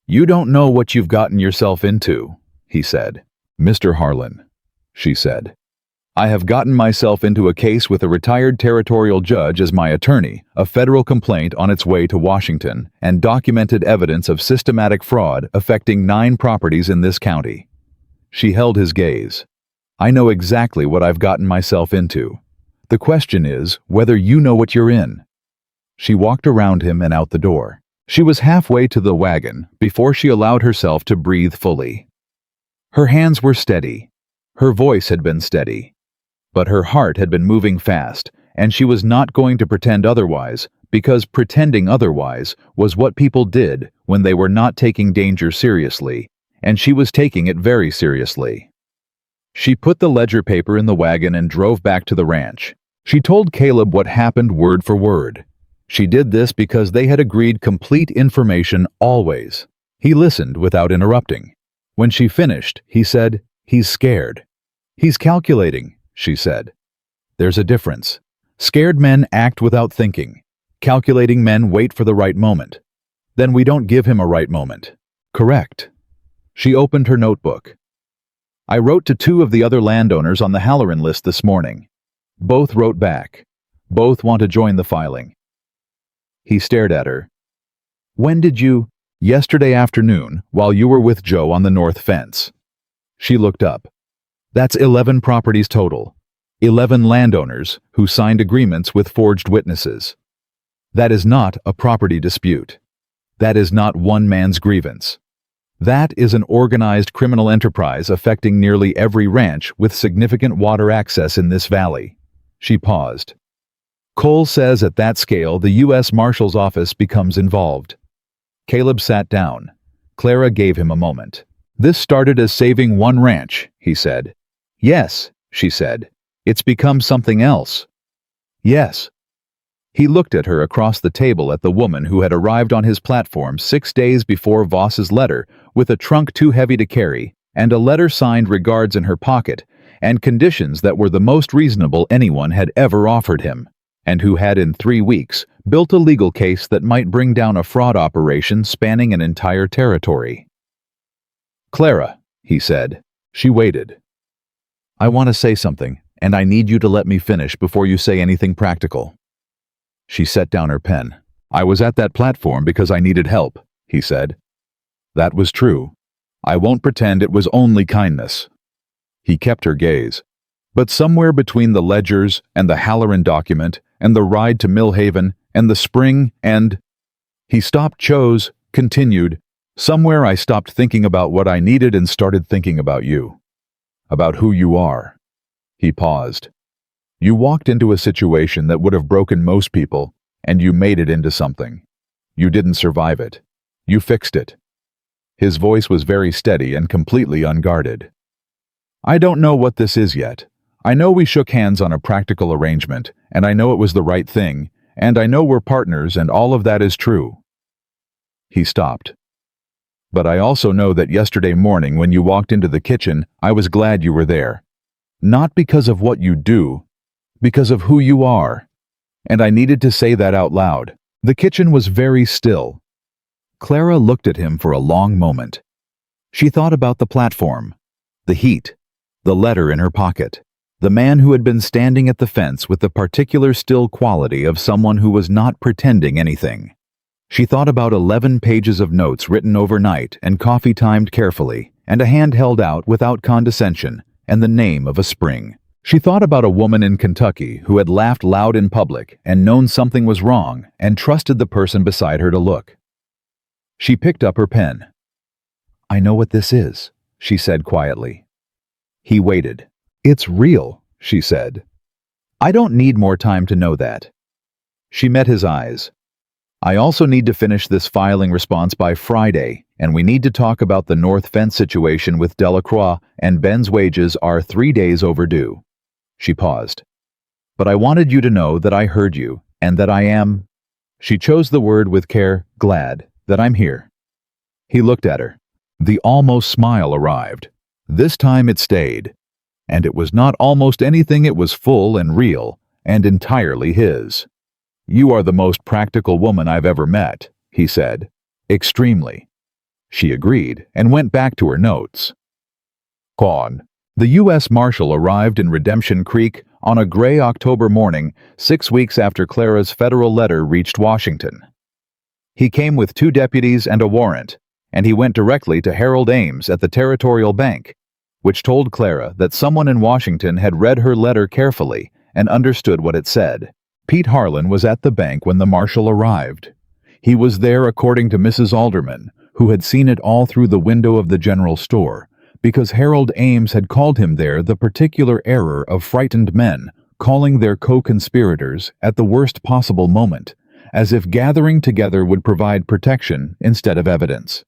Speaker 1: "You don't know what you've gotten yourself into," he said. "Mr. Harlan," she said. "I have gotten myself into a case with a retired territorial judge as my attorney, a federal complaint on its way to Washington, and documented evidence of systematic fraud affecting 9 properties in this county." She held his gaze. "I know exactly what I've gotten myself into. The question is whether you know what you're in." She walked around him and out the door. She was halfway to the wagon before she allowed herself to breathe fully. Her hands were steady. Her voice had been steady. But her heart had been moving fast, and she was not going to pretend otherwise, because pretending otherwise was what people did when they were not taking danger seriously, and she was taking it very seriously. She put the ledger paper in the wagon and drove back to the ranch. She told Caleb what happened word for word. She did this because they had agreed complete information always. He listened without interrupting. When she finished, he said, "He's scared." "He's calculating," she said. "There's a difference. Scared men act without thinking. Calculating men wait for the right moment. Then we don't give him a right moment. Correct. She opened her notebook. I wrote to 2 of the other landowners on the Halloran list this morning. Both wrote back. Both want to join the filing. He stared at her. When did you? Yesterday afternoon, while you were with Joe on the north fence. She looked up. That's 11 properties total. 11 landowners who signed agreements with forged witnesses. That is not a property dispute. That is not one man's grievance. That is an organized criminal enterprise affecting nearly every ranch with significant water access in this valley. She paused. Cole says at that scale the U.S. Marshal's office becomes involved. Caleb sat down. Clara gave him a moment. This started as saving one ranch, he said. Yes, she said. It's become something else. Yes. He looked at her across the table at the woman who had arrived on his platform 6 days before Voss's letter, with a trunk too heavy to carry, and a letter signed regards in her pocket, and conditions that were the most reasonable anyone had ever offered him, and who had in 3 weeks built a legal case that might bring down a fraud operation spanning an entire territory. Clara, he said. She waited. I want to say something, and I need you to let me finish before you say anything practical. She set down her pen. I was at that platform because I needed help, he said. That was true. I won't pretend it was only kindness. He kept her gaze. But somewhere between the ledgers and the Halloran document and the ride to Millhaven and the spring and... He stopped, chose, continued. Somewhere I stopped thinking about what I needed and started thinking about you. About who you are. He paused. You walked into a situation that would have broken most people, and you made it into something. You didn't survive it. You fixed it. His voice was very steady and completely unguarded. I don't know what this is yet. I know we shook hands on a practical arrangement, and I know it was the right thing, and I know we're partners, and all of that is true. He stopped. But I also know that yesterday morning when you walked into the kitchen, I was glad you were there. Not because of what you do, because of who you are. And I needed to say that out loud. The kitchen was very still. Clara looked at him for a long moment. She thought about the platform, the heat, the letter in her pocket, the man who had been standing at the fence with the particular still quality of someone who was not pretending anything. She thought about 11 pages of notes written overnight and coffee-timed carefully, and a hand held out without condescension, and the name of a spring. She thought about a woman in Kentucky who had laughed loud in public and known something was wrong and trusted the person beside her to look. She picked up her pen. I know what this is, she said quietly. He waited. It's real, she said. I don't need more time to know that. She met his eyes. I also need to finish this filing response by Friday, and we need to talk about the North Fence situation with Delacroix, and Ben's wages are 3 days overdue. She paused. But I wanted you to know that I heard you, and that I am, she chose the word with care, glad that I'm here. He looked at her. The almost smile arrived. This time it stayed. And it was not almost anything, it was full and real, and entirely his. You are the most practical woman I've ever met, he said. Extremely. She agreed and went back to her notes. Con. The U.S. Marshal arrived in Redemption Creek on a gray October morning 6 weeks after Clara's federal letter reached Washington. He came with 2 deputies and a warrant, and he went directly to Harold Ames at the Territorial Bank, which told Clara that someone in Washington had read her letter carefully and understood what it said. Pete Harlan was at the bank when the marshal arrived. He was there according to Mrs. Alderman, who had seen it all through the window of the general store, because Harold Ames had called him there the particular error of frightened men calling their co-conspirators at the worst possible moment, as if gathering together would provide protection instead of evidence.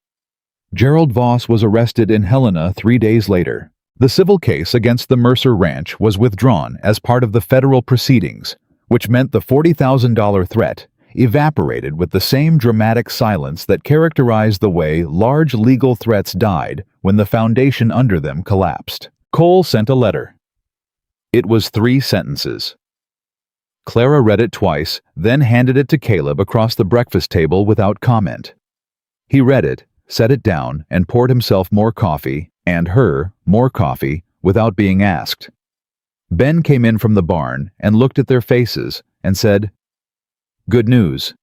Speaker 1: Gerald Voss was arrested in Helena 3 days later. The civil case against the Mercer Ranch was withdrawn as part of the federal proceedings, which meant the $40,000 threat evaporated with the same dramatic silence that characterized the way large legal threats died when the foundation under them collapsed. Cole sent a letter. It was 3 sentences. Clara read it twice, then handed it to Caleb across the breakfast table without comment. He read it, set it down, and poured himself more coffee, and her more coffee, without being asked. Ben came in from the barn and looked at their faces and said, "Good news."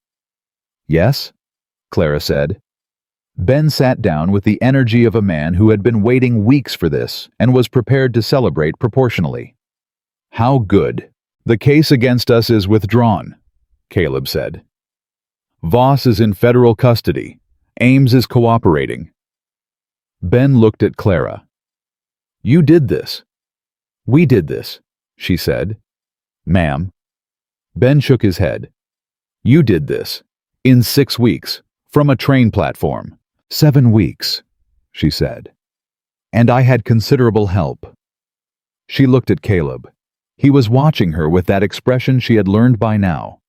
Speaker 1: "Yes?" Clara said. Ben sat down with the energy of a man who had been waiting weeks for this and was prepared to celebrate proportionally. "How good. The case against us is withdrawn," Caleb said. "Voss is in federal custody. Ames is cooperating." Ben looked at Clara. "You did this." "We did this," she said. "Ma'am." Ben shook his head. "You did this. In 6 weeks. From a train platform. 7 weeks," she said. "And I had considerable help." She looked at Caleb. He was watching her with that expression she had learned by now.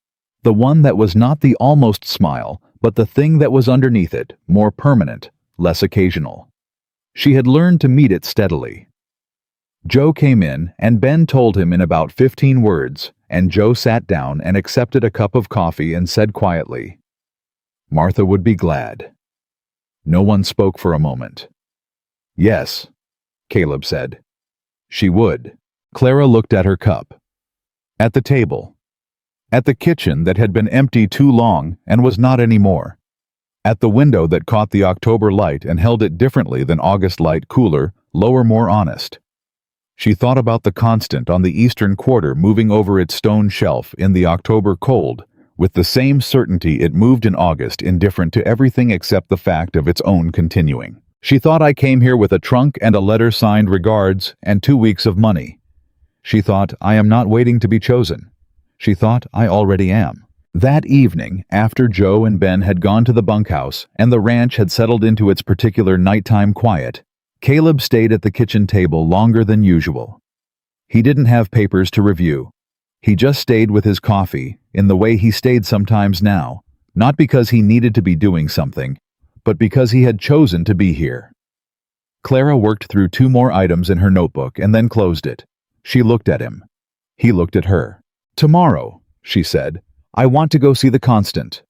Speaker 1: The one that was not the almost smile, but the thing that was underneath it, more permanent, less occasional. She had learned to meet it steadily. Joe came in, and Ben told him in about 15 words, and Joe sat down and accepted a cup of coffee and said quietly, "Martha would be glad." No one spoke for a moment. "Yes," Caleb said. "She would." Clara looked at her cup. At the table. At the kitchen that had been empty too long and was not anymore. At the window that caught the October light and held it differently than August light, cooler, lower, more honest. She thought about the constant on the eastern quarter moving over its stone shelf in the October cold, with the same certainty it moved in August, indifferent to everything except the fact of its own continuing. She thought, "I came here with a trunk and a letter signed regards and 2 weeks of money." She thought, "I am not waiting to be chosen." She thought, "I already am." That evening, after Joe and Ben had gone to the bunkhouse and the ranch had settled into its particular nighttime quiet, Caleb stayed at the kitchen table longer than usual. He didn't have papers to review. He just stayed with his coffee, in the way he stayed sometimes now, not because he needed to be doing something, but because he had chosen to be here. Clara worked through 2 more items in her notebook and then closed it. She looked at him. He looked at her. "Tomorrow," she said, "I want to go see the constant."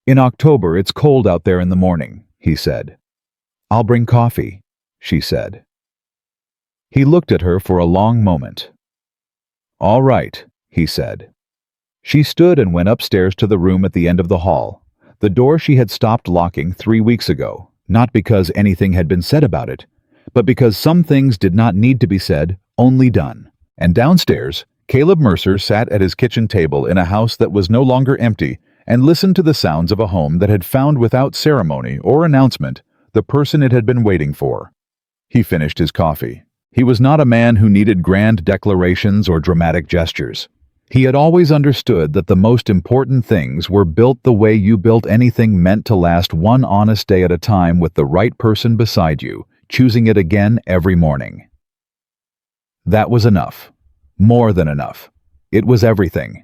Speaker 1: "In October it's cold out there in the morning," he said. "I'll bring coffee," she said. He looked at her for a long moment. "All right," he said. She stood and went upstairs to the room at the end of the hall, the door she had stopped locking 3 weeks ago, not because anything had been said about it, but because some things did not need to be said, only done. And downstairs, Caleb Mercer sat at his kitchen table in a house that was no longer empty and listened to the sounds of a home that had found without ceremony or announcement the person it had been waiting for. He finished his coffee. He was not a man who needed grand declarations or dramatic gestures. He had always understood that the most important things were built the way you built anything meant to last one honest day at a time with the right person beside you, choosing it again every morning. That was enough. More than enough. It was everything.